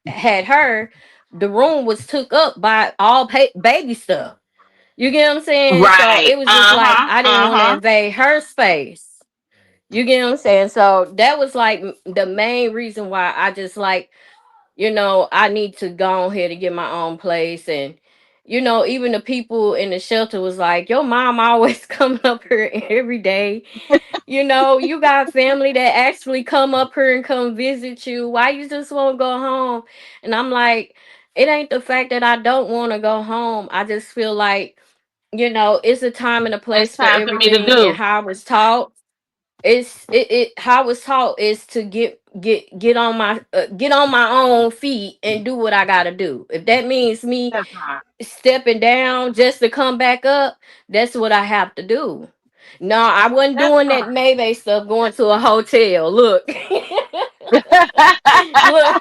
had her, the room was took up by all baby stuff. You get what I'm saying? So Right. it was just Uh like huh. I didn't Uh want to huh. invade her space. You get what I'm saying? So that was like the main reason why I just like, I need to go on here to get my own place. And, even the people in the shelter was like, your mom always coming up here every day. You got family that actually come up here and come visit you. Why you just won't go home? And I'm like, it ain't the fact that I don't want to go home. I just feel like, it's a time and a It's place for time for me to everything. And do. how I was taught, how I was taught is to get on my own feet and do what I gotta do. If that means me That part. stepping down just to come back up, that's what I have to do. No, I wasn't That doing that part. Maybe stuff, going to a hotel. Look. Look.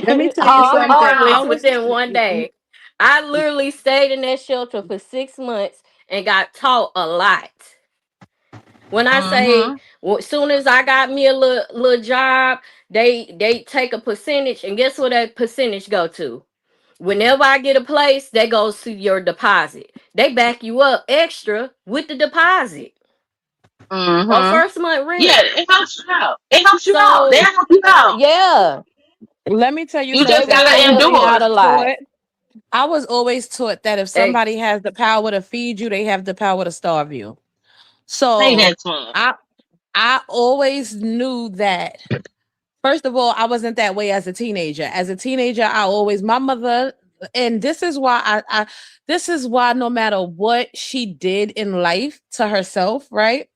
Let me tell you All something. I homeless was within one day. I literally stayed in that shelter for 6 months and got taught a lot. When I say, Mhm. well, as soon as I got me a little job, they take a percentage, and guess what that percentage go to? Whenever I get a place, that goes to your deposit. They back you up extra with the deposit on Mhm. first month Yeah, rent. it helps you out. It helps you out. They So help you out. yeah, let me tell you You they just something. was gotta they helped me out endure. a lot. I was always taught that if They somebody has the power to feed you, they have the power to starve you. Say So that to him. I I always knew that. First of all, I wasn't that way as a teenager. As a teenager, I always my mother, and this is why no matter what she did in life to herself, right?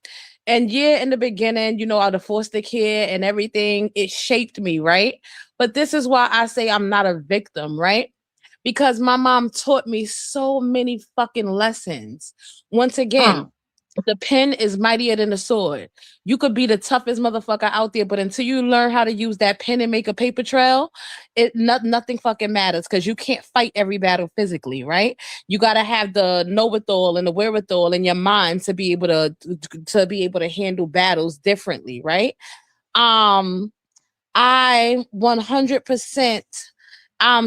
And yeah, in the beginning, I was a foster kid and everything, it shaped me, right? But this is why I say I'm not a victim, right? Because my mom taught me so many fucking lessons. Once Mm. again, The pen is mightier than the sword. You could be the toughest motherfucker out there, but until you learn how to use that pen and make a paper trail, nothing fucking matters because you can't fight every battle physically, right? You gotta have the know-it-all and the wherewithal in your mind to be able to handle battles differently, right? Um, I 100%.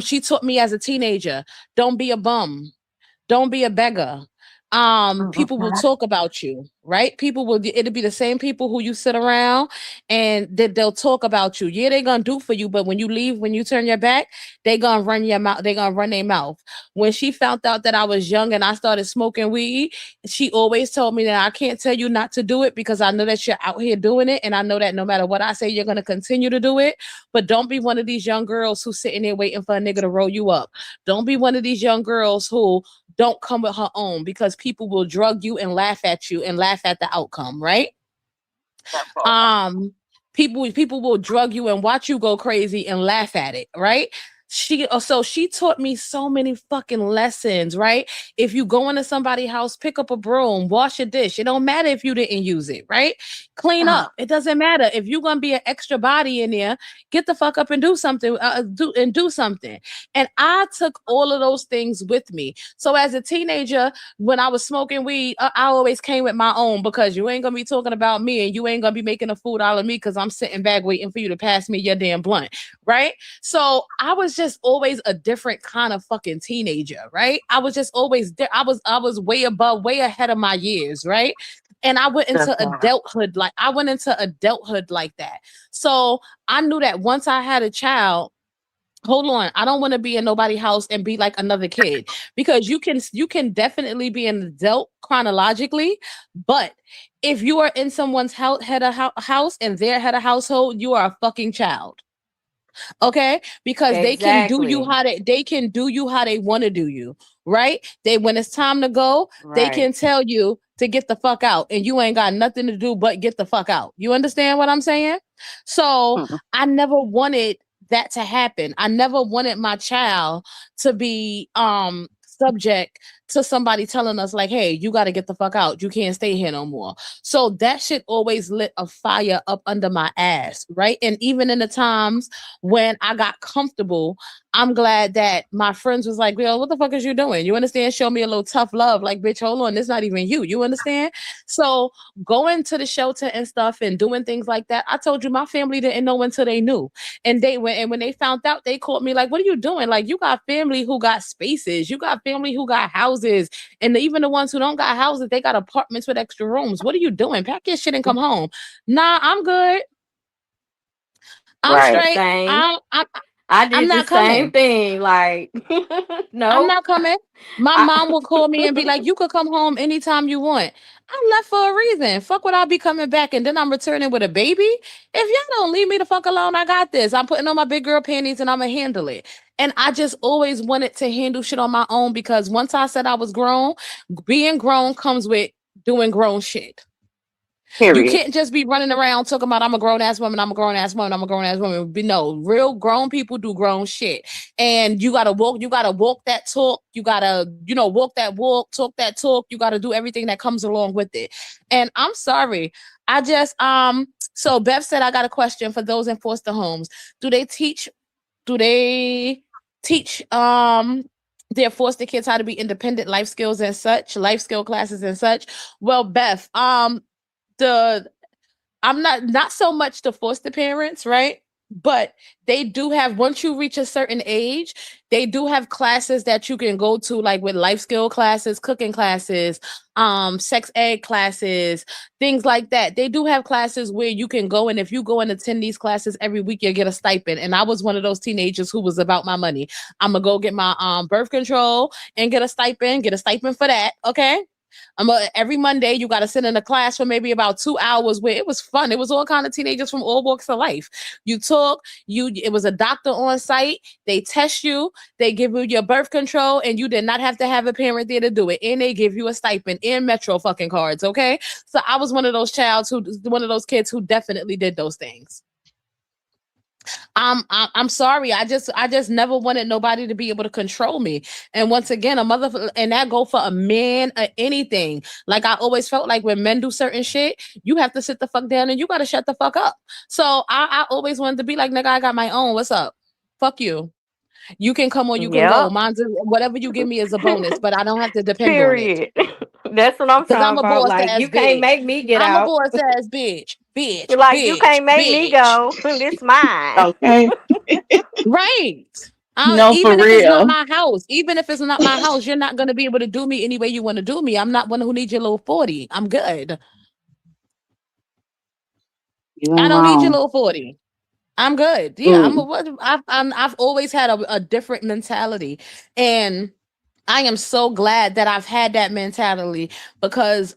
She taught me as a teenager, don't be a bum. Don't be a beggar. People will talk about you, right? It'll be the same people who you sit around and they'll talk about you. Yeah, they're gonna do for you, but when you leave, when you turn your back, they gonna run your mouth, they gonna run their mouth. When she found out that I was young and I started smoking weed, she always told me that I can't tell you not to do it because I know that you're out here doing it, and I know that no matter what I say, you're gonna continue to do it. But don't be one of these young girls who's sitting there waiting for a nigga to roll you up. Don't be one of these young girls who don't come with her own because people will drug you and laugh at you and laugh at the outcome, right? Um, people will drug you and watch you go crazy and laugh at it, right? She taught me so many fucking lessons, right? If you go into somebody's house, pick up a broom, wash a dish. It don't matter if you didn't use it, right? Clean up. It doesn't matter if you're gonna be an extra body in there. Get the fuck up and do something. Do something. And I took all of those things with me. So as a teenager, when I was smoking weed, I always came with my own because you ain't gonna be talking about me and you ain't gonna be making a fool out of me because I'm sitting back waiting for you to pass me your damn blunt, right? So I was just always a different kind of fucking teenager, right? I was just always I was way ahead of my years, right? And I went into adulthood like that. So I knew that once I had a child, hold on, I don't want to be in nobody's house and be like another kid because you can definitely be an adult chronologically, but if you are in someone's house and their head of household, you are a fucking child. Okay, because Exactly. they can do you how they want to do you, right? They when it's time to go, they Right. can tell you to get the fuck out and you ain't got nothing to do but get the fuck out. You understand what I'm saying? So I never wanted that to happen. I never wanted my child to be subject to somebody telling us like, hey, you got to get the fuck out, you can't stay here no more. So that shit always lit a fire up under my ass, right? And even in the times when I got comfortable, I'm glad that my friends was like, "Girl, what the fuck is you doing? You understand? Show me a little tough love." Like, bitch, hold on, it's not even you. You understand? So going to the shelter and stuff and doing things like that, I told you my family didn't know until they knew. And when they found out, they called me like, "What are you doing? Like, you got family who got spaces, you got family who got houses, and even the ones who don't got houses, they got apartments with extra rooms. What are you doing? Pack your shit and come home." Nah, I'm good. I'm Right. straight. Same. I I'm did the not same coming. thing. Like, I'm nope. not coming. My I, mom will call me and be like, "You could come home anytime you want." I left for a reason. Fuck would I be coming back and then I'm returning with a baby? If y'all don't leave me the fuck alone, I got this. I'm putting on my big girl panties and I'm gonna handle it. And I just always wanted to handle shit on my own because once I said I was grown, being grown comes with doing grown shit. You Period. can't just be running around talking about I'm a grown ass woman, I'm a grown ass woman, I'm a grown ass woman. No, real grown people do grown shit. And you gotta walk that talk, you gotta, walk that walk, talk that talk, you gotta do everything that comes along with it. And I'm sorry. I just so Bev said I got a question for those in foster homes. Do they teach do they teach their foster kids how to be independent life skills and such, life skill classes and such? Well, Beth, the I'm not so much the foster parents, right? But they do have once you reach a certain age, they do have classes that you can go to, like with life skill classes, cooking classes, sex ed classes, things like that. They do have classes where you can go, and if you go and attend these classes every week, you get a stipend. And I was one of those teenagers who was about my money. I'm gonna go get my birth control and get a stipend for that. Okay. Every Monday you got to sit in a class for maybe about 2 hours where it was fun. It was all kind of teenagers from all walks of life. You talk, it was a doctor on site. They test you, they give you your birth control, and you did not have to have a parent there to do it. And they give you a stipend and Metro fucking cards. Okay, so I was one of those kids who definitely did those things. I'm sorry. I just never wanted nobody to be able to control me. And once again, a mother, and that go for a man or anything. Like I always felt like when men do certain shit, you have to sit the fuck down and you gotta shut the fuck up. So I always wanted to be like, nigga, I got my own. What's up? Fuck you. You can come or you can go. Yep. Mine's whatever you give me is a bonus, but I don't have to depend on it. Period. That's what I'm Cause I'm talking a about. boss Like, ass you can't bitch. make me get I'm a out. boss ass bitch. Bitch. You're like, you Bitch. can't make me Bitch. go. This mine. Okay. Right. No, for Even if it's not real. my house, even if it's not my house, you're not gonna be able to do me any way you want to do me. I'm not one who needs your little 40. I'm good. You I ain't don't need your wrong. little 40. I'm good. Yeah, Mm. I've always had a different mentality, and I am so glad that I've had that mentality because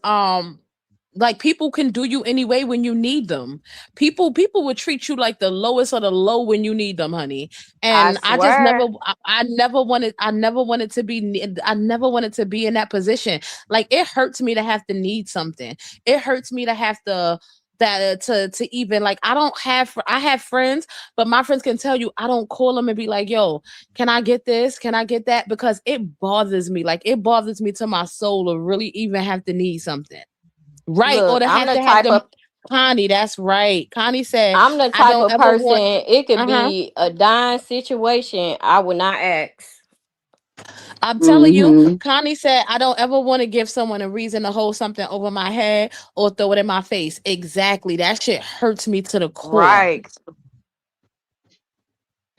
like people can do you anyway when you need them. People would treat you like the lowest of the low when you need them, honey. I And I just never swear. I never wanted to be in that position. Like it hurts me to have to need something. It hurts me to have to to even like I have friends, but my friends can tell you I don't call them and be like, yo, can I get this? Can I get that? Because it bothers me. Like it bothers me to my soul to really even have to need something. Right. Or Look, to have them. Connie, that's right. Connie said, I'm the I type don't of ever person, want it could uh-huh. be a dying situation. I would not ask. I'm telling you, Mm-hmm. Connie said, I don't ever want to give someone a reason to hold something over my head or throw it in my face. Exactly. That shit hurts me to the core. Right.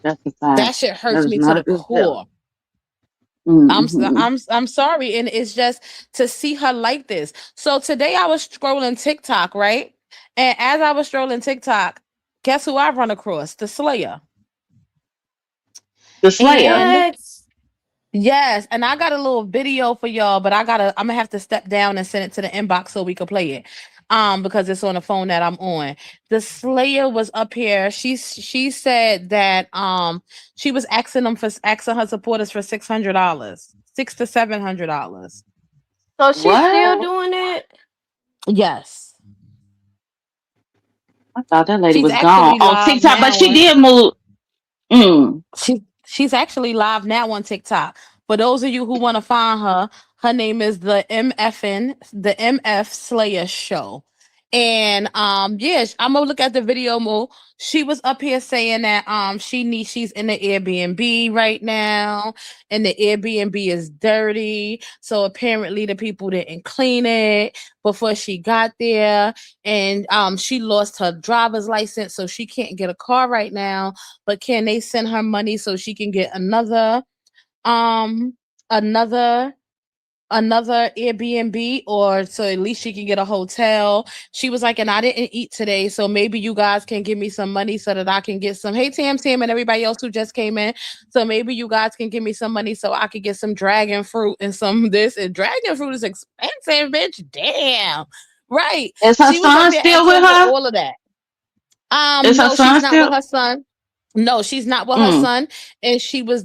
That's a fact. That shit That hurts is me to not a the good feeling. core. Mm-hmm. I'm sorry, and it's just to see her like this. So today I was scrolling TikTok, right? And as I was scrolling TikTok, guess who I run across? The Slayer. The Slayer. And What? yes, and I got a little video for y'all, but I'm gonna have to step down and send it to the inbox so we can play it. Because it's on the phone that I'm on. The Slayer was up here. She said that she was asking her supporters for $600, $600 to $700. So she's still What? doing it? Yes. I thought that lady She's was gone. actually Oh, live TikTok, but now she on did move. Mm. she's actually live now on TikTok. For those of you who want to find her, her name is the MF Slayer Show. And yeah, I'm gonna look at the video more. She was up here saying that she's in the Airbnb right now, and the Airbnb is dirty. So apparently the people didn't clean it before she got there. And she lost her driver's license, so she can't get a car right now. But can they send her money so she can get um another another Airbnb, or so at least she can get a hotel. She was like, and I didn't eat today, so maybe you guys can give me some money so that I can get some. Hey, Tam and everybody else who just came in. So maybe you guys can give me some money so I could get some dragon fruit and some this. And dragon fruit is expensive, bitch. Damn. Right. Is her She was up son here still with asking for her? all of that. Is her No, she's son not with still? her son. No, she's not with her Mm. son. And she was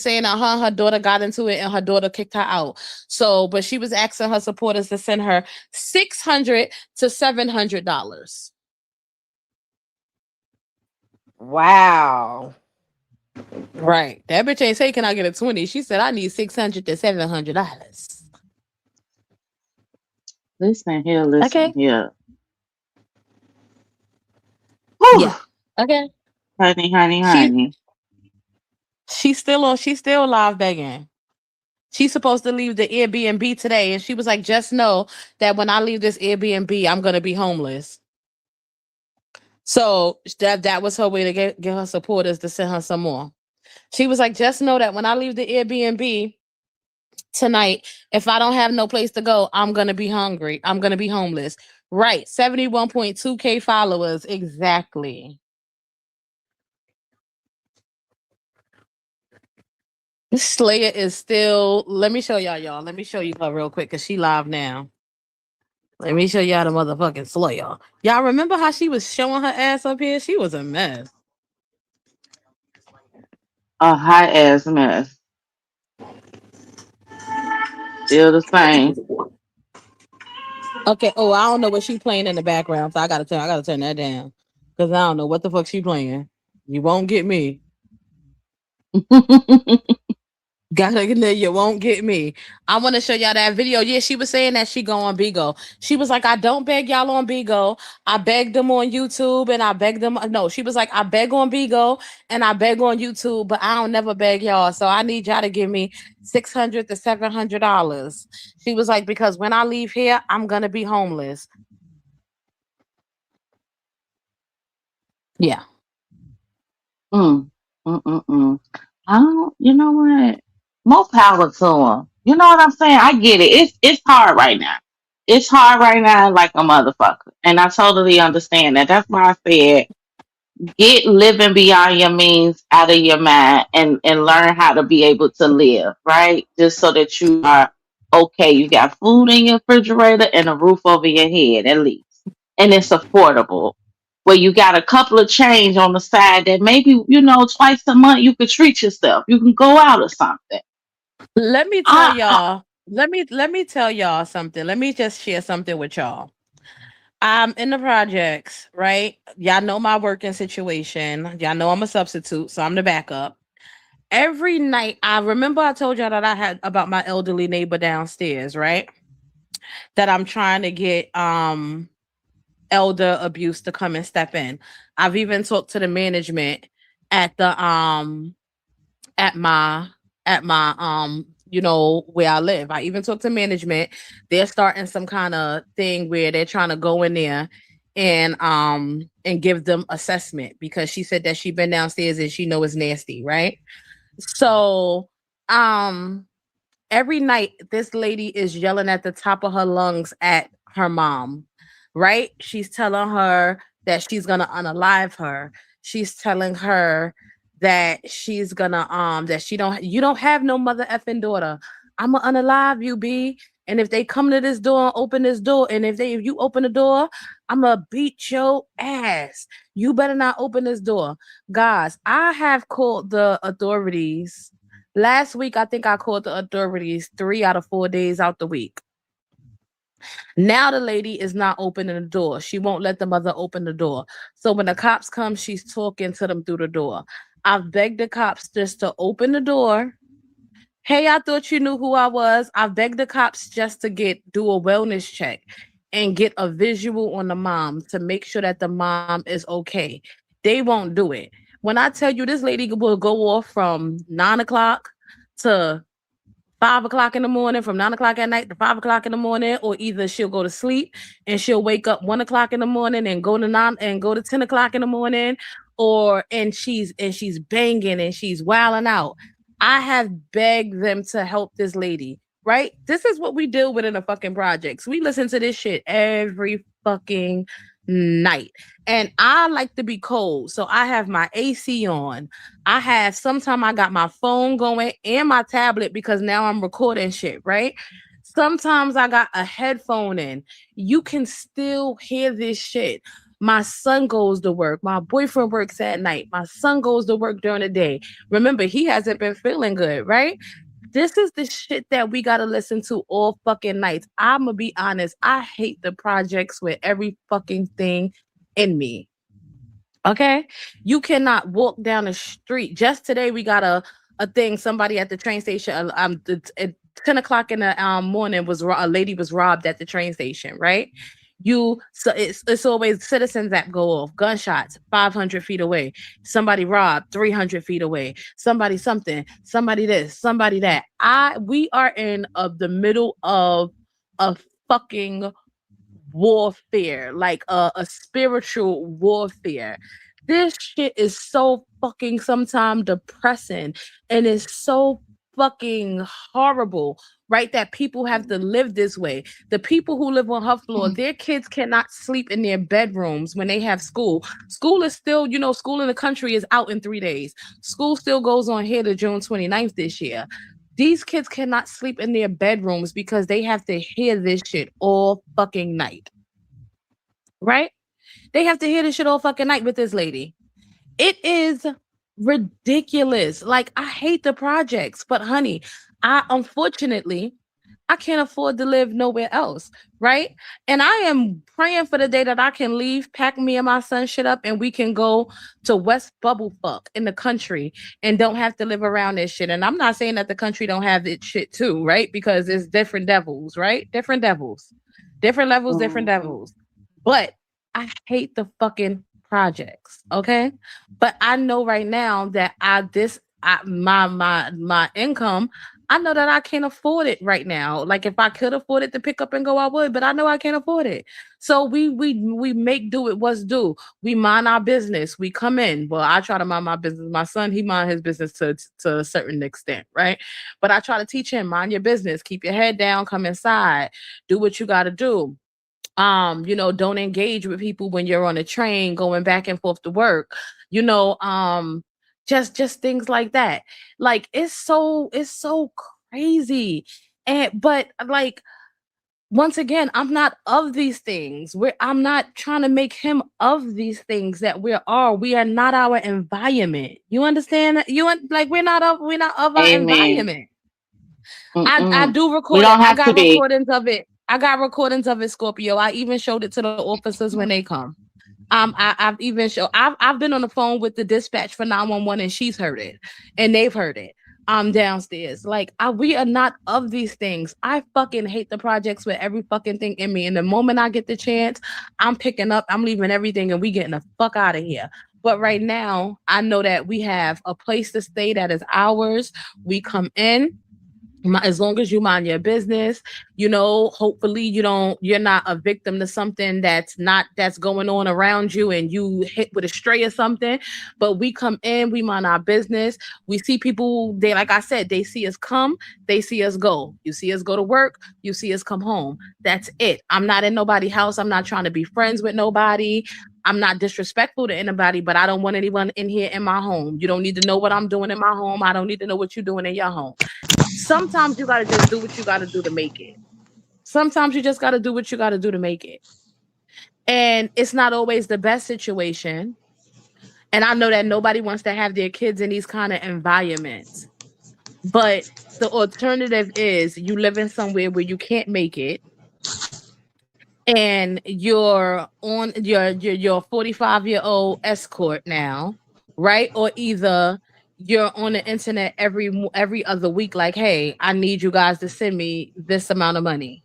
saying that her daughter got into it and her daughter kicked her out. So, but she was asking her supporters to send her $600 to $700. Wow. Right. That bitch ain't say, can I get a 20? She said, I need $600 to $700. Listen here, Okay. listen here. Whew. Yeah. Okay. Honey, honey, She honey. she's still live begging. She's supposed to leave the Airbnb today. And she was like, just know that when I leave this Airbnb, I'm gonna be homeless. So that was her way to get her supporters to send her some more. She was like, just know that when I leave the Airbnb tonight, if I don't have no place to go, I'm gonna be hungry. I'm gonna be homeless. Right. 71.2K followers. Exactly. Slayer is still. Let me show y'all. Let me show you her real quick because she live now. Let me show y'all the motherfucking Slayer. Y'all remember how she was showing her ass up here? She was a mess. A hot ass mess. Still the same. Okay. Oh, I don't know what she playing in the background, so I gotta turn that down because I don't know what the fuck she playing. You won't get me. Gotta know you won't get me. I want to show y'all that video. Yeah, she was saying that she go on Bigo. She was like, I don't beg y'all on Bigo. I beg them on YouTube and I beg them. No, she was like, I beg on Bigo and I beg on YouTube, but I don't never beg y'all. So I need y'all to give me $600 to $700. She was like, because when I leave here, I'm gonna be homeless. Yeah. Mm, mm. I don't. You know what? More power to them. You know what I'm saying? I get it. It's hard right now. It's hard right now, like a motherfucker, and I totally understand that. That's why I said get living beyond your means out of your mind and learn how to be able to live, right? Just so that you are okay. You got food in your refrigerator and a roof over your head at least. And it's affordable. Where you got a couple of change on the side that maybe, twice a month you could treat yourself. You can go out or something. Let me tell I y'all. Let me tell y'all something. Let me just share something with y'all. I'm in the projects, right? Y'all know my working situation. Y'all know I'm a substitute, so I'm the backup. Every night, I remember I told y'all that I had about my elderly neighbor downstairs, right? That I'm trying to get elder abuse to come and step in. I've even talked to the management at the at my where I live. I even talked to management. They're starting some kind of thing where they're trying to go in there and give them assessment because she said that she been downstairs and she know it's nasty, right? So um every night this lady is yelling at the top of her lungs at her mom, right? She's telling her that she's gonna unalive her. She's telling her that she's gonna that she don't you don't have no mother effing daughter. I'ma unalive you, B. And if they come to this door and open this door, and if you open the door, I'ma beat your ass. You better not open this door. Guys, I have called the authorities. Last week, I think I called the authorities 3 out of 4 days out the week. Now the lady is not opening the door. She won't let the mother open the door. So when the cops come, she's talking to them through the door. I've begged the cops just to open the door. Hey, I thought you knew who I was. I've begged the cops just to do a wellness check and get a visual on the mom to make sure that the mom is okay. They won't do it. When I tell you this lady will go off from 9 o'clock to 5 o'clock in the morning, from 9 o'clock at night to 5 o'clock in the morning, or either she'll go to sleep and she'll wake up 1 o'clock in the morning and go to 10 o'clock in the morning, or and she's banging and she's wilding out. I have begged them to help this lady. Right? This is what we deal with in the fucking projects. We listen to this shit every fucking night. And I like to be cold. So I have my AC on. Sometimes I got my phone going and my tablet because now I'm recording shit, right? Sometimes I got a headphone in. You can still hear this shit. My son goes to work. My boyfriend works at night. My son goes to work during the day. Remember, he hasn't been feeling good, right? This is the shit that we gotta listen to all fucking nights. I'ma be honest. I hate the projects with every fucking thing in me. Okay, you cannot walk down the street. Just today, we got a thing. Somebody at the train station. At 10 o'clock in the morning a lady was robbed at the train station. Right. It's always citizens that go off gunshots 500 feet away. Somebody robbed 300 feet away. Somebody something. Somebody this. Somebody that. We are in the middle of a fucking warfare, like a spiritual warfare. This shit is so fucking sometimes depressing and it's so fucking horrible, right? That people have to live this way. The people who live on her floor, their kids cannot sleep in their bedrooms when they have school. School is still, school in the country is out in 3 days. School still goes on here to June 29th this year. These kids cannot sleep in their bedrooms because they have to hear this shit all fucking night, right? They have to hear this shit all fucking night with this lady. It is ridiculous. Like, I hate the projects, but honey, I unfortunately I can't afford to live nowhere else, right? And I am praying for the day that I can leave, pack me and my son shit up, and we can go to West Bubblefuck in the country and don't have to live around this shit. And I'm not saying that the country don't have its shit too, right? Because it's different devils, right? Different devils, different levels, different Mhm. devils. But I hate the fucking projects, okay? But I know right now that my income, I know that I can't afford it right now. Like if I could afford it to pick up and go, I would, but I know I can't afford it. So we make do with what's due. We mind our business. We come in. Well, I try to mind my business. My son, he mind his business to a certain extent, right? But I try to teach him, mind your business, keep your head down, come inside, do what you gotta do. Don't engage with people when you're on a train going back and forth to work. you know um just things like that. Like it's so crazy. And but like, once again, I'm not of these things. I'm not trying to make him of these things that we are not our environment. You understand? Like we're not of our Amen. environment. I Mm-mm. do We record it. don't I have to got be. recordings of it. I got recordings of it, Scorpio. I even showed it to the officers when they come. I've even show I've been on the phone with the dispatch for 911, and she's heard it, and they've heard it. Downstairs. Like we are not of these things. I fucking hate the projects with every fucking thing in me. And the moment I get the chance, I'm picking up, I'm leaving everything, and we getting the fuck out of here. But right now, I know that we have a place to stay that is ours. We come in, as long as you mind your business, hopefully you're not a victim to something that's going on around you, and you hit with a stray or something. But we come in, we mind our business. We see people, they, like I said, they see us come, they see us go. You see us go to work, you see us come home. That's it. I'm not in nobody's house. I'm not trying to be friends with nobody. I'm not disrespectful to anybody, but I don't want anyone in here in my home. You don't need to know what I'm doing in my home. I don't need to know what you're doing in your home. Sometimes you got to just do what you got to do to make it. Sometimes you just got to do what you got to do to make it. And it's not always the best situation. And I know that nobody wants to have their kids in these kind of environments. But the alternative is you live in somewhere where you can't make it, and you're on your 45-year-old escort now, right? Or either you're on the internet every other week, like, hey, I need you guys to send me this amount of money,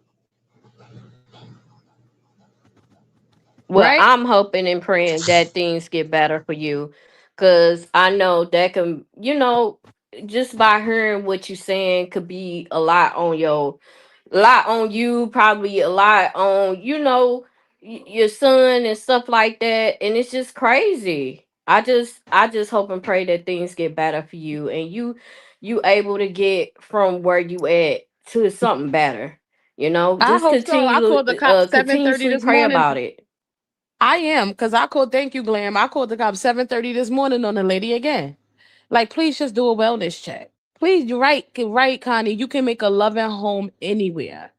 Well, right? I'm hoping and praying that things get better for you, because I know that can, just by hearing what you're saying, could be a lot on you, probably a lot on, your son and stuff like that. And it's just crazy. I just hope and pray that things get better for you, and you able to get from where you at to something better. I Just hope so. I called the cops 7:30 continuously this pray morning. about it. I am, because I called, thank you, Glam. I called the cops 7:30 this morning on the lady again. Like, please just do a wellness check. Please, you're right, Connie. You can make a loving home anywhere.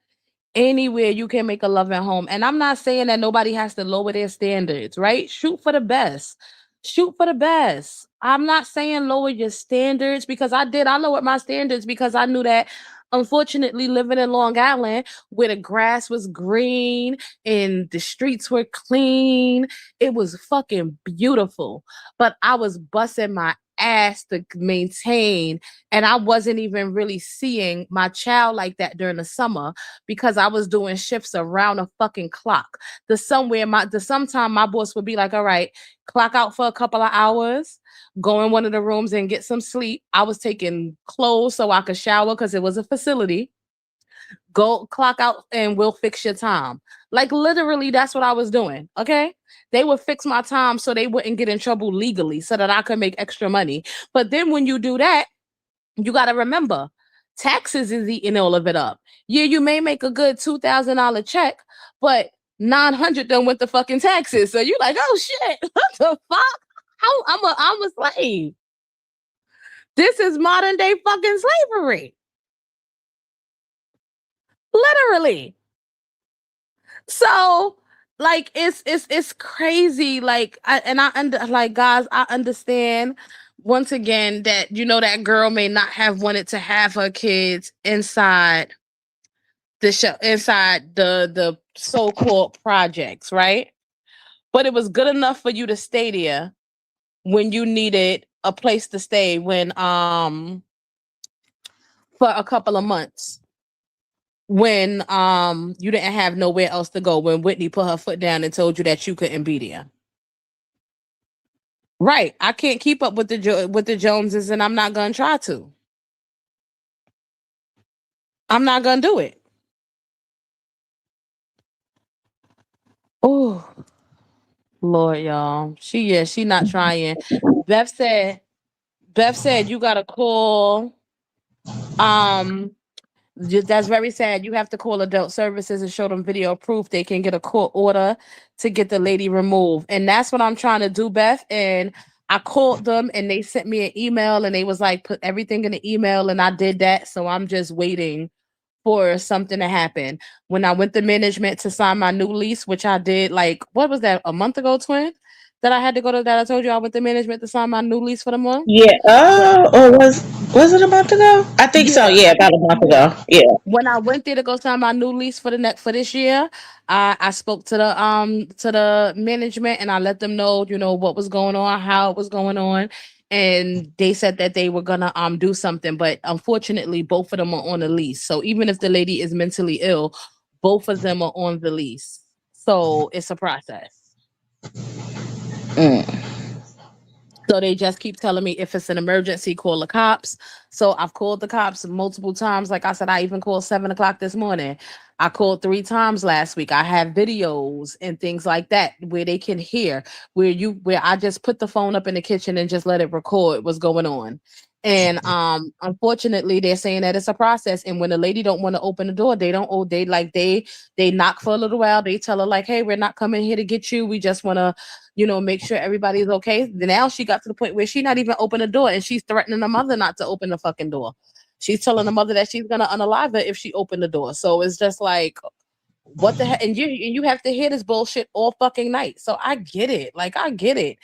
Anywhere you can make a loving home. And I'm not saying that nobody has to lower their standards, right? Shoot for the best. Shoot for the best. I'm not saying lower your standards, because I lowered my standards because I knew that, unfortunately, living in Long Island, where the grass was green and the streets were clean, it was fucking beautiful. But I was busting my ass to maintain, and I wasn't even really seeing my child like that during the summer, because I was doing shifts around the fucking clock. Sometime my boss would be like, all right, clock out for a couple of hours, go in one of the rooms and get some sleep. I was taking clothes so I could shower because it was a facility. Go clock out and we'll fix your time. Like literally, that's what I was doing. Okay. They would fix my time so they wouldn't get in trouble legally, so that I could make extra money. But then when you do that, you got to remember, taxes is eating all of it up. Yeah, you may make a good $2,000 check, but 900 done with the fucking taxes. So you're like, oh shit, what the fuck? I'm a slave. This is modern day fucking slavery. Literally. So like it's crazy. Like like, guys, I understand once again that that girl may not have wanted to have her kids inside the show inside the so-called projects, right? But it was good enough for you to stay there when you needed a place to stay for a couple of months when you didn't have nowhere else to go when Whitney put her foot down and told you that you couldn't be there. Right. I can't keep up with with the Joneses and I'm not going to try to. I'm not going to do it. Oh, Lord, y'all. She not trying. Beth said Beth said you got to call um that's very sad. You have to call adult services and show them video proof they can get a court order to get the lady removed. And that's what I'm trying to do, Beth. And I called them and they sent me an email and they was like, put everything in the email. And I did that. So I'm just waiting for something to happen. When I went to management to sign my new lease, which I did like, what was that, a month ago, twin? That I had to go to that. I told you I went to management to sign my new lease for the month. Yeah. But Or was it about to go? I think so. yeah, Yeah, about a month yeah. ago. Yeah. When I went there to go sign my new lease for the next for this year, I spoke to the management and I let them know, you know, what was going on, how it was going on, and they said that they were gonna do something. But unfortunately, both of them are on the lease. So even if the lady is mentally ill, both of them are on the lease. So it's a process. Mm. So they just keep telling me if it's an emergency, call the cops. So I've called the cops multiple times. Like I said, I even called 7 o'clock this morning. I called 3 times last week. I have videos and things like that where they can hear where I just put the phone up in the kitchen and just let it record what's going on. And unfortunately they're saying that it's a process. And when the lady don't want to open the door, they don't they knock for a little while. They tell her like, hey, we're not coming here to get you. We just want to make sure everybody's okay. Now she got to the point where she not even open the door and she's threatening the mother not to open the fucking door. She's telling the mother that she's gonna unalive her if she opened the door. So it's just like, what the heck? And you have to hear this bullshit all fucking night. So I get it. Like I get it.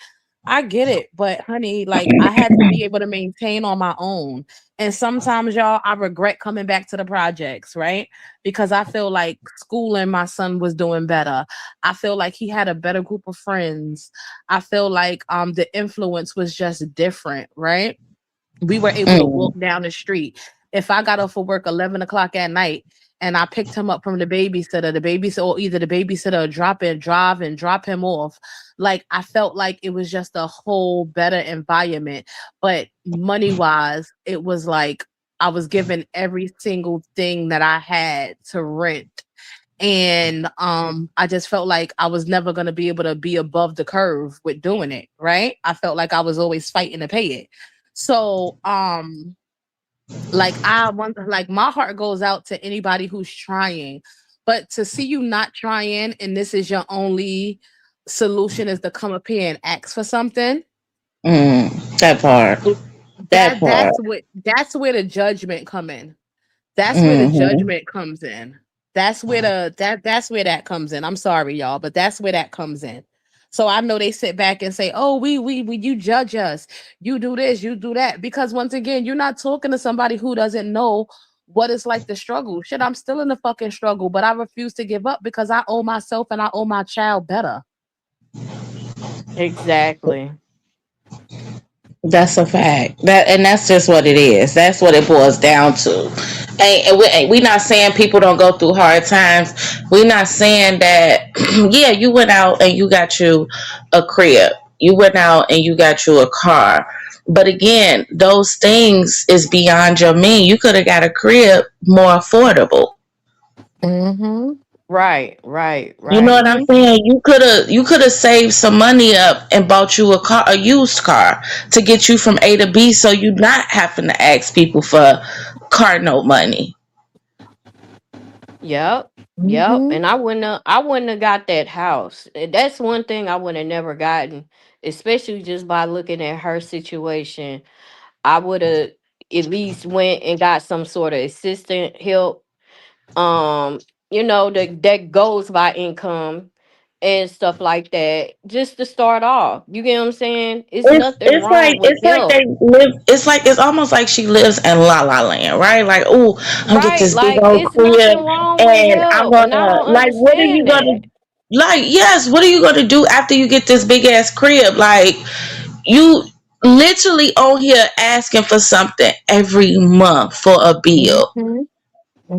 I get it. But honey, like I had to be able to maintain on my own. And sometimes y'all, I regret coming back to the projects, right? Because I feel like schooling my son was doing better. I feel like he had a better group of friends. I feel like the influence was just different, right? We were able to walk Mm. down the street. If I got off of work 11 o'clock at night and I picked him up from the babysitter, or either the babysitter or drive and drop him off, like I felt like it was just a whole better environment. But money wise, it was like I was given every single thing that I had to rent. And I just felt like I was never going to be able to be above the curve with doing it, right? I felt like I was always fighting to pay it. So like I want, like my heart goes out to anybody who's trying, but to see you not trying and this is your only solution is to come up here and ask for something. Mm. That part. That that part. that's what that's where the judgment come in. That's where the Hmm. judgment comes in. That's where that comes in. I'm sorry, y'all, but that's where that comes in. So I know they sit back and say, "Oh, we you judge us. You do this, you do that." Because once again, you're not talking to somebody who doesn't know what it's like to struggle. Shit, I'm still in the fucking struggle, but I refuse to give up because I owe myself and I owe my child better. Exactly. That's a fact. That's just what it is. That's what it boils down to. We not saying people don't go through hard times. We not saying that. Yeah, you went out and you got you a crib. You went out and you got you a car. But again, those things is beyond your mean. You could have got a crib more affordable. Mm-hmm. Right, right, You know what right. I'm Mm-hmm. saying? You could have saved some money up and bought you a used car to get you from A to B, so you not having to ask people for car note money. Yep. Yep. Mm-hmm. And I wouldn't have got that house. That's one thing I would have never gotten, especially just by looking at her situation. I would have at least went and got some sort of assistant help. Um, that goes by income. and stuff like that, just to start off. You get what I'm saying? It's nothing wrong with it's like guilt. they live. It's like it's almost like she lives in La La Land, right? Like, oh, I'm gonna get Right. this big Like old it's crib, nothing wrong with and I'm help. And I gonna don't like, what are you understand gonna that. like? Yes, what are you gonna do after you get this big ass crib? Like, you literally on here asking for something every month for a bill. Mm-hmm.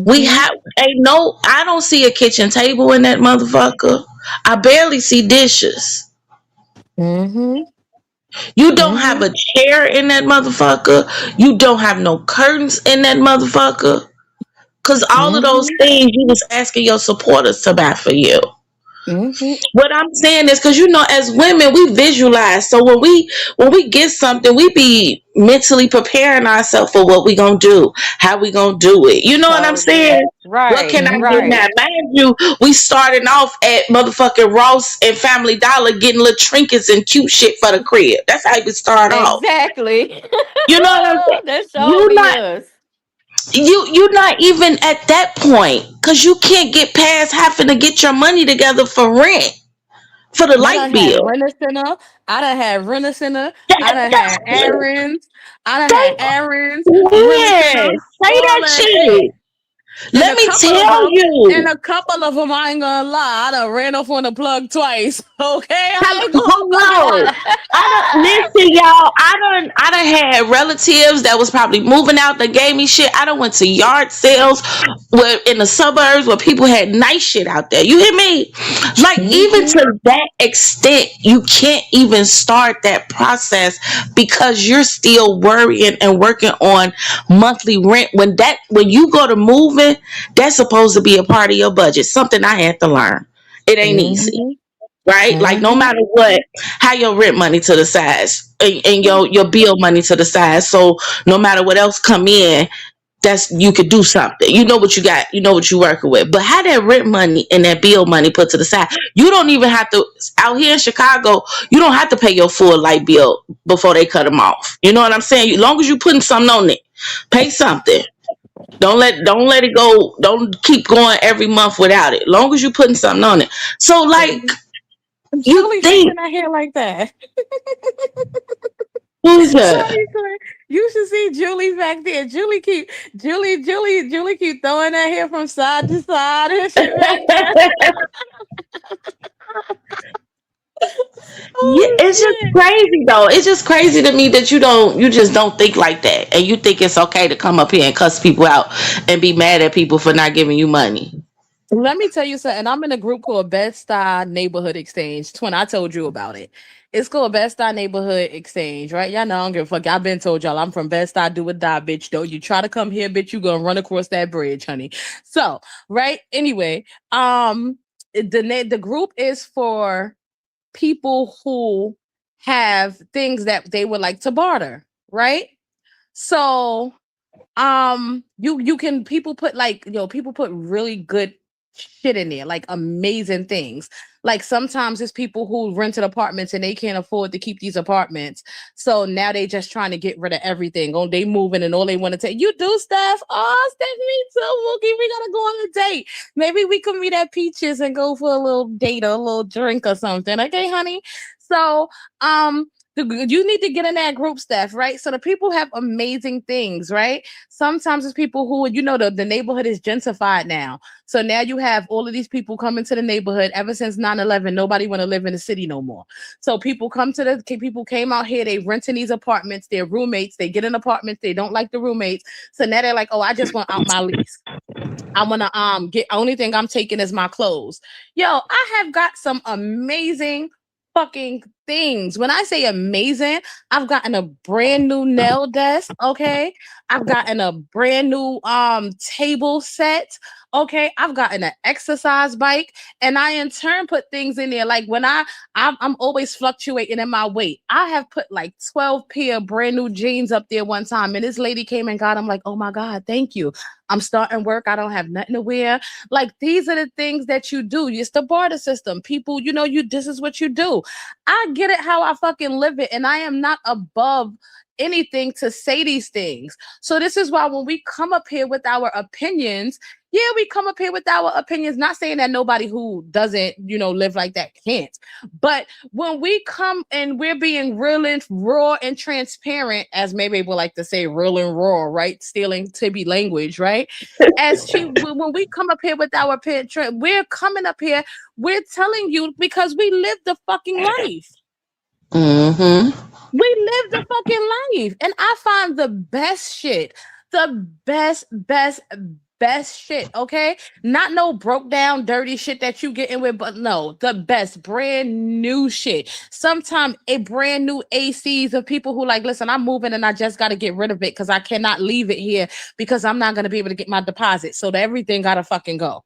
We Mm-hmm. have ain't no. I don't see a kitchen table in that motherfucker. I barely see dishes. Mm-hmm. You don't have Mm-hmm. a chair in that motherfucker. You don't have no curtains in that motherfucker. Cause all of those Mm-hmm. things you was asking your supporters to buy for you. Mm-hmm. What I'm saying is, because as women, we visualize. So when we get something, we be mentally preparing ourselves for what we gonna do, how we gonna do it. You know what I'm So do. saying? What Right. can I get Right. now? Mind you, we starting off at motherfucking Ross and Family Dollar getting little trinkets and cute shit for the crib. That's how we start off. Exactly. You know what I'm saying? That showed You be not us. you're not even at that point because you can't get past having to get your money together for rent for the I light done had bill. rent a center. I done had rent a center. I done had Thank you. errands. I done had Thank errands, rent a center, Yes. Say all that that shit. shit. And Let a me couple of tell them, and you. a couple of them, I ain't gonna lie, I done ran off on the plug twice. Okay, I ain't Hello. gonna I don't listen, y'all. I done had relatives that was probably moving out that gave me shit. I done went to yard sales where in the suburbs where people had nice shit out there. You hear me? Like, even Mm-hmm. to that extent, you can't even start that process because you're still worrying and working on monthly rent. When you go to moving, that's supposed to be a part of your budget. Something I had to learn. It ain't easy, Mm-hmm. right? Like, no Mm-hmm. matter what, have your rent money to the side and your bill money to the side. So no matter what else come in, that's you could do something. You know what you got. You know what you working with. But have that rent money and that bill money put to the side. You don't even have to out here in Chicago. You don't have to pay your full light bill before they cut them off. You know what I'm saying? As long as you putting something on it, pay something. Don't let it go. Don't keep going every month without it. Long as you putting something on it. So like lie. you Julie think shaking her hair like that. who's that? Sorry, Claire. You should see Julie back there. Julie keep throwing that hair from side to side and shit back there. Yeah, Oh it's just shit. crazy though. It's just crazy to me that you just don't think like that, and you think it's okay to come up here and cuss people out and be mad at people for not giving you money. Let me tell you something. I'm in a group called Best Style Neighborhood Exchange. Twin, I told you about it. It's called Best Style Neighborhood Exchange, right? Y'all know I don't give a fuck. I've been told y'all I'm from Best Style, do or die, bitch. Don't you try to come here, bitch. You gonna run across that bridge, honey. So, right? Anyway, the group is for people who have things that they would like to barter, right? So you can people put like people put really good shit in there, like amazing things. Like sometimes it's people who rented apartments and they can't afford to keep these apartments, so now they just trying to get rid of everything. Oh, they moving and all they want to take you do stuff. Oh, Steph, me too, Mookie, we gotta go on a date. Maybe we can meet at Peaches and go for a little date or a little drink or something, okay, honey? So you need to get in that group stuff, right? So the people have amazing things, right? Sometimes it's people who, the neighborhood is gentrified now. So now you have all of these people coming to the neighborhood. Ever since 9/11, nobody want to live in the city no more. So people came out here, they renting these apartments, they're roommates, they get in apartments, they don't like the roommates. So now they're like, oh, I just want out my lease. I want to get only thing I'm taking is my clothes. Yo, I have got some amazing fucking things. When I say amazing, I've gotten a brand new nail desk, okay? I've gotten a brand new table set. Okay, I've gotten an exercise bike, and I in turn put things in there. Like when I'm always fluctuating in my weight. I have put like 12 pair of brand new jeans up there one time, and this lady came and got them. Like, oh my god, thank you. I'm starting work. I don't have nothing to wear. Like these are the things that you do. It's the barter system. People, this is what you do. I get it how I fucking live it, and I am not above anything to say these things. So this is why when we come up here with our opinions, Yeah, we come up here with our opinions, not saying that nobody who doesn't, live like that can't. But when we come and we're being real and raw and transparent, as maybe we like to say real and raw, right? Stealing Tibby language, right? When we come up here with our opinion, we're coming up here, we're telling you because we live the fucking life. Mm-hmm. We live the fucking life. And I find the best shit. The best shit, okay? Not no broke down, dirty shit that you get in with, but no, the best brand new shit. Sometimes a brand new ACs of people who like, listen, I'm moving and I just got to get rid of it because I cannot leave it here because I'm not going to be able to get my deposit. So that everything got to fucking go.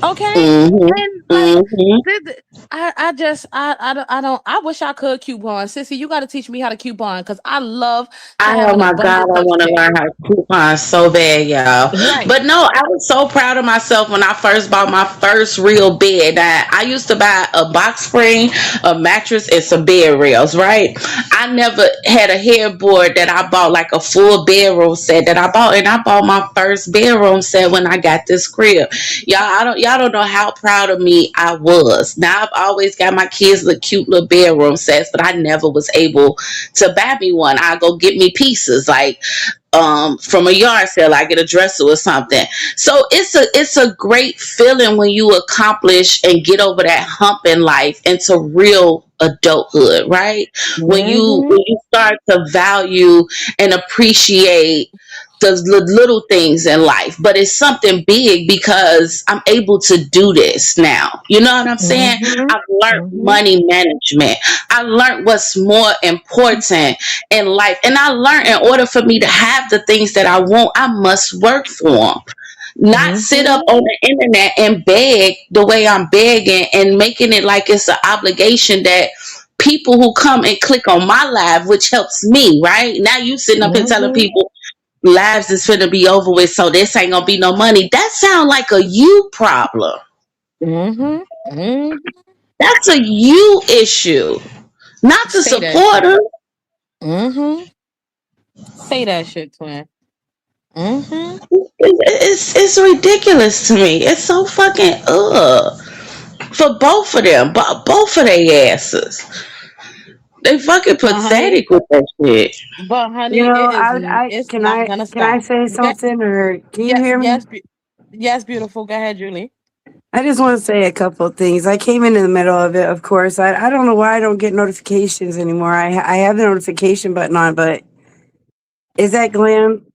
Okay, Mm-hmm. and like Mm-hmm. I wish I could coupon. Sissy, you got to teach me how to coupon because I love to have Oh an my God, abundance I of want to shit. learn how to coupon so bad, y'all. Right. But no, I was so proud of myself when I first bought my first real bed. Now, I used to buy a box spring, a mattress, and some bed rails, right? I never had a headboard that I bought like a full bedroom set that I bought, and I bought my first bedroom set when I got this crib. Y'all don't know how proud of me I was. Now I've always got my kids the cute little bedroom sets, but I never was able to buy me one. I go get me pieces like from a yard sale. I get a dresser or something. So it's a great feeling when you accomplish and get over that hump in life into real adulthood, right? When you Mm-hmm. when you start to value and appreciate the little things in life, but it's something big because I'm able to do this now. You know what I'm saying? Mm-hmm. I've learned Mm-hmm. money management. I learned what's more important in life. And I learned in order for me to have the things that I want, I must work for them. Not sit up Mm-hmm. on the internet and beg the way I'm begging and making it like it's an obligation that people who come and click on my live, which helps me, right? Now you sitting up here telling Mm-hmm. people lives is finna be over with, so this ain't gonna be no money. That sound like a you problem. Mm-hmm. Mm-hmm. That's a you issue, not the Say that shit. supporter. Mm-hmm. Say that shit, twin. Mm-hmm. It's ridiculous to me. It's so fucking for both of them, but both of their asses. They fucking But honey, pathetic with that shit. You it know, is. I It's can not I gonna can I stop. say Yeah, something, or can you yeah, hear me? yes, beautiful. Go ahead, Julie. I just want to say a couple of things. I came in the middle of it, of course. I don't know why I don't get notifications anymore. I have the notification button on, but is that Glam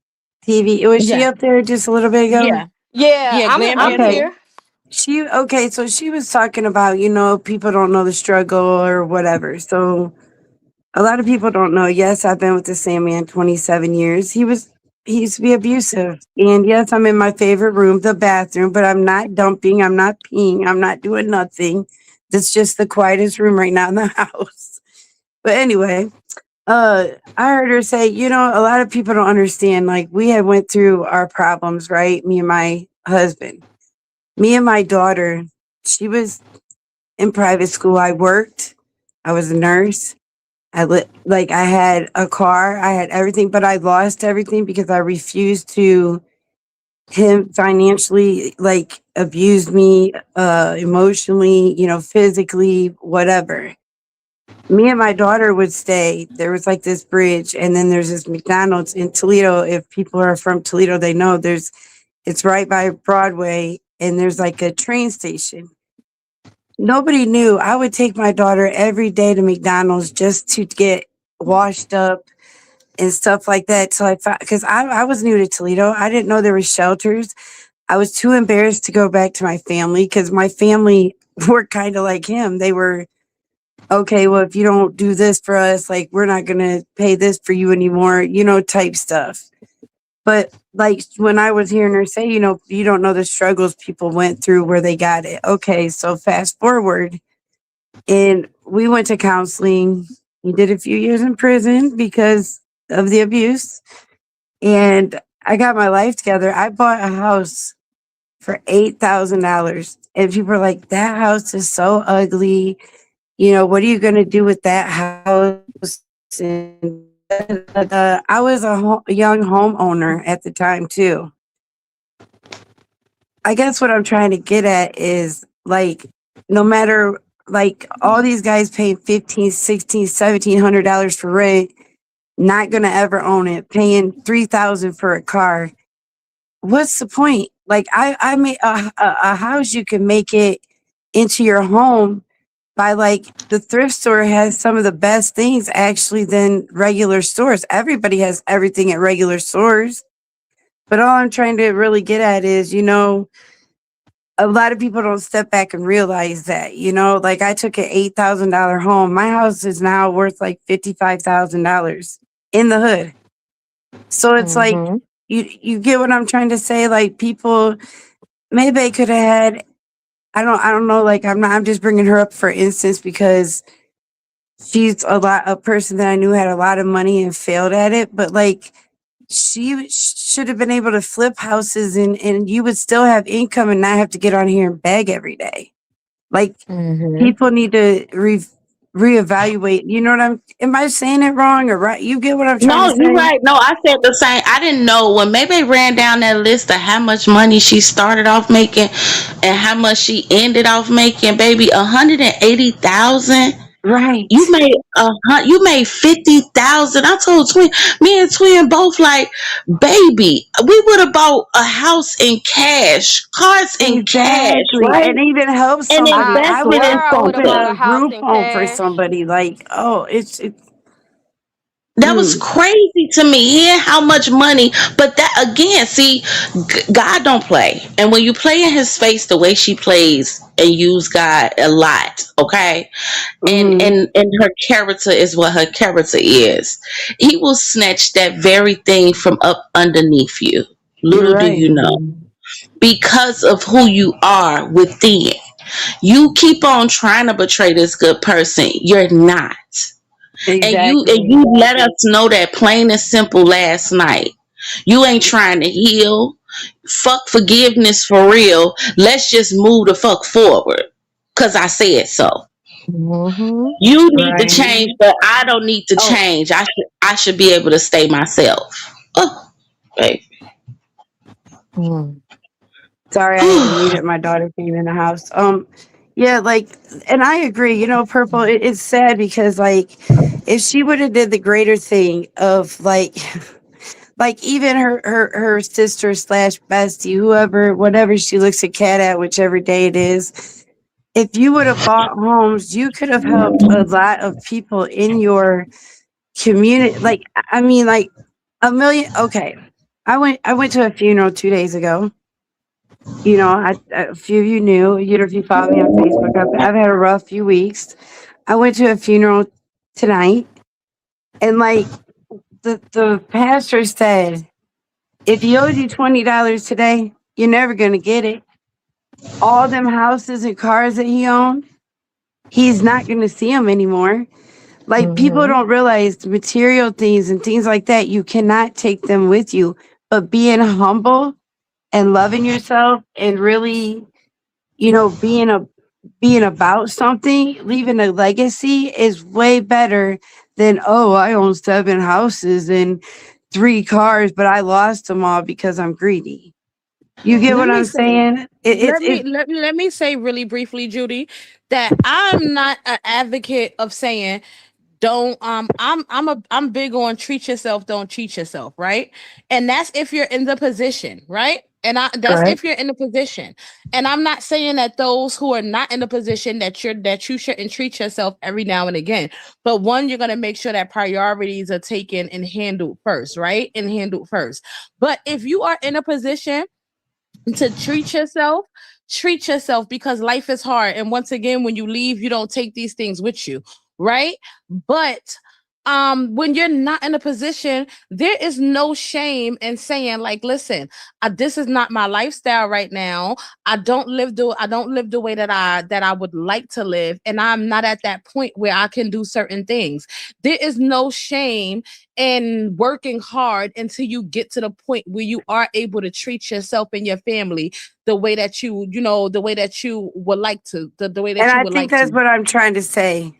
TV? Was she Yeah, up there just a little bit ago? yeah, Yeah, yeah. Glam I'm here Okay. too. here. So she was talking about, people don't know the struggle or whatever. So a lot of people don't know. Yes, I've been with the same man 27 years. He used to be abusive. And yes, I'm in my favorite room, the bathroom, but I'm not dumping, I'm not peeing, I'm not doing nothing. That's just the quietest room right now in the house. But anyway, I heard her say, a lot of people don't understand. Like, we had went through our problems, right? Me and my husband. Me and my daughter, she was in private school. I worked. I was a nurse. I had a car, I had everything, but I lost everything because I refused to him financially like abused me, emotionally, physically, whatever. Me and my daughter would stay. There was like this bridge, and then there's this McDonald's in Toledo. If people are from Toledo, they know it's right by Broadway, and there's like a train station. Nobody knew. I would take my daughter every day to McDonald's just to get washed up and stuff like that. So I thought, because I was new to Toledo, I didn't know there were shelters. I was too embarrassed to go back to my family because my family were kind of like him. They were, okay, well, if you don't do this for us, like, we're not going to pay this for you anymore, type stuff. But like when I was hearing her say, you don't know the struggles people went through where they got it. Okay, so fast forward, and we went to counseling. He did a few years in prison because of the abuse. And I got my life together. I bought a house for $8,000. And people are like, that house is so ugly. What are you going to do with that house? And I was a young homeowner at the time, too. I guess what I'm trying to get at is like, no matter, like, all these guys paying 15, 16, $1,700 for rent, not gonna ever own it, paying 3,000 for a car. What's the point? Like, I made a house, you can make it into your home by, like, the thrift store has some of the best things actually than regular stores. Everybody has everything at regular stores. But all I'm trying to really get at is, a lot of people don't step back and realize that, like, I took an $8,000 home. My house is now worth like $55,000 in the hood. So it's like, Mm-hmm. you get what I'm trying to say? Like, people, maybe they could have had, I don't know, like, I'm just bringing her up for instance because she's a person that I knew had a lot of money and failed at it, but like, she should have been able to flip houses, and you would still have income and not have to get on here and beg every day. Like, Mm-hmm. people need to reevaluate. You know what am I saying it wrong or right? You get what I'm trying to No, you're say? right. No, I said the same. I didn't know when maybe ran down that list of how much money she started off making and how much she ended off making. Baby, 180,000. Right. You made 50,000. I told Twin, me and Twin both like, baby, we would have bought a house in cash, cars in cash, Exactly. right? And even help And somebody. I I invested would in swear have I would have opened bought something. a a house group in home for cash. somebody. Like, oh, it's That was mm, crazy to me hearing how much money. But that again, see, God don't play, and when you play in His face the way she plays and use God a lot, okay, and mm, and her character is what her character is. He will snatch that very thing from up underneath you. you're Little do right. you know, Mm-hmm. because of who you are within. You keep on trying to betray this good person. You're not. And Exactly. you let us know that plain and simple last night. You ain't trying to heal. Fuck forgiveness for real. Let's just move the fuck forward. Cause I said so. Mm-hmm. You need to Right. change, but I don't need to Oh, change. I should be able to stay myself. Oh, baby. Mm-hmm. sorry, I had to mute it. My daughter came in the house. Yeah, like, and I agree. Purple. It's sad because, like, if she would have did the greater thing of, like, like, even her sister slash bestie, whoever, whatever she looks a cat at, whichever day it is. If you would have bought homes, you could have helped a lot of people in your community. Like, I mean, like, a million. Okay, I went to a funeral 2 days ago. A few of you knew. If you follow me on Facebook, I've had a rough few weeks. I went to a funeral tonight, and, like, the pastor said, if he owes you $20 today, you're never gonna get it. All them houses and cars that he owned, he's not gonna see them anymore. Like, people Mm-hmm. don't realize material things and things like that. You cannot take them with you. But being humble and loving yourself and really, being about something, leaving a legacy is way better than, oh, I own 7 houses and 3 cars, but I lost them all because I'm greedy. You get Let what me I'm say, saying? let me say really briefly, Judy, that I'm not an advocate of saying don't I'm big on treat yourself, don't cheat yourself, right? And that's if you're in the position, right? That's Right. if you're in the position. And I'm not saying that those who are not in the position that you shouldn't treat yourself every now and again. But one, you're gonna make sure that priorities are taken and handled first, right? And handled first. But if you are in a position to treat yourself because life is hard. And once again, when you leave, you don't take these things with you, right? But when you're not in a position, there is no shame in saying, like, listen, this is not my lifestyle right now. I don't live the way that I would like to live, and I'm not at that point where I can do certain things. There is no shame in working hard until you get to the point where you are able to treat yourself and your family the way that the way that you would like to, the way And that you I would think like that's to. what I'm trying to say.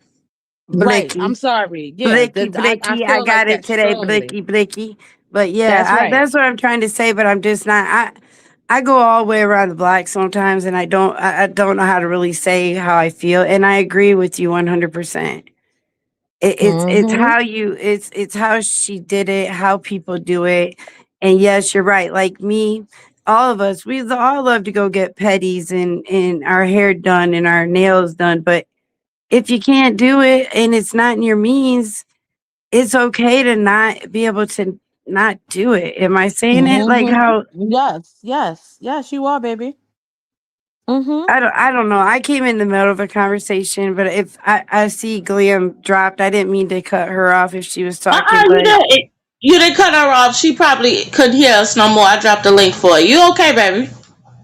Right. I'm Blicky. sorry. Yeah. I Blicky. I feel like got it that today. strongly. Blicky. But yeah, That's right. that's what I'm trying to say, but I'm just not. I go all the way around the block sometimes, and I don't know how to really say how I feel. And I agree with you 100%. It's Mm-hmm. how it's how she did it, how people do it. And yes, you're right. Like me, all of us, we all love to go get petties and our hair done and our nails done. But if you can't do it and it's not in your means, it's okay to not be able to not do it. Am I saying it? Like Mm-hmm. how Yes, yes, yes, you are, baby. Mm-hmm. I don't know. I came in the middle of a conversation, but if I see Gleam dropped, I didn't mean to cut her off if she was talking, You but didn't. You didn't cut her off. She probably couldn't hear us no more. I dropped the link for you. You okay, baby?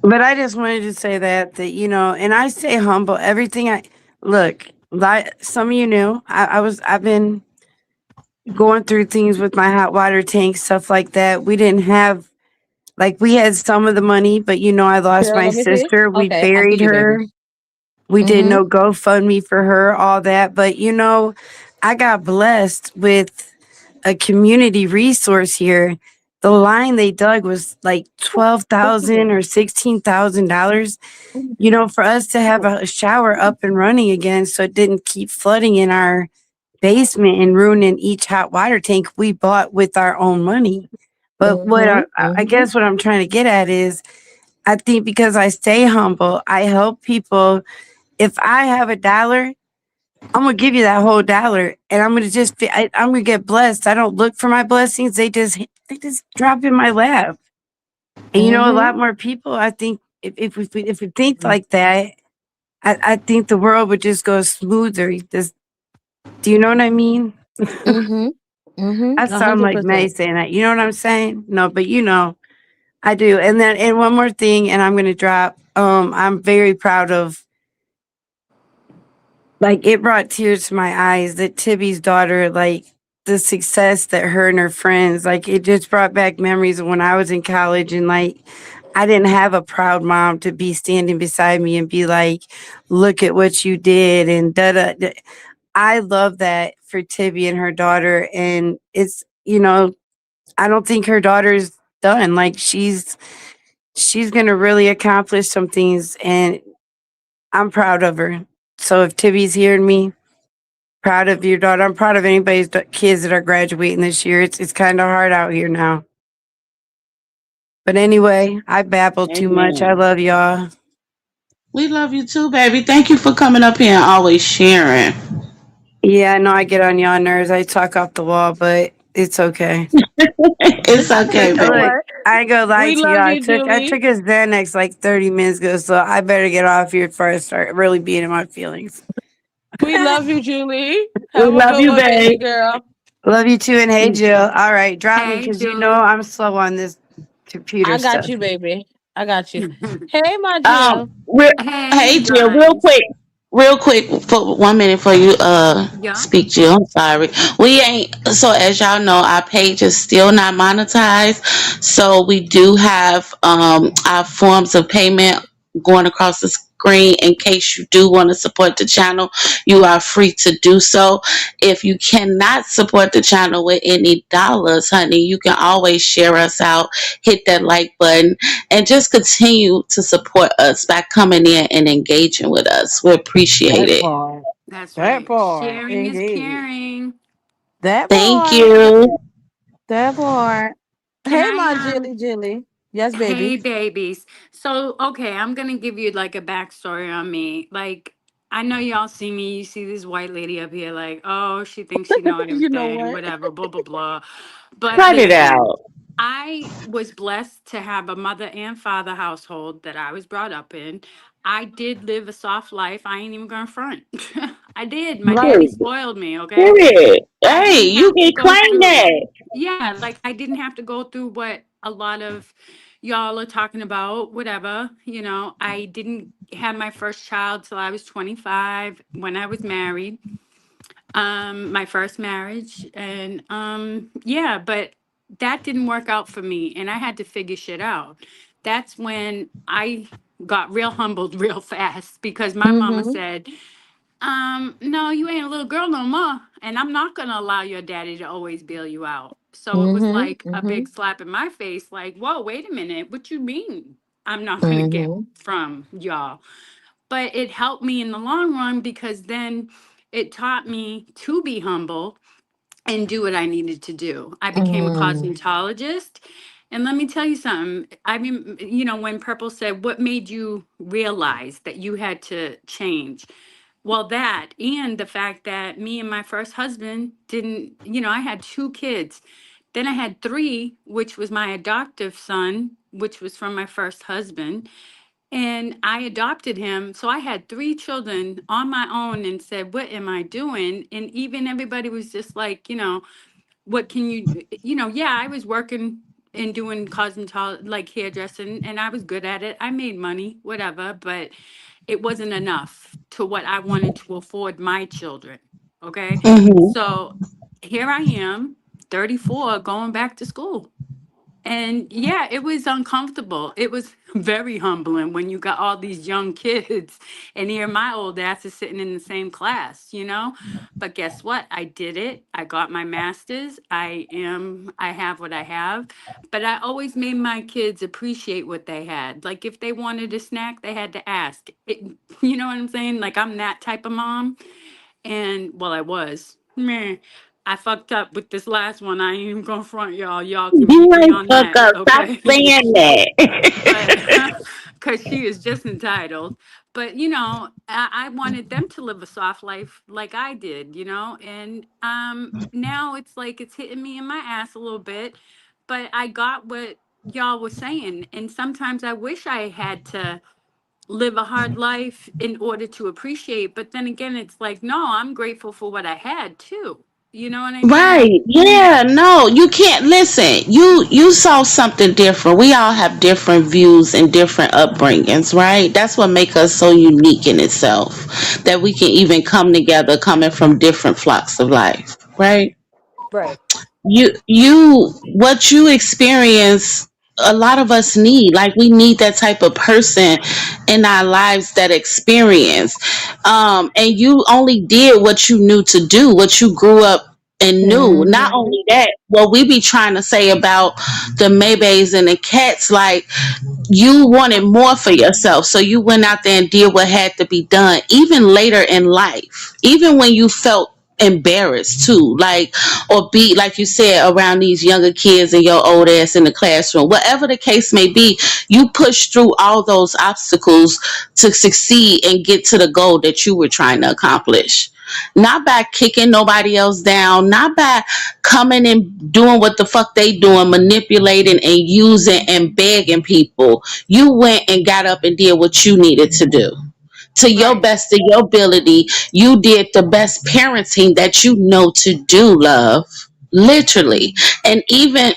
I just wanted to say that and I stay humble. Everything I look, like some of you knew, I've been going through things with my hot water tank, stuff like that. We didn't have like we had some of the money, but I lost Girl, my let me see. sister. We Okay, I see buried you, baby. her. We did Mm-hmm. no GoFundMe for her, all that. But I got blessed with a community resource here. The line they dug was like $12,000 or $16,000. For us to have a shower up and running again, so it didn't keep flooding in our basement and ruining each hot water tank we bought with our own money. But what Mm-hmm. I Mm-hmm. guess what I'm trying to get at is, I think because I stay humble, I help people. If I have $1, I'm gonna give you that whole dollar, and I'm gonna I'm gonna get blessed. I don't look for my blessings; they just drop in my lap. And a Mm-hmm. lot more people. I think if we think like that, I think the world would just go smoother. Do you know what I mean? Mm-hmm. Mm-hmm. I A sound hundred like May percent. saying that. You know what I'm saying? No, but I do. And one more thing, and I'm gonna drop. I'm very proud of, like, it brought tears to my eyes that Tibby's daughter, like, the success that her and her friends, like, it just brought back memories of when I was in college, and like I didn't have a proud mom to be standing beside me and be like, look at what you did and da da. Da. I love that for Tibby and her daughter. And I don't think her daughter's done. Like, she's gonna really accomplish some things, and I'm proud of her. So if Tibby's hearing me, proud of your daughter. I'm proud of anybody's kids that are graduating this year. It's kind of hard out here now. But anyway, I babbled too much. I Amen. love y'all. We love you too, baby. Thank you for coming up here and always sharing. Yeah, I know I get on y'all nerves. I talk off the wall, but it's okay. It's okay, You know baby. Look, what? I ain't gonna lie We to y'all. love I you, took I Julie. took a Xanax like 30 minutes ago, so I better get off here before I start really being in my feelings. We love you, Julie. We Have a love good you, one, baby babe. girl. Love you too, and hey Jill. All right, drop me Hey, because Julie. I'm slow on this computer I got stuff. you, baby. I got you. Hey, my Um, Jill. real, Hey, hey you Jill, guys. real quick for 1 minute for you Yeah. speak, Jill. I'm sorry. We ain't so as y'all know, our page is still not monetized. So we do have our forms of payment going across the screen in case you do want to support the channel. You are free to do so. If you cannot support the channel with any dollars, honey, you can always share us out, hit that like button, and just continue to support us by coming in and engaging with us. We appreciate That it. part. That's That right. part. Sharing is Indeed. caring. That Thank part. you. That part. Can Hey, I my Jilly Jilly. Yes, Hey baby. babies. So, okay, I'm gonna give you like a backstory on me. Like, I know y'all see me, you see this white lady up here, like, oh, she thinks she know You know everything, what? whatever, blah blah blah. But Cut it listen, out. I was blessed to have a mother and father household that I was brought up in. I did live a soft life. I ain't even gonna front. I did. My daddy Right. spoiled me, okay? Period. I Hey, didn't you have to can go claim through, that. yeah, like I didn't have to go through what a lot of y'all are talking about, whatever. I didn't have my first child till I was 25 when I was married. My first marriage. And yeah, but that didn't work out for me. And I had to figure shit out. That's when I got real humbled real fast because my mama Mm-hmm. said, no, you ain't a little girl no more. And I'm not gonna allow your daddy to always bail you out. So it was Mm-hmm. like a Mm-hmm. big slap in my face, like, whoa, wait a minute, what you mean? I'm not going to get Mm-hmm. from y'all. But it helped me in the long run because then it taught me to be humble and do what I needed to do. I became a Mm-hmm. cosmetologist. And let me tell you something. I mean, you know, when Purple said, what made you realize that you had to change? Well, that and the fact that me and my first husband didn't, you know, I had two kids. Then I had three, which was my adoptive son, which was from my first husband. And I adopted him. So I had three children on my own and said, what am I doing? And even everybody was just like, you know, what can you, you know, yeah, I was working and doing cosmetology, like hairdressing, and I was good at it. I made money, whatever, but it wasn't enough to what I wanted to afford my children. Okay. Mm-hmm. So here I am, 34, going back to school. And yeah, it was uncomfortable. It was very humbling when you got all these young kids and here my old ass is sitting in the same class, you know? But guess what? I did it. I got my master's. I have what I have. But I always made my kids appreciate what they had. Like if they wanted a snack, they had to ask. You know what I'm saying? Like I'm that type of mom. And well, I was. Meh. I fucked up with this last one. I ain't even gonna front y'all. Y'all can You beat me ain't on fuck that, up. Stop okay? saying But that. because she is just entitled. But you know, I wanted them to live a soft life like I did, you know. And now it's like it's hitting me in my ass a little bit. But I got what y'all were saying, and sometimes I wish I had to live a hard life in order to appreciate. But then again, it's like, no, I'm grateful for what I had too. You know what I mean? Right. Yeah. No, you can't listen. You saw something different. We all have different views and different upbringings, right? That's what makes us so unique in itself. That we can even come together coming from different flocks of life, right? Right. You what you experience, a lot of us need, like we need that type of person in our lives, that experience. And you only did what you knew to do, what you grew up and knew. Not Mm-hmm. only that, what we be trying to say about the Maybays and the Cats, like you wanted more for yourself, so you went out there and did what had to be done, even later in life, even when you felt embarrassed too, like, or be like you said, around these younger kids and your old ass in the classroom, whatever the case may be. You pushed through all those obstacles to succeed and get to the goal that you were trying to accomplish, not by kicking nobody else down, not by coming and doing what the fuck they doing, manipulating and using and begging people. You went and got up and did what you needed to do. To your Right. best of your ability, you did the best parenting that you know to do, love. Literally. And even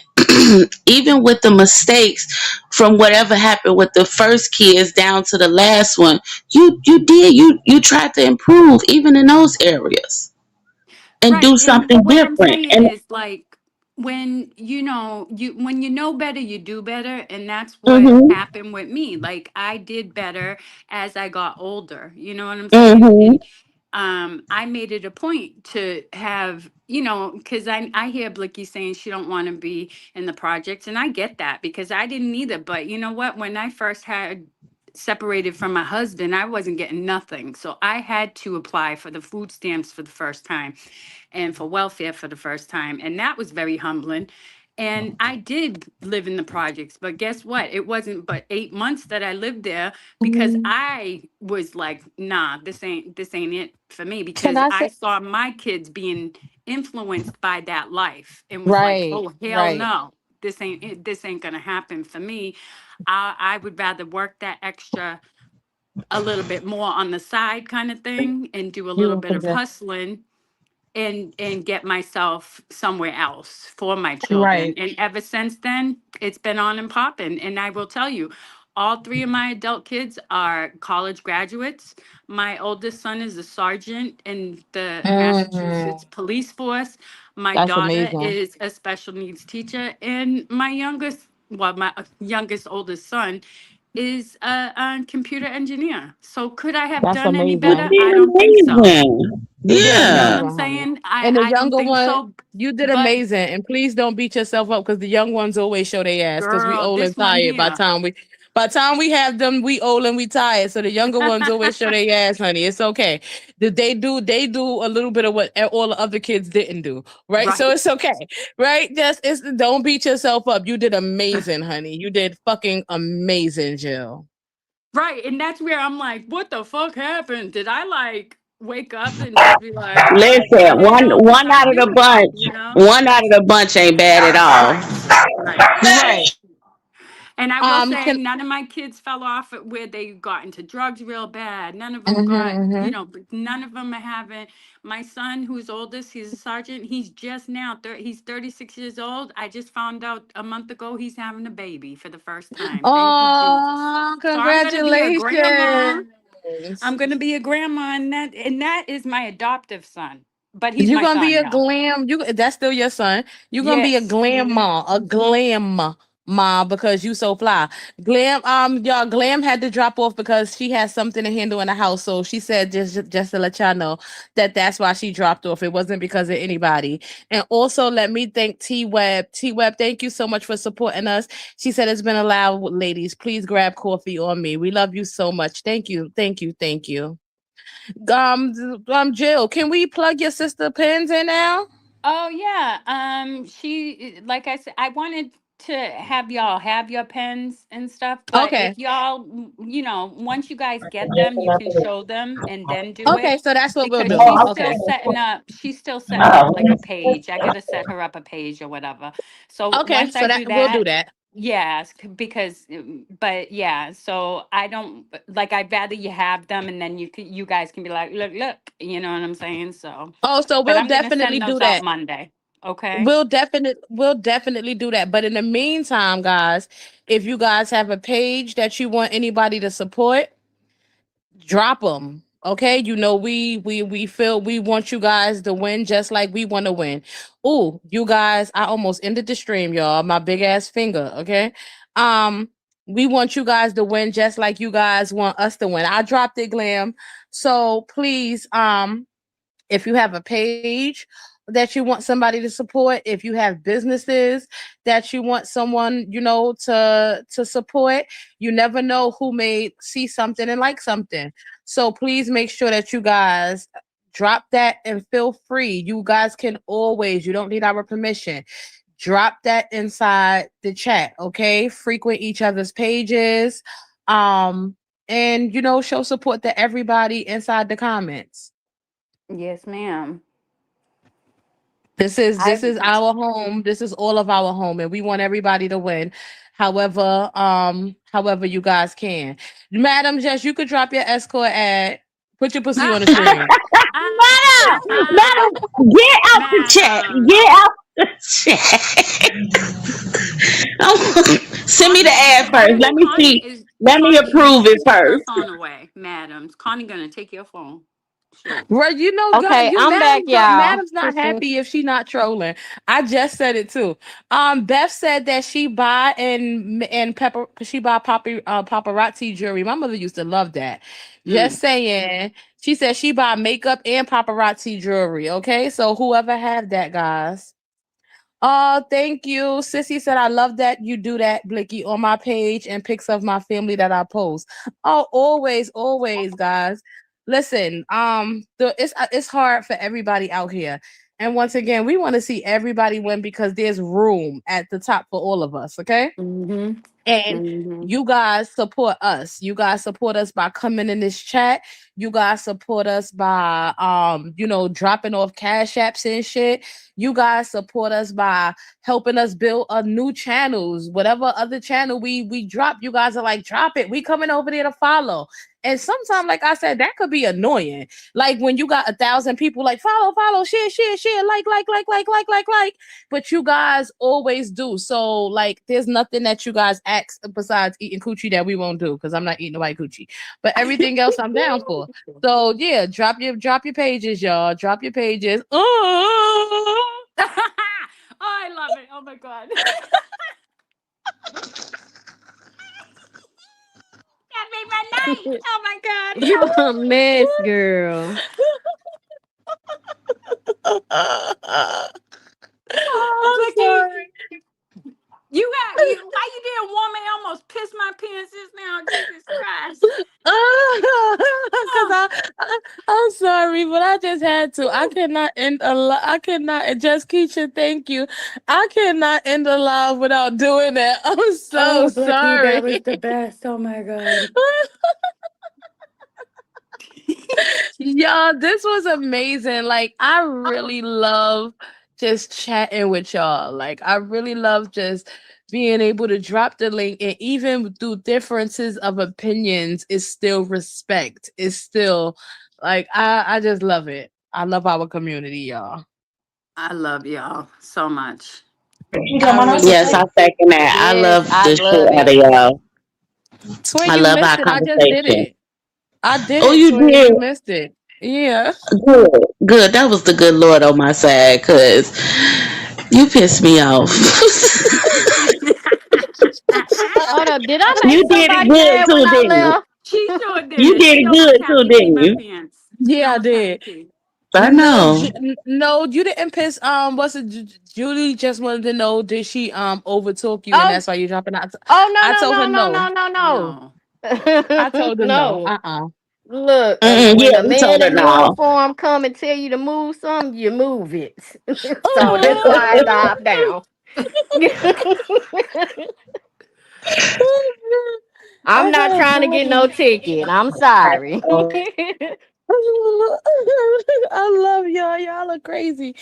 even with the mistakes from whatever happened with the first kids down to the last one, you tried to improve even in those areas and do Right. And something what I'm different. saying And is like when you know you when you know better, you do better. And that's what mhm, happened with me. Like I did better as I got older. You know what I'm saying? mhm, And I made it a point to have, you know, because I hear Blicky saying she don't want to be in the projects, and I get that because I didn't either. But you know what? When I first had separated from my husband, I wasn't getting nothing. So I had to apply for the food stamps for the first time and for welfare for the first time. And that was very humbling. And I did live in the projects, but guess what? It wasn't but 8 months that I lived there because Mm-hmm. I was like, nah, this ain't it for me Can because I I say saw my kids being influenced by that life and was like, right, oh hell right. no, this ain't it, this ain't gonna happen for me. I would rather work that extra a little bit more on the side kind of thing and do a You little were bit of possessed. hustling and get myself somewhere else for my children. Right. And ever since then, it's been on and popping. And I will tell you, all three of my adult kids are college graduates. My oldest son is a sergeant in the Mm, Massachusetts police force. My that's daughter amazing. is a special needs teacher, and my youngest, well, my youngest oldest son is a computer engineer. So could I have That's done any you amazing. better? did I don't think so. amazing. You did You know what Yeah. I'm amazing, honey. saying? And the I don't younger think one, so. you did But amazing. And please don't beat yourself up because the young ones always show their ass because we girl, old and this one tired by the here, time we By the time we have them, we old and we tired. So the younger ones always show their ass, honey. It's okay. They do a little bit of what all the other kids didn't do, right? So Right. it's okay, right? Just it's don't beat yourself up. You did amazing, honey. You did fucking amazing, Jill. Right. And that's where I'm like, what the fuck happened? Did I like wake up and just be like, what the Listen, hell? Because one I out of the didn't, bunch, you know? one out of the bunch ain't bad at all. Right. Right. Right. And I will say, Can none of my kids fell off at where they got into drugs real bad. None of them got, mm-hmm. but none of them are having. My son, who's oldest, he's a sergeant. He's just now, he's 36 years old. I just found out a month ago he's having a baby for the first time. Thank you, Jesus. Oh, So I'm going to be a grandma. I'm congratulations. going to be a grandma, and that is my adoptive son, but he's You're my gonna be son a now. glam. That's still your son. You're gonna be Yes. a glam ma because you so fly. Glam, y'all, Glam had to drop off because she has something to handle in the house. So she said just to let y'all know that that's why she dropped off. It wasn't because of anybody. And also let me thank T Web. T Web, thank you so much for supporting us. She said it's been allowed, ladies. Please grab coffee on me. We love you so much. Thank you, thank you, thank you. Jill, can we plug your sister pins in now? Oh yeah. She like I said, I wanted to have y'all have your pens and stuff, but Okay. if y'all, once you guys get them, you can show them and then do Okay, it so that's what we'll because do. Okay. she's still setting up like a page. I gotta set her up a page or whatever. So Okay, once I so that do we'll do that, that. yes, because but yeah, so I don't like I'd rather you have them and then you guys can be like, look, you know what I'm saying? So Oh, so but we'll I'm gonna definitely send do those out that. Monday. Okay. We'll definitely do that. But in the meantime, guys, if you guys have a page that you want anybody to support, drop them. Okay, we feel we want you guys to win just like we want to win. Oh, you guys, I almost ended the stream, y'all. My big ass finger. Okay, um, we want you guys to win just like you guys want us to win. I dropped it, Glam. So please, if you have a page that you want somebody to support, if you have businesses that you want someone to support, you never know who may see something and like something. So please make sure that you guys drop that and feel free. You guys can always, you don't need our permission, drop that inside the chat. Okay, frequent each other's pages, um and show support to everybody inside the comments. Yes, ma'am. This is I our home. This is all of our home, and we want everybody to win. However you guys can. Madam Jess, you could drop your escort ad. Put your pussy on the screen. Madam, madam, get out the chat. Madam. Get out the chat. Send me the ad first. Let me see. Let me Connie approve is it take your first. phone away, madam. Is Connie gonna take your phone? Shoot. Right, God, Okay, I'm back, y'all. Madam's not happy if she not trolling. I just said it too. Beth said that she buy and pepper she buy paparazzi jewelry. My mother used to love that. Mm. Just saying. She said she buy makeup and paparazzi jewelry. Okay, so whoever have that, guys. Oh, thank you. Sissy said, I love that you do that, Blicky, on my page and pics of my family that I post. Oh, always, always, guys. Listen, it's hard for everybody out here. And once again, we want to see everybody win because there's room at the top for all of us, okay? Mm-hmm. And Mm-hmm. you guys support us. You guys support us by coming in this chat. You guys support us by dropping off cash apps and shit. You guys support us by helping us build a new channels. Whatever other channel we drop, you guys are like, drop it. We coming over there to follow. And sometimes, like I said, that could be annoying. Like when you got 1,000 people like follow, share, like. But you guys always do. So like there's nothing that you guys ask besides eating coochie that we won't do because I'm not eating nobody coochie. But everything else I'm down for. So yeah, drop your pages, y'all. Drop your pages. Oh, Oh, I love it. Oh my god. That made my night. Oh my god. You a mess, girl. Oh, I'm Blicky. sorry. Why you didn't warn me? I almost pissed my pants. sorry, but I just had to. I cannot end a live. I cannot. Just Keisha, thank you. I cannot end a live without doing that. I'm so Oh, Blicky, that was sorry. the best. Oh my God. Y'all, this was amazing. Like, I really love just chatting with y'all. Like, I really love just being able to drop the link, and even through differences of opinions, it's still respect. It's still like I just love it. I love our community, y'all. I love y'all so much. I really Yes, I do. second that. I Yes, love I the love shit out of it. y'all. Twin, I you love missed our it. I just did conversation. it. I did Oh, it, you Twin. did You missed it. Yeah. good. Good. That was the good Lord on my side, cause you pissed me off. Hold up, did I make You did it somebody good mad when too, I didn't you? left? She sure You did. did She it almost good had too, me pee didn't my you? pants. She Yeah, I almost had me did. pee. I No, know. no, you didn't piss. What's it? Julie just wanted to know, did she overtalk you, and Oh, that's why you're dropping out? oh no, I no, told her no, no, no. no, no, No. I no. told her no. No. Uh. Look, Yeah, when a you man told her in no. uniform come and tell you to move something, you move it. So that's Oh. why I dialed down. I'm I not gotta trying to get no go. ticket. I'm sorry. I love y'all. Y'all are crazy.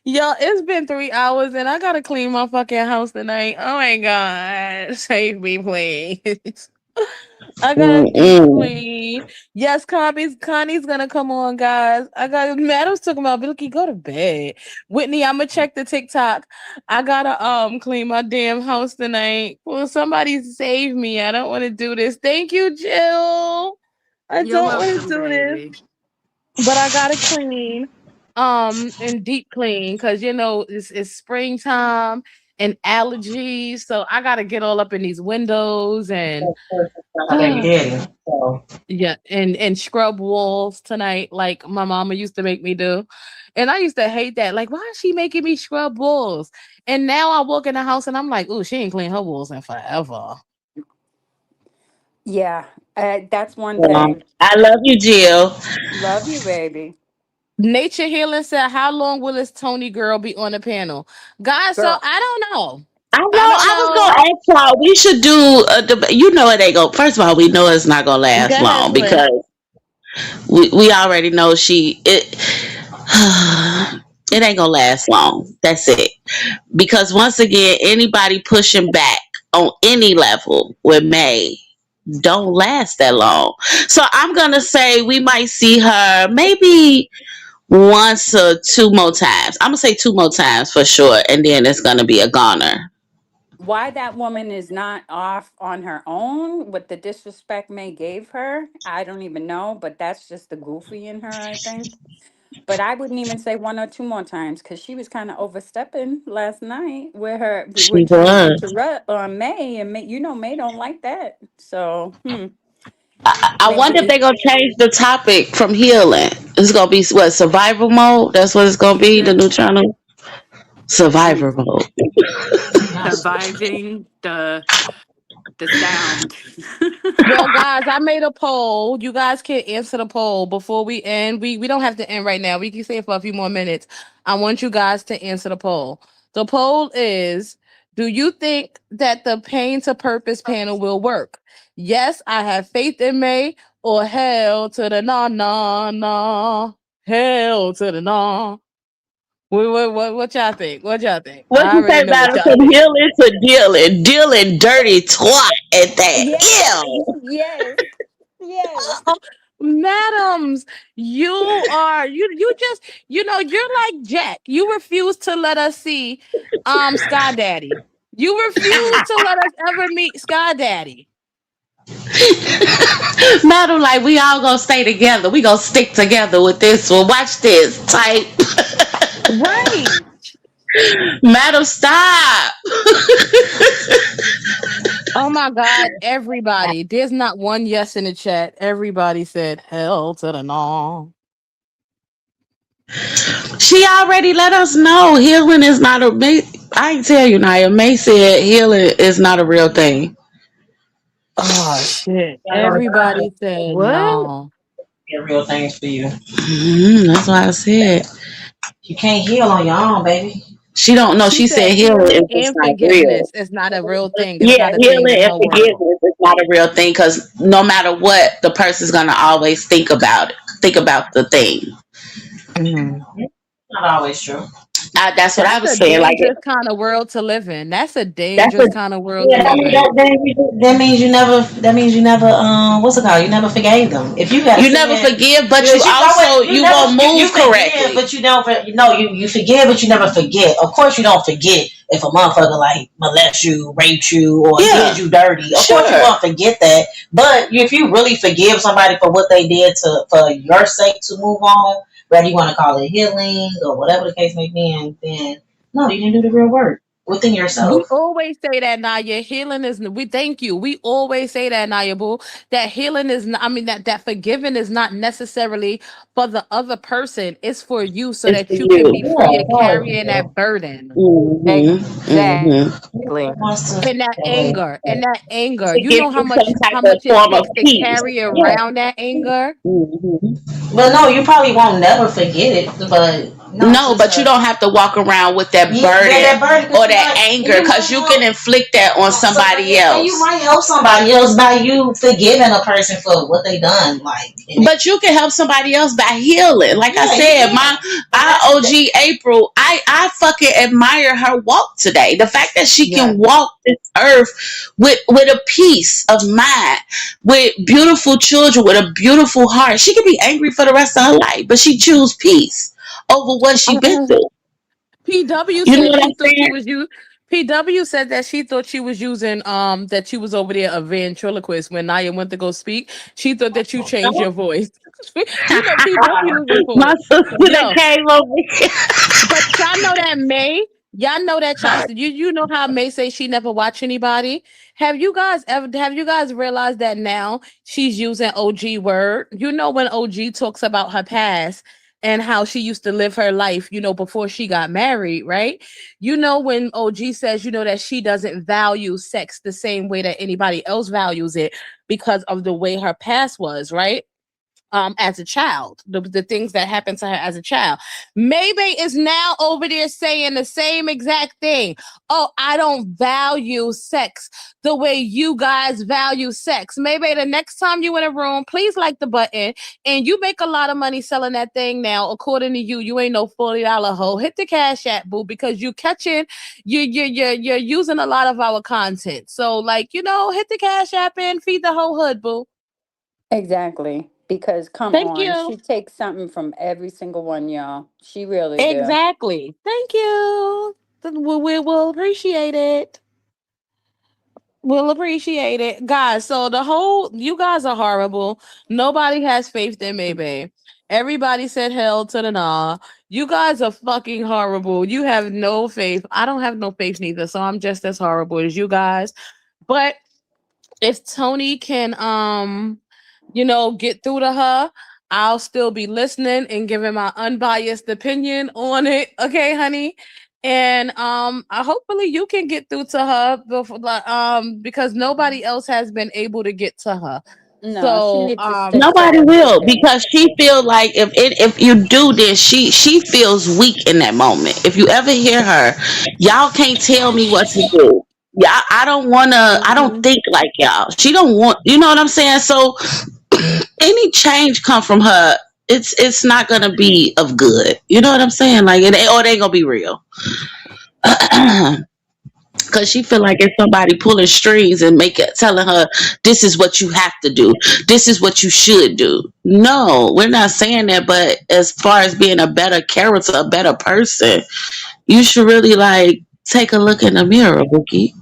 Y'all, it's been 3 hours and I gotta clean my fucking house tonight. Oh my god. Save me, please. I gotta deep Mm-mm. clean. Yes, Connie's gonna come on, guys. I got Madam's talking about Bilky, go to bed. Whitney, I'ma check the TikTok. I gotta clean my damn house tonight. Will somebody save me? I don't want to do this. Thank you, Jill. I You're don't want to welcome, do this, baby. but I gotta clean, and deep clean because it's springtime and allergies, so I gotta get all up in these windows and yeah, and scrub walls tonight, like my mama used to make me do, and I used to hate that. Like, why is she making me scrub walls? And now I walk in the house and I'm like, oh, she ain't cleaned her walls in forever. Yeah, that's one Well, thing. I love you, Jill. Love you, baby. Nature Healing said, "How long will this Tony girl be on the panel, guys?" So Girl, I don't know. I know. I don't I was know. gonna ask y'all. We should do a debate. You know it ain't go. First of all, we know it's not gonna Go last ahead, long twin. because we already know it. It ain't gonna last long. That's it. Because once again, anybody pushing back on any level with May don't last that long. So I'm gonna say we might see her maybe once or two more times. I'm gonna say two more times for sure, and then it's gonna be a goner. why that woman is not off on her own with the disrespect May gave her, I don't even know, but that's just the goofy in her, I think. But I wouldn't even say one or two more times because she was kind of overstepping last night with her. We were She trying to was. interrupt on May, and May, May don't like that. So, I wonder if maybe, they're gonna change the topic from healing. It's gonna be what, survival mode. That's what it's gonna be. The yeah, new channel, survivor mode. surviving the sound. Well, guys, I made a poll. You guys can answer the poll before we end. We don't have to end right now. We can stay for a few more minutes. I want you guys to answer the poll. The poll is: do you think that the Pain to Purpose panel will work? Yes, I have faith in May, or hell to the nah nah nah. Hell to the nah. What y'all think? What y'all think? What I you say already know about what it? y'all From think. healing to dealing, dealing dirty twat at that. Yes, Ew. yes, yes. Madams, you just you're like Jack. You refuse to let us see Sky Daddy. You refuse to let us ever meet Sky Daddy. Madam, like we all gonna stay together. We gonna stick together with this one. Watch this. Type. Right. Madam, stop. Oh my god, everybody. There's not one yes in the chat. Everybody said hell to the no. She already let us know healing is not a. I ain't tell you, Naya. May said healing is not a real thing. Oh shit. Everybody said What? no. Get real things for you. That's why I said You can't heal on your own, baby. she don't know. She She said said healing is healing just and not real. forgiveness is not a real thing. It's Yeah, not a thing in healing and her world. forgiveness is not a real thing because no matter what, the person's gonna always think about it. Think about the thing. Mhm. Not always true. That's what I That's was a saying. Like dangerous kind of world to live in. That's a that's a dangerous kind of world Yeah, to live in. that means you never. That means you never. What's it called? You never forgave them. If you got to you sit never there, forgive, but because you you know also what, you you never won't you move forgive, correctly. but you don't. You forgive, but you never forget. Of course, you don't forget if a motherfucker like molest you, raped you, or did Yeah, you dirty. Of course, you sure. won't forget that. But if you really forgive somebody for what they did to for your sake to move on, whether you want to call it healing or whatever the case may be, then no, you didn't do the real work within We yourself. always say that, Naya. Healing is. We thank you. We always say that, Naya Boo. That healing is. I mean, that forgiving is not necessarily for the other person. It's for you, so It's for that you can be you. Yeah, free of it's always carrying that burden Mm-hmm. wants to and that anger. And that anger. To You give know you some type how of much it form of takes to peace. carry Yeah. around that anger. Hmm. But no, you probably won't never forget it. But no, No, but you don't have to walk around with that burden that burden, or because that anger you because might you can help inflict that on somebody and you else. might help somebody else by you forgiving a person for what they done. Like, But you can help somebody else by healing. Like I yeah, you said, can. But our OG April, I fucking admire her walk today. The fact that she Yes. can walk this earth with a peace of mind, with beautiful children, with a beautiful heart. She could be angry for the rest of her life, but she choose peace over what she been through. PW You know said what she I'm thought she saying? was you. PW said that she thought she was using that she was over there a ventriloquist when Naya went to go speak. She thought that you changed your voice. You know PW is a My fool. sister that Yo, came over here. but y'all know that May. Y'all know that you know how May say she never watch anybody. Have you guys realized that now she's using OG word? You know when OG talks about her past and how she used to live her life, before she got married, right? You know when OG says, that she doesn't value sex the same way that anybody else values it because of the way her past was, right? As a child, the things that happened to her as a child. Maybe is now over there saying the same exact thing. Oh, I don't value sex the way you guys value sex. Maybe the next time you in a room, please like the button. And you make a lot of money selling that thing now. According to you, you ain't no $40 hoe. Hit the cash app, boo, because you catching you're using a lot of our content. So like, hit the cash app and feed the whole hood, boo. Exactly. Because come Thank on, you. she takes something from every single one, y'all. She really do. Exactly. Thank you. Then we will appreciate it. We'll appreciate it. Guys, so you guys are horrible. Nobody has faith in Maybe. Everybody said hell to the nah. You guys are fucking horrible. You have no faith. I don't have no faith neither, so I'm just as horrible as you guys. But if Tony can get through to her, I'll still be listening and giving my unbiased opinion on it. Okay, honey. And hopefully you can get through to her before, because nobody else has been able to get to her. No, she So needs to stick to Nobody what she will said. because she feel like if you do this, she feels weak in that moment. If you ever hear her, y'all can't tell me what to do. Yeah, I don't wanna. I don't Hmm. think like y'all. She don't want. You know what I'm saying? So any change come from her. It's not gonna be of good. You know what I'm saying? Like it ain't gonna be real. Cause she feel like it's somebody pulling strings and telling her this is what you have to do, this is what you should do. No, we're not saying that, but as far as being a better character, a better person, you should really like take a look in the mirror, Bookie.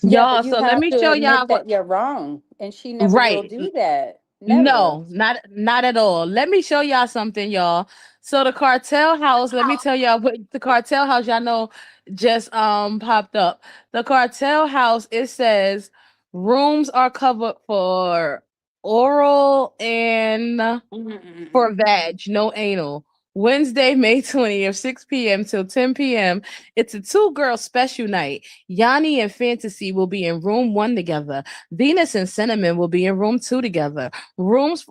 Yeah, but y'all, you so let have me to show y'all admit what. that you're wrong. And she never will Right. do that. Never. No, not at all. Let me show y'all something, y'all. So the cartel house, let me tell y'all what the cartel house y'all know just popped up. The cartel house, it says rooms are covered for oral and Mm-mm-mm. for vag, no anal. Wednesday, May 20th, 6 p.m. till 10 p.m. It's a two-girl special night. Yanni and Fantasy will be in room 1 together. Venus and Cinnamon will be in room 2 together. Rules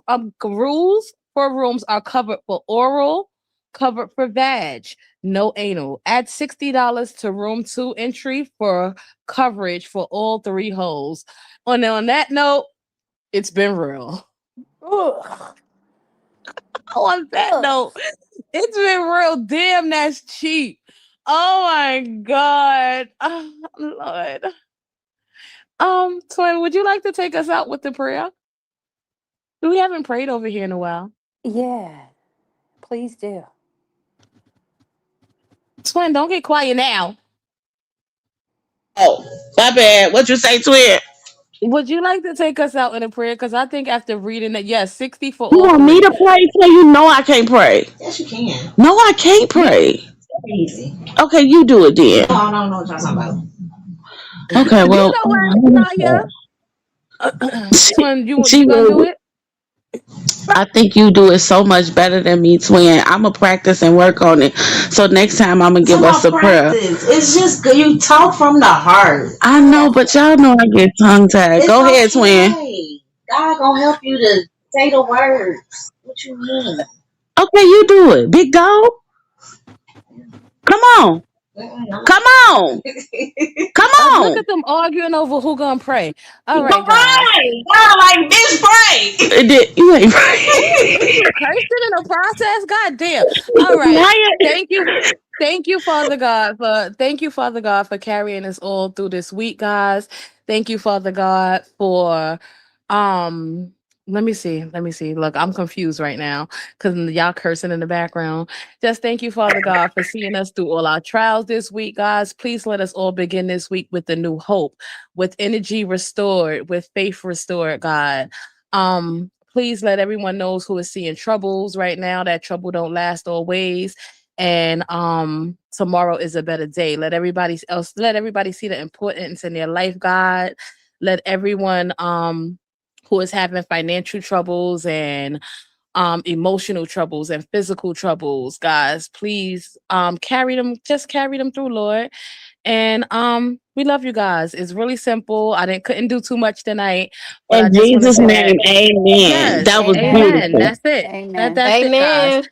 for rooms are covered for oral, covered for vag, no anal. Add $60 to room 2 entry for coverage for all 3 holes. On that note, it's been real. Ugh. On that note, it's been real. Damn, that's cheap. Oh my god. Oh, Lord. Twin, would you like to take us out with the prayer? We haven't prayed over here in a while. Yeah, please do. Twin, don't get quiet now. Oh, my bad. What you say, twin? Would you like to take us out in a prayer? Because I think after reading it, yes, 60 for You all want me 3. to pray so you know I can't pray? Yes, you can. No, I can't Yeah. pray. Easy. Okay, you do it No, then. I don't know what y'all talking about. Okay, You well, know what, Naya? Twin, she you gonna do will. it? I think you do it so much better than me, twin. I'm gonna practice and work on it. So next time I'm gonna It's give us about a prayer. practice. It's just good. You talk from the heart. I know, but y'all know I get tongue tied. It's Go ahead, twin. okay. God gonna help you to say the words. What you mean? Okay, you do it. Big dog. Come on. Come on. Come Look on. at them arguing over who gonna pray. All right, guys. Right. God, like this break. You ain't Is right. you cursing in the process? God damn. All right. Naya, Thank you. Thank you, Father God, for carrying us all through this week, guys. Thank you, Father God, for um let me see. Let me see. Look, I'm confused right now because y'all cursing in the background. Just thank you, Father God, for seeing us through all our trials this week, guys. Please let us all begin this week with a new hope, with energy restored, with faith restored, God. Please let everyone knows who is seeing troubles right now that trouble don't last always, and tomorrow is a better day. Let everybody see the importance in their life, God. Let everyone who is having financial troubles and emotional troubles and physical troubles, guys, please carry them through, Lord. And we love you guys. It's really simple. I didn't couldn't do too much tonight, but I in just want to Jesus' say that name, amen. yes, That was Amen. amen. beautiful. That's it. Amen. That's it, guys. Amen.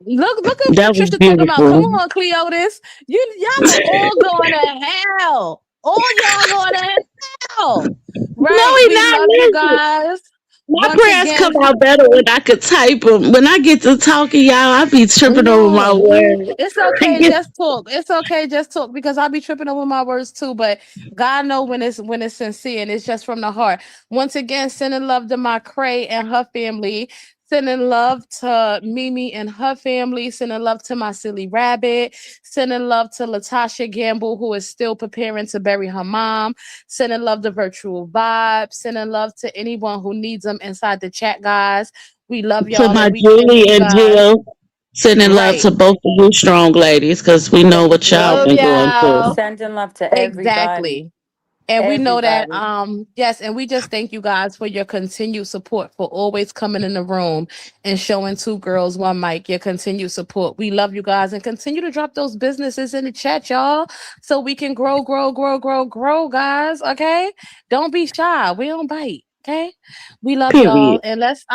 Look at That was Patricia talking about, come beautiful. on, Cleotis. Y'all are all going to hell. All y'all going to hell. No, Right. he We not. love you Listen. guys. My Once prayers come again, out better when I could type them. When I get to talking, y'all, I be tripping over my no, words. it's I okay. get Just talk. It's okay. Just talk because I'll be tripping over my words too. But God know when it's sincere and it's just from the heart. Once again, sending love to my Cray and her family. Sending love to Mimi and her family. Sending love to my silly rabbit. Sending love to Latasha Gamble, who is still preparing to bury her mom. Sending love to Virtual Vibe. Sending love to anyone who needs them inside the chat, guys. We love to y'all my and we thank Julie you and guys. Jill. Sending love Right. to both of you strong ladies because we know what y'all Love been Amen. going through. y'all. Sending love to everybody. Exactly. And we know that Everybody. yes, and we just thank you guys for your continued support, for always coming in the room and showing two girls one mic your continued support. We love you guys and continue to drop those businesses in the chat, y'all, so we can grow, guys. Okay? Don't be shy. We don't bite. Okay, we love y'all, Period. and let's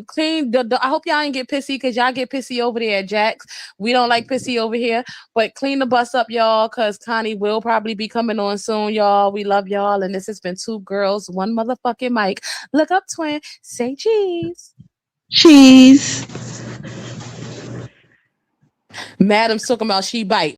clean. I hope y'all ain't get pissy because y'all get pissy over there at Jack's. We don't like pissy over here. But clean the bus up, y'all, because Connie will probably be coming on soon, y'all. We love y'all. And this has been two girls, one motherfucking mic. Look up, twin. Say cheese. Cheese. Madam's talking about she bite.